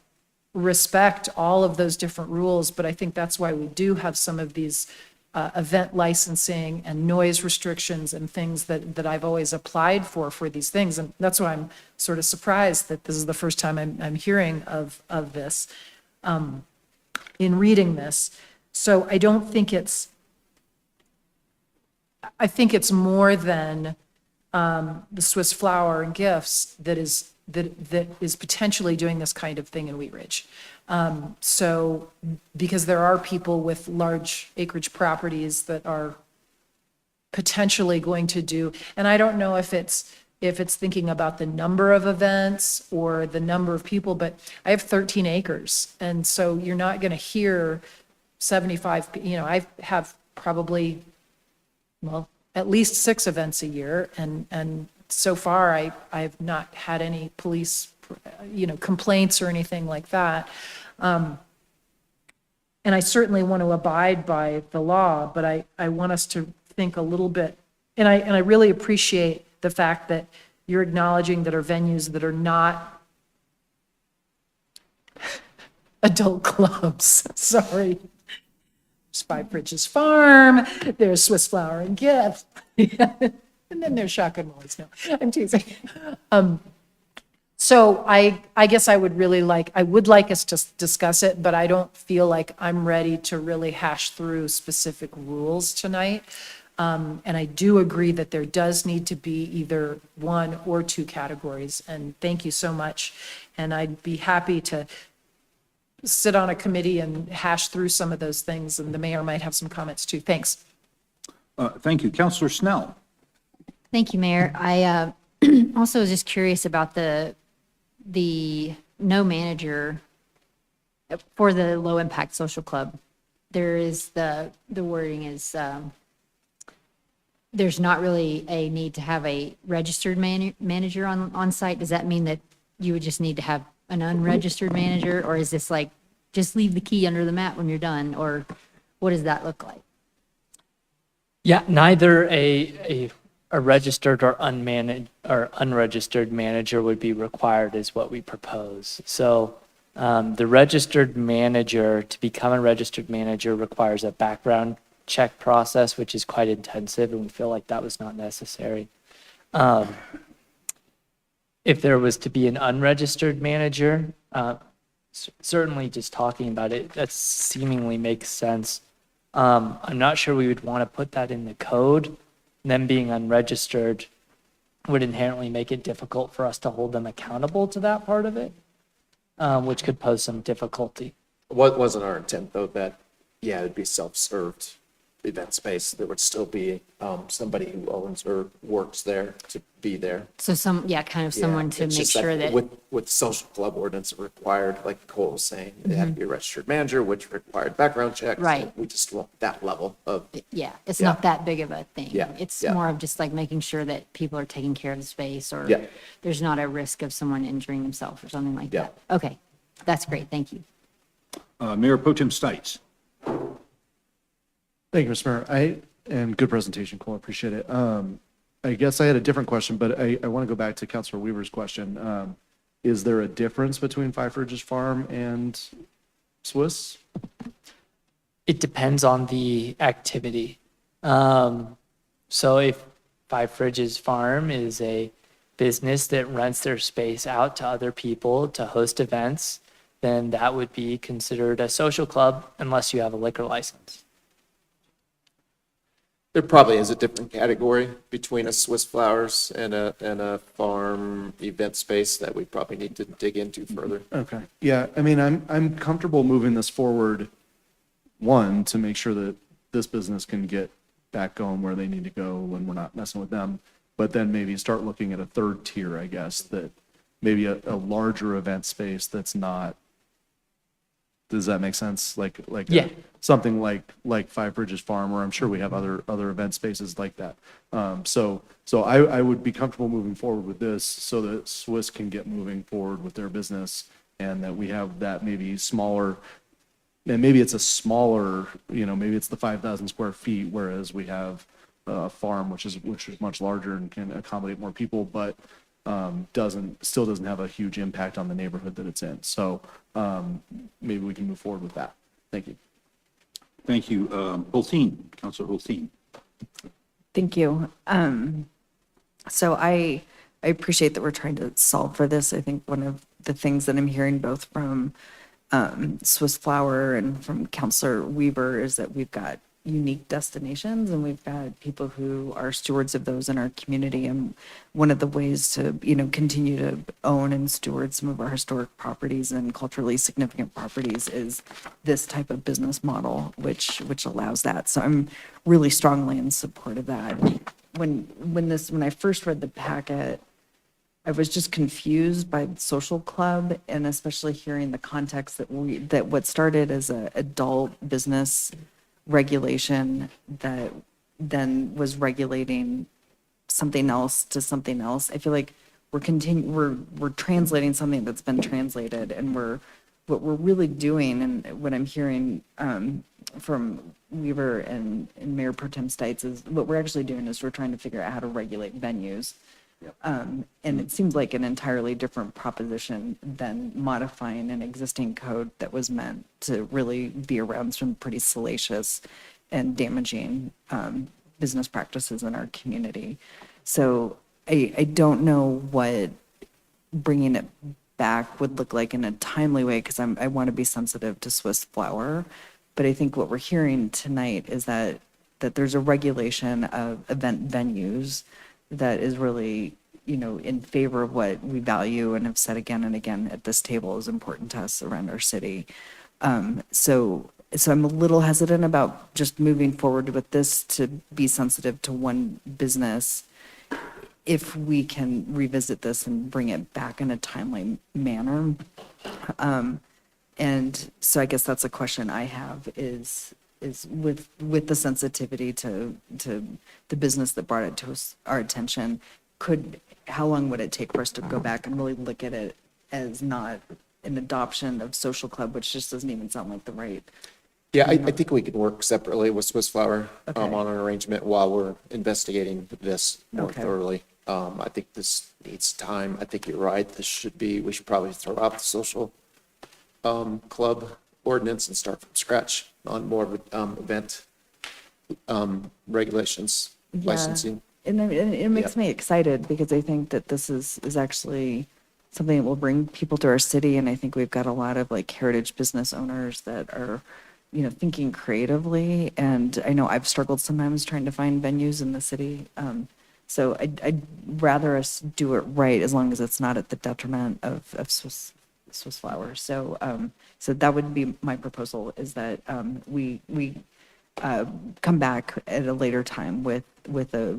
respect all of those different rules, but I think that's why we do have some of these event licensing and noise restrictions and things that I've always applied for these things. And that's why I'm sort of surprised that this is the first time I'm hearing of this in reading this. So I don't think I think it's more than the Swiss Flower and Gifts that is potentially doing this kind of thing in Wheat Ridge. So, because there are people with large acreage properties that are potentially going to do, and I don't know if it's thinking about the number of events or the number of people, but I have 13 acres. And so you're not going to hear 75, I have probably, well, at least 6 events a year. And so far, I've not had any police, complaints or anything like that. And I certainly want to abide by the law, but I want us to think a little bit, and I really appreciate the fact that you're acknowledging that are venues that are not adult clubs. Sorry. There's Five Bridges Farm, there's Swiss Flower and Gift. And then there's Shotgun Molly's. No, I'm teasing. So I guess I would like us to discuss it, but I don't feel like I'm ready to really hash through specific rules tonight. And I do agree that there does need to be either 1 or 2 categories. And thank you so much. And I'd be happy to sit on a committee and hash through some of those things, and the mayor might have some comments too. Thanks. Thank you. Counselor Snell. Thank you, Mayor. I also was just curious about the no manager for the low impact social club. There is the wording is there's not really a need to have a registered manager on site. Does that mean that you would just need to have an unregistered manager, or is this like, just leave the key under the mat when you're done, or what does that look like? Yeah, neither a registered or unmanaged or unregistered manager would be required is what we propose. So the registered manager, to become a registered manager, requires a background check process, which is quite intensive, and we feel like that was not necessary. If there was to be an unregistered manager, certainly just talking about it, that seemingly makes sense. I'm not sure we would want to put that in the code. Them being unregistered would inherently make it difficult for us to hold them accountable to that part of it, which could pose some difficulty. What wasn't our intent though, that, yeah, it'd be self-served event space. There would still be somebody who owns or works there to be there. So kind of someone to It's make just sure that, With social club ordinance, it required, like Nicole was saying, it had to be a registered manager, which required background checks. Right. We just want that level of, yeah, it's Yeah. not that big of a thing. Yeah, It's yeah. more of just like making sure that people are taking care of the space, or Yeah. there's not a risk of someone injuring themselves or something like Yeah. that. Okay, that's great, thank you. Mayor Pro Tem Stites. Thank you, Mr. Mayor. And good presentation, Cole, I appreciate it. I guess I had a different question, but I want to go back to Councilor Weaver's question. Is there a difference between Five Ridges Farm and Swiss? It depends on the activity. So if Five Ridges Farm is a business that rents their space out to other people to host events, then that would be considered a social club unless you have a liquor license. there probably is a different category between a Swiss Flowers and a farm event space that we probably need to dig into further. Okay, yeah, I mean, I'm comfortable moving this forward, one, to make sure that this business can get back going where they need to go when we're not messing with them, but then maybe start looking at a third tier, I guess, that maybe a larger event space that's not, does that make sense? Like Yeah. something like Five Bridges Farm, where I'm sure we have other event spaces like that. So I would be comfortable moving forward with this so that Swiss can get moving forward with their business, and that we have that maybe smaller, and maybe it's a smaller, maybe it's the 5,000 square feet, whereas we have a farm, which is much larger and can accommodate more people, but still doesn't have a huge impact on the neighborhood that it's in. So maybe we can move forward with that. Thank you. Thank you. Hulteen, Councilor Hulteen. Thank you. So I appreciate that we're trying to solve for this. I think one of the things that I'm hearing both from Swiss Flower and from Councilor Weaver is that we've got unique destinations and we've got people who are stewards of those in our community. And one of the ways to, continue to own and steward some of our historic properties and culturally significant properties is this type of business model, which allows that. So I'm really strongly in support of that. When I first read the packet, I was just confused by the social club, and especially hearing the context that what started as an adult business regulation that then was regulating something else to something else. I feel like we're translating something that's been translated, and what we're really doing, and what I'm hearing from Weaver and Mayor Pro Tem Stites, is what we're actually doing is we're trying to figure out how to regulate venues. And it seems like an entirely different proposition than modifying an existing code that was meant to really be around some pretty salacious and damaging business practices in our community. So I don't know what bringing it back would look like in a timely way, because I want to be sensitive to Swiss Flower. But I think what we're hearing tonight is that there's a regulation of event venues that is really, in favor of what we value and have said again and again at this table is important to us around our city. So I'm a little hesitant about just moving forward with this to be sensitive to one business. If we can revisit this and bring it back in a timely manner. And so I guess that's a question I have is with the sensitivity to the business that brought it to our attention, how long would it take for us to go back and really look at it as not an adoption of social club, which just doesn't even sound like the right. Yeah, I think we can work separately with Swiss Flower Okay. on an arrangement while we're investigating this more Okay. thoroughly. I think this needs time. I think you're right. We should probably throw out the social club ordinance and start from scratch on more of event regulations, Yeah. licensing. And it makes Yep. me excited because I think that this is actually something that will bring people to our city. And I think we've got a lot of like heritage business owners that are, thinking creatively. And I know I've struggled sometimes trying to find venues in the city. So I'd rather us do it right as long as it's not at the detriment of Swiss Flower. So, so that would be my proposal, is that we come back at a later time with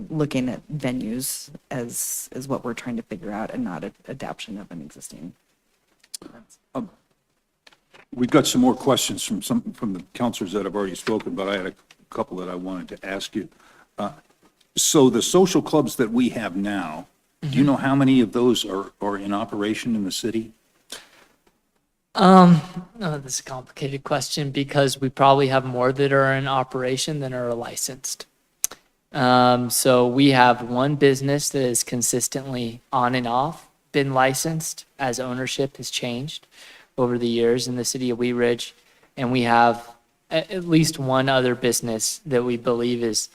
looking at venues as what we're trying to figure out, and not an adaptation of an existing. We've got some more questions from the counselors that have already spoken, but I had a couple that I wanted to ask you. So the social clubs that we have now, do you know how many of those are in operation in the city? Oh, this is a complicated question because we probably have more that are in operation than are licensed. So we have one business that is consistently on and off been licensed as ownership has changed over the years in the city of Wheat Ridge. And we have at least one other business that we believe is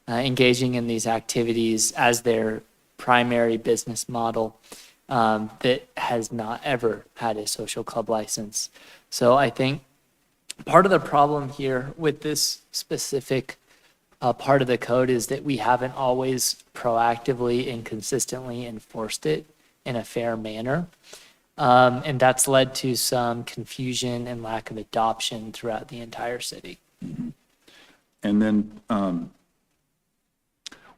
engaging in these activities as their primary business model that has not ever had a social club license. So I think part of the problem here with this specific part of the code is that we haven't always proactively and consistently enforced it in a fair manner. And that's led to some confusion and lack of adoption throughout the entire city. And then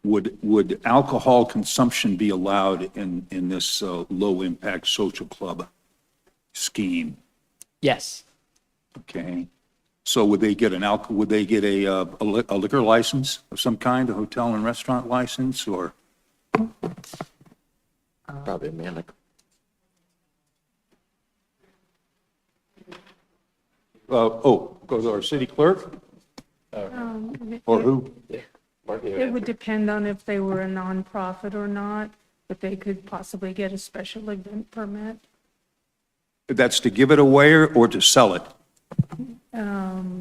would alcohol consumption be allowed in this low-impact social club scheme? Yes. Okay. So would they get a liquor license of some kind, a hotel and restaurant license, or? Probably a manic. Go to our city clerk? Or who? It would depend on if they were a nonprofit or not, but they could possibly get a special event permit. That's to give it away or to sell it?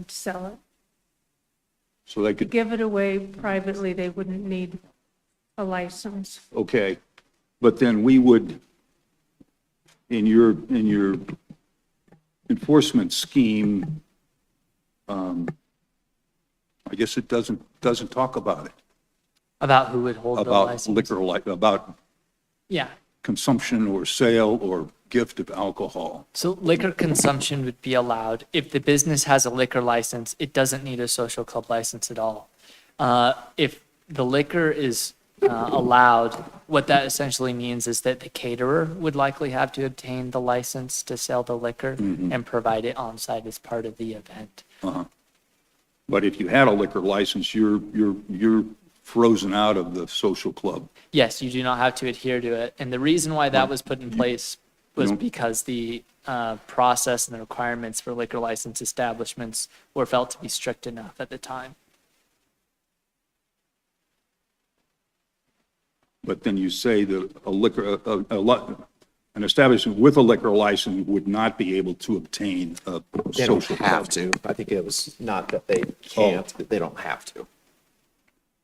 Sell it. So they could, Give it away privately, they wouldn't need a license. okay. But then we would, in your enforcement scheme, I guess it doesn't talk about it, About who would hold the about license. liquor, about Yeah. consumption or sale or gift of alcohol. So liquor consumption would be allowed. If the business has a liquor license, it doesn't need a social club license at all. If the liquor is allowed, what that essentially means is that the caterer would likely have to obtain the license to sell the liquor and provide it on site as part of the event. But if you had a liquor license, you're frozen out of the social club. Yes, you do not have to adhere to it. And the reason why that was put in place was because the process and the requirements for liquor license establishments were felt to be strict enough at the time. But then you say that an establishment with a liquor license would not be able to obtain a They don't social have club. to. I think it was not that they can't, but they don't have to.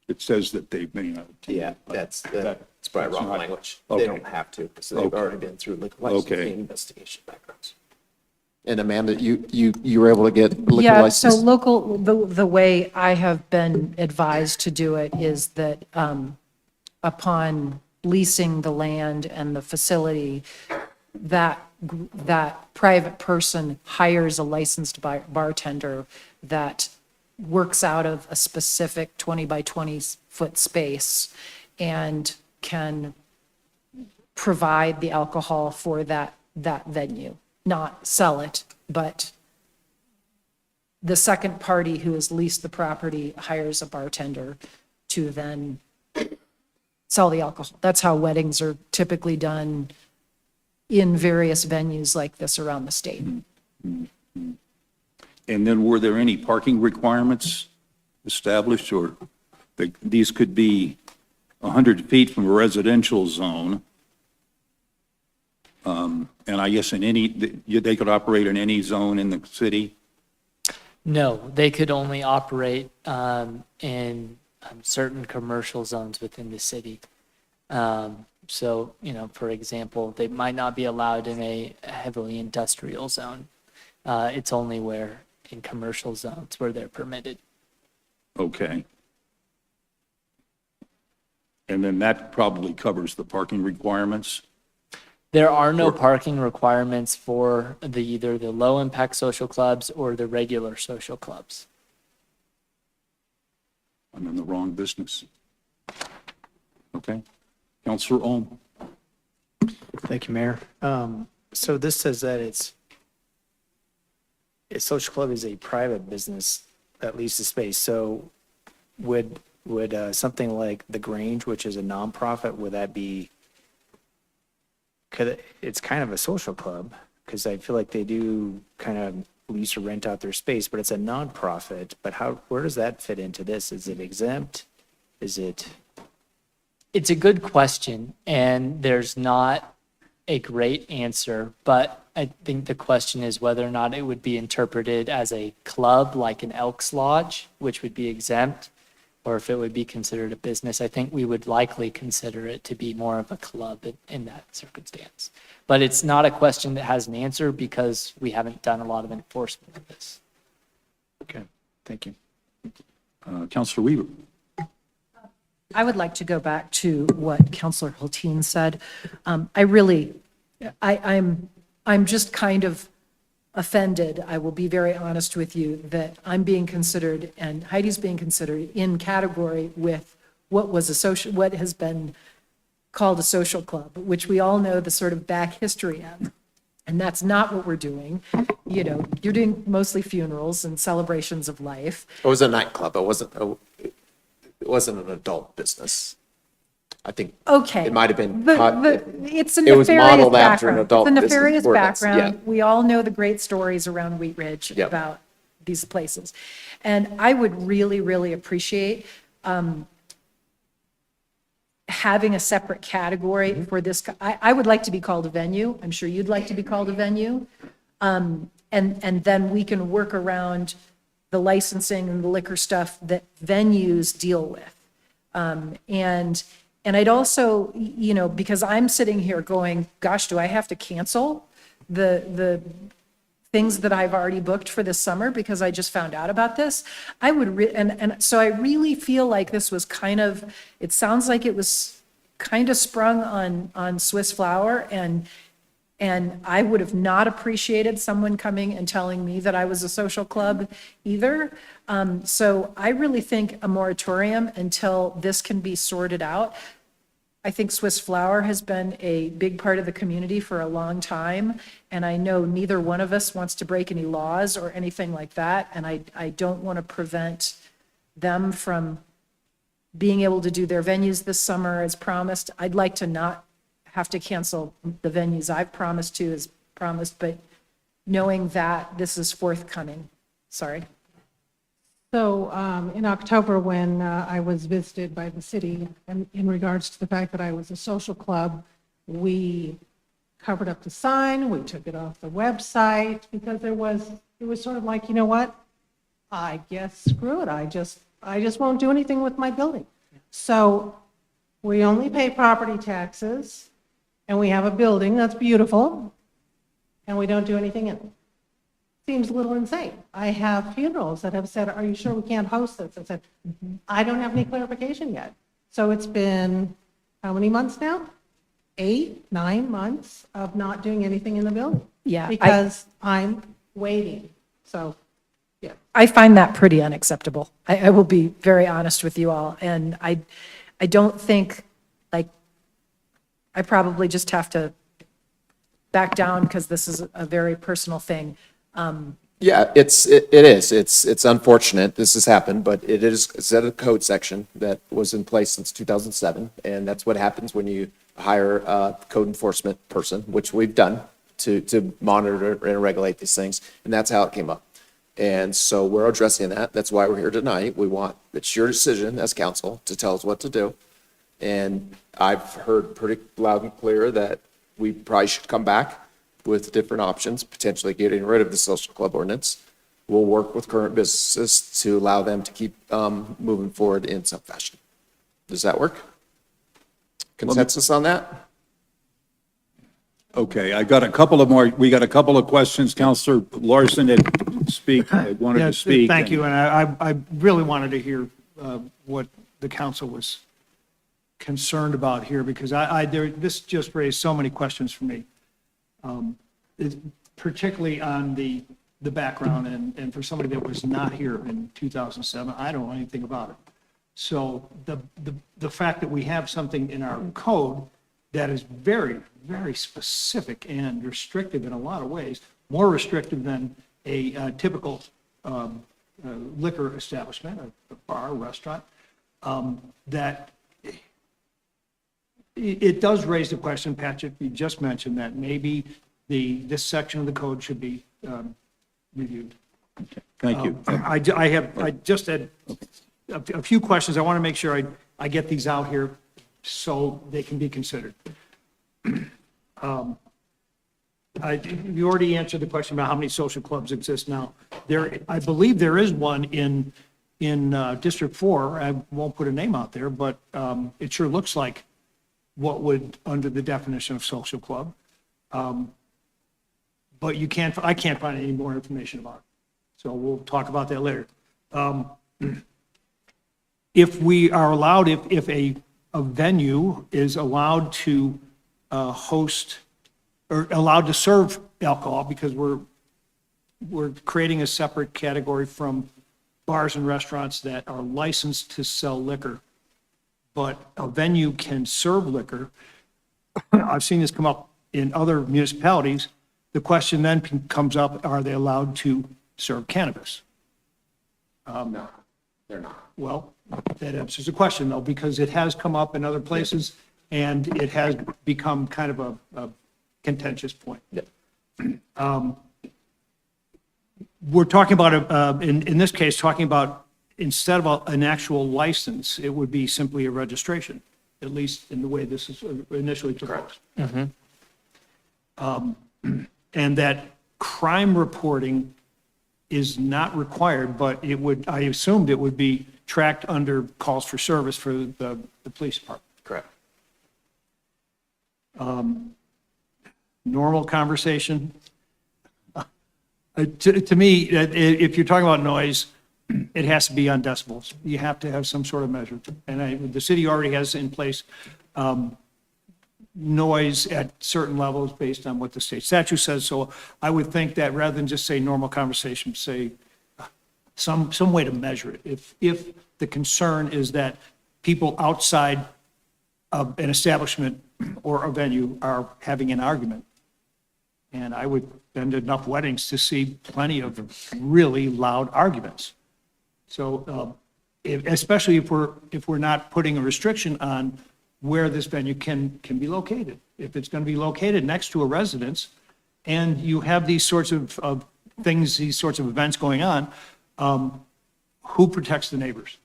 It says that they may not. obtain Yeah, it, but that's that- probably that's wrong not- language. okay. They don't have to, because they've Okay. already been through liquor Okay. licensing investigation backgrounds. And Amanda, you were able to get liquor Yeah, so license? local, the way I have been advised to do it is that upon leasing the land and the facility, that private person hires a licensed bartender that works out of a specific 20 by 20 foot space and can provide the alcohol for that venue, not sell it, but the second party who has leased the property hires a bartender to then sell the alcohol. That's how weddings are typically done in various venues like this around the state. And then were there any parking requirements established, or these could be 100 feet from a residential zone? And I guess they could operate in any zone in the city? No, they could only operate in certain commercial zones within the city. So, for example, they might not be allowed in a heavily industrial zone. It's only in commercial zones where they're permitted. Okay. And then that probably covers the parking requirements? There are no parking requirements for either the low-impact social clubs or the regular social clubs. I'm in the wrong business. Okay. Counselor Ohm. Thank you, Mayor. So this says that a social club is a private business that leases space. So would something like the Grange, which is a nonprofit, would that be? It's kind of a social club because I feel like they do kind of lease or rent out their space, but it's a nonprofit. But where does that fit into this? Is it exempt? Is it? It's a good question, and there's not a great answer, but I think the question is whether or not it would be interpreted as a club like an Elks Lodge, which would be exempt, or if it would be considered a business. I think we would likely consider it to be more of a club in that circumstance. But it's not a question that has an answer because we haven't done a lot of enforcement of this. Okay. Thank you. Counselor Weaver. I would like to go back to what Counselor Hulteen said. I'm just kind of offended, I will be very honest with you, that I'm being considered and Heidi's being considered in category with what has been called a social club, which we all know the sort of back history of. And that's not what we're doing. You're doing mostly funerals and celebrations of life. It was a nightclub. It wasn't an adult business. I think Okay. it might have been. It's a It was nefarious modeled after an background. adult It's a business nefarious ordinance, background. yeah. We all know the great stories around Wheat Ridge Yep. about these places. And I would really, really appreciate having a separate category for this. I would like to be called a venue. I'm sure you'd like to be called a venue. And then we can work around the licensing and the liquor stuff that venues deal with. And I'd also, because I'm sitting here going, gosh, do I have to cancel the things that I've already booked for this summer because I just found out about this? So I really feel like this was it sounds like it was kind of sprung on Swiss Flower, and I would have not appreciated someone coming and telling me that I was a social club either. So I really think a moratorium until this can be sorted out. I think Swiss Flower has been a big part of the community for a long time, and I know neither one of us wants to break any laws or anything like that, and I don't want to prevent them from being able to do their venues this summer as promised. I'd like to not have to cancel the venues I've promised to as promised, but knowing that this is forthcoming. Sorry. So in October, when I was visited by the city in regards to the fact that I was a social club, we covered up the sign, we took it off the website because it was sort of like, you know what? I guess screw it. I just won't do anything with my building. So we only pay property taxes and we have a building that's beautiful and we don't do anything in it. Seems a little insane. I have funerals that have said, are you sure we can't host this? I said, I don't have any clarification yet. So it's been how many months now? 8, 9 months of not doing anything in the building. Yeah, Because I'm waiting. So, yeah. I find that pretty unacceptable. I will be very honest with you all. And I don't think, I probably just have to back down because this is a very personal thing. Yeah, it is. It's unfortunate this has happened, but it is a set of code section that was in place since 2007. And that's what happens when you hire a code enforcement person, which we've done to monitor and regulate these things. And that's how it came up. And so we're addressing that. That's why we're here tonight. It's your decision as council to tell us what to do. And I've heard pretty loud and clear that we probably should come back with different options, potentially getting rid of the social club ordinance. We'll work with current businesses to allow them to keep moving forward in some fashion. Does that work? Consensus on that? Okay, we got a couple of questions. Counselor Larson wanted to speak. Thank you, and I really wanted to hear what the council was concerned about here, because this just raised so many questions for me. Particularly on the background, and for somebody that was not here in 2007, I don't know anything about it. So the fact that we have something in our code that is very, very specific and restrictive in a lot of ways, more restrictive than a typical liquor establishment, a bar, restaurant, that it does raise the question, Patrick, you just mentioned that maybe this section of the code should be reviewed. Thank you. I just had a few questions. I want to make sure I get these out here so they can be considered. You already answered the question about how many social clubs exist now. I believe there is one in District 4. I won't put a name out there, but it sure looks like what would, under the definition of social club. But I can't find any more information about it. So we'll talk about that later. If we are allowed, if a venue is allowed to host or allowed to serve alcohol, because we're creating a separate category from bars and restaurants that are licensed to sell liquor, but a venue can serve liquor. I've seen this come up in other municipalities. The question then comes up, are they allowed to serve cannabis? No, they're not. Well, that answers the question, though, because it has come up in other places, and it has become kind of a contentious point. Yep. We're talking about, in this case, talking about instead of an actual license, it would be simply a registration, at least in the way this is initially proposed. And that crime reporting is not required, but I assumed it would be tracked under calls for service for the police department. Correct. Normal conversation. To me, if you're talking about noise, it has to be on decibels. You have to have some sort of measure. And the city already has in place noise at certain levels based on what the state statute says. So I would think that rather than just say normal conversation, say some way to measure it. If the concern is that people outside of an establishment or a venue are having an argument, and I would been to enough weddings to see plenty of really loud arguments. So especially if we're not putting a restriction on where this venue can be located. If it's going to be located next to a residence and you have these sorts of things, these sorts of events going on, who protects the neighbors?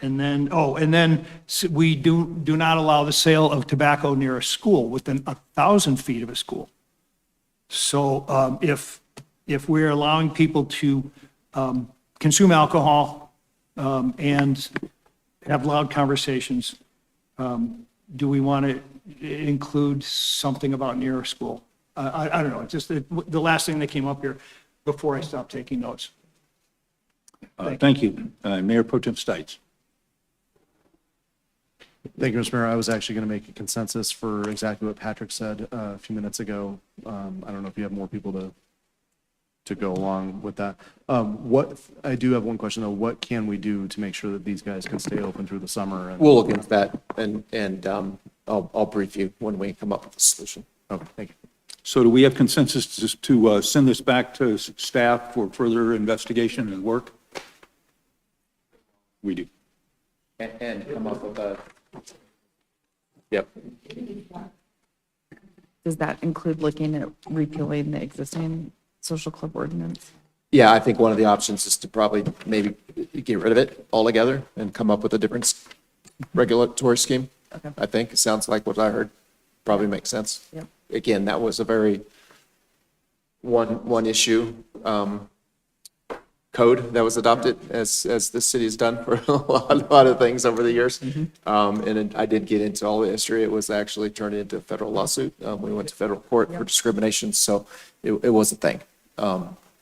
And then we do not allow the sale of tobacco near a school within 1,000 feet of a school. So if we're allowing people to consume alcohol and have loud conversations, do we want to include something about near a school? I don't know. It's just the last thing that came up here before I stopped taking notes. Thank you. Mayor Pro Tem Stites. Thank you, Mr. Mayor. I was actually going to make a consensus for exactly what Patrick said a few minutes ago. I don't know if you have more people to go along with that. I do have one question though. What can we do to make sure that these guys can stay open through the summer? We'll look into that and I'll brief you when we come up with a solution. Okay, thank you. So do we have consensus to send this back to staff for further investigation and work? We do. And come up with a, yep. Does that include looking at repealing the existing social club ordinance? Yeah, I think one of the options is to probably maybe get rid of it altogether and come up with a different regulatory scheme. Okay. I think, it sounds like what I heard, probably makes sense. Yep. Again, that was a very one issue code that was adopted as the city has done for a lot of things over the years. I did get into all the history. It was actually turned into a federal lawsuit. We went to federal court for discrimination, so it was a thing.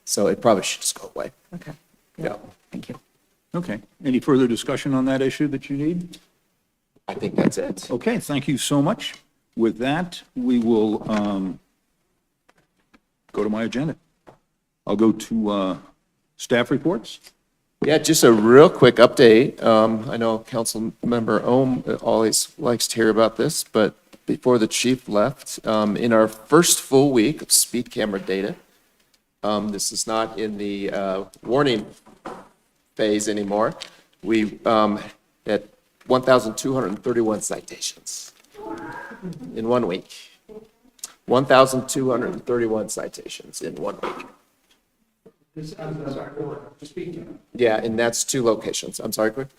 So it probably should just go away. Okay. Yeah. Thank you. Okay. Any further discussion on that issue that you need? I think that's it. Okay, thank you so much. With that, we will go to my agenda. I'll go to staff reports. Yeah, just a real quick update. I know Councilmember Ohm always likes to hear about this, but before the chief left, in our first full week of speed camera data, this is not in the warning phase anymore, we had 1,231 citations in 1 week. 1,231 citations in 1 week. Yeah, and that's 2 locations. I'm sorry, quick.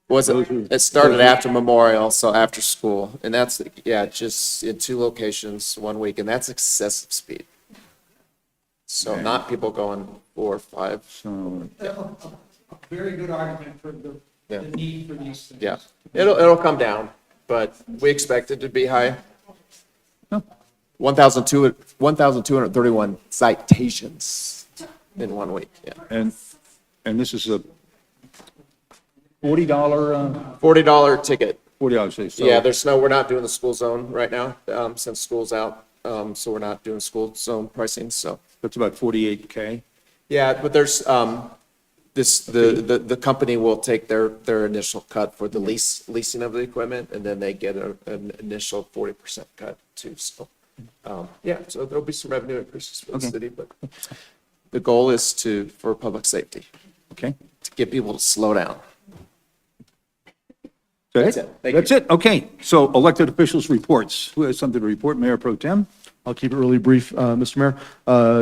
It started after Memorial, so after school, and that's, yeah, just in 2 locations, 1 week, and that's excessive speed. So not people going 4 or 5. So, Very good argument for Yeah. the need for these things. Yeah, it'll come down, but we expect it to be high. 1,231 citations in 1 week, yeah. and this is a $40, $40 ticket. $40, say, so. Yeah, we're not doing the school zone right now, since school's out, so we're not doing school zone pricing, so. That's about 48K. Yeah, but there's, the company will take their initial cut for the leasing of the equipment, and then they get an initial 40% cut too, so. Yeah, so there'll be some revenue increases for the city, but the goal is for public safety, Okay. to get people to slow down. That's it. Thank That's it. Okay. So elected officials reports. Who has something to report? Mayor Pro Tem? I'll keep it really brief, Mr. Mayor.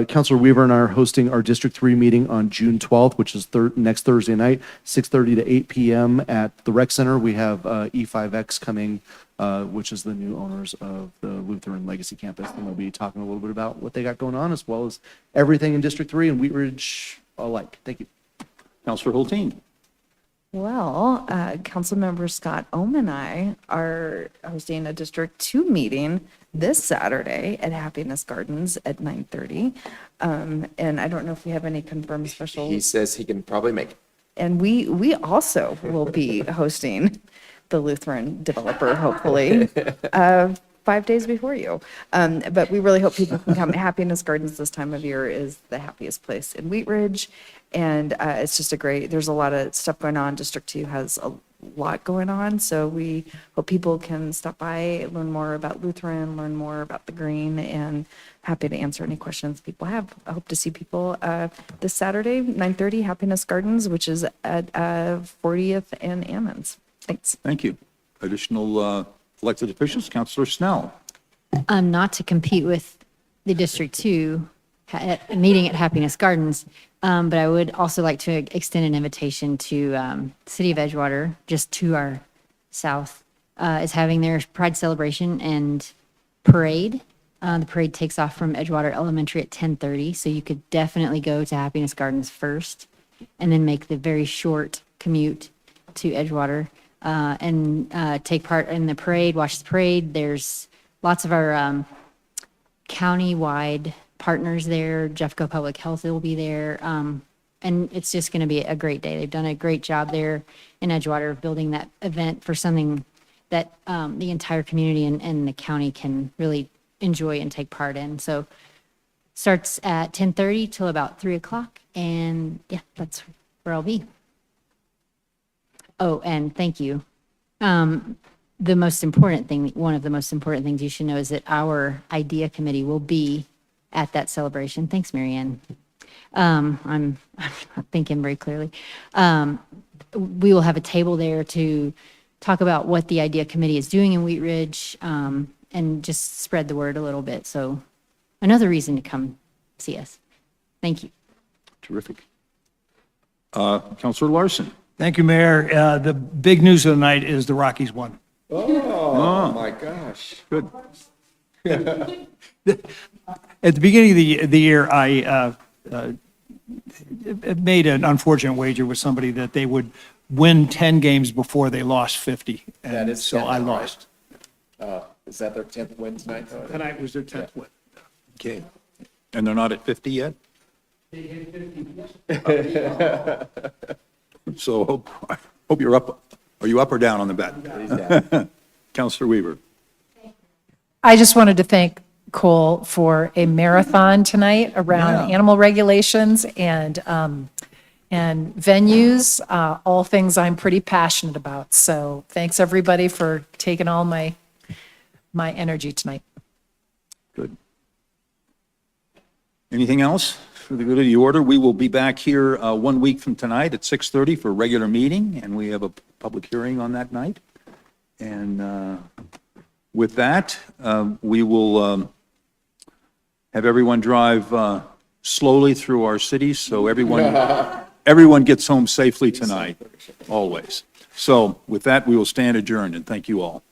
Councilor Weaver and I are hosting our District 3 meeting on June 12th, which is next Thursday night, 6:30 to 8 p.m. at the Rec Center. We have E5X coming, which is the new owners of the Lutheran Legacy Campus, and they'll be talking a little bit about what they got going on, as well as everything in District 3 and Wheat Ridge alike. Thank you. Councilor Hulteen? Well, Councilmember Scott Ohm and I are hosting a District 2 meeting this Saturday at Happiness Gardens at 9:30. And I don't know if we have any confirmed special. He says he can probably make it. And we also will be hosting the Lutheran developer, hopefully, 5 days before you. But we really hope people can come. Happiness Gardens this time of year is the happiest place in Wheat Ridge. And it's just there's a lot of stuff going on. District 2 has a lot going on. So we hope people can stop by, learn more about Lutheran, learn more about the green, and happy to answer any questions people have. I hope to see people this Saturday, 9:30, Happiness Gardens, which is at 40th and Ammons. Thanks. Thank you. Additional elected officials? Councilor Snell? Not to compete with the District 2 meeting at Happiness Gardens, but I would also like to extend an invitation to the City of Edgewater, just to our south, is having their Pride celebration and parade. The parade takes off from Edgewater Elementary at 10:30, so you could definitely go to Happiness Gardens first and then make the very short commute to Edgewater and take part in the parade, watch the parade. There's lots of our county-wide partners there. Jeffco Public Health will be there. And it's just going to be a great day. They've done a great job there in Edgewater of building that event for something that the entire community and the county can really enjoy and take part in. So starts at 10:30 till about 3 o'clock. And yeah, that's where I'll be. Oh, and thank you. the most important thing, one of the most important things you should know is that our IDEA committee will be at that celebration. Thanks, Marianne. I'm not thinking very clearly. We will have a table there to talk about what the IDEA committee is doing in Wheat Ridge, and just spread the word a little bit. So another reason to come see us. Thank you. Terrific. Counselor Larson. Thank you, Mayor. The big news of the night is the Rockies won. Oh, my gosh. Good. At the beginning of the year, I made an unfortunate wager with somebody that they would win 10 games before they lost 50. That And is so 10 I now, right? lost. Is that their 10th win tonight? Tonight was their 10th win. Okay. And they're not at 50 yet? So hope you're up. Are you up or down on the bet? Counselor Weaver. I just wanted to thank Cole for a marathon tonight around animal regulations and venues, all things I'm pretty passionate about. So thanks, everybody, for taking all my energy tonight. Good. Anything else for the good of the order? We will be back here 1 week from tonight at 6:30 for a regular meeting, and we have a public hearing on that night. And with that, we will have everyone drive slowly through our cities, so everyone gets home safely tonight, always. So with that, we will stand adjourned, and thank you all.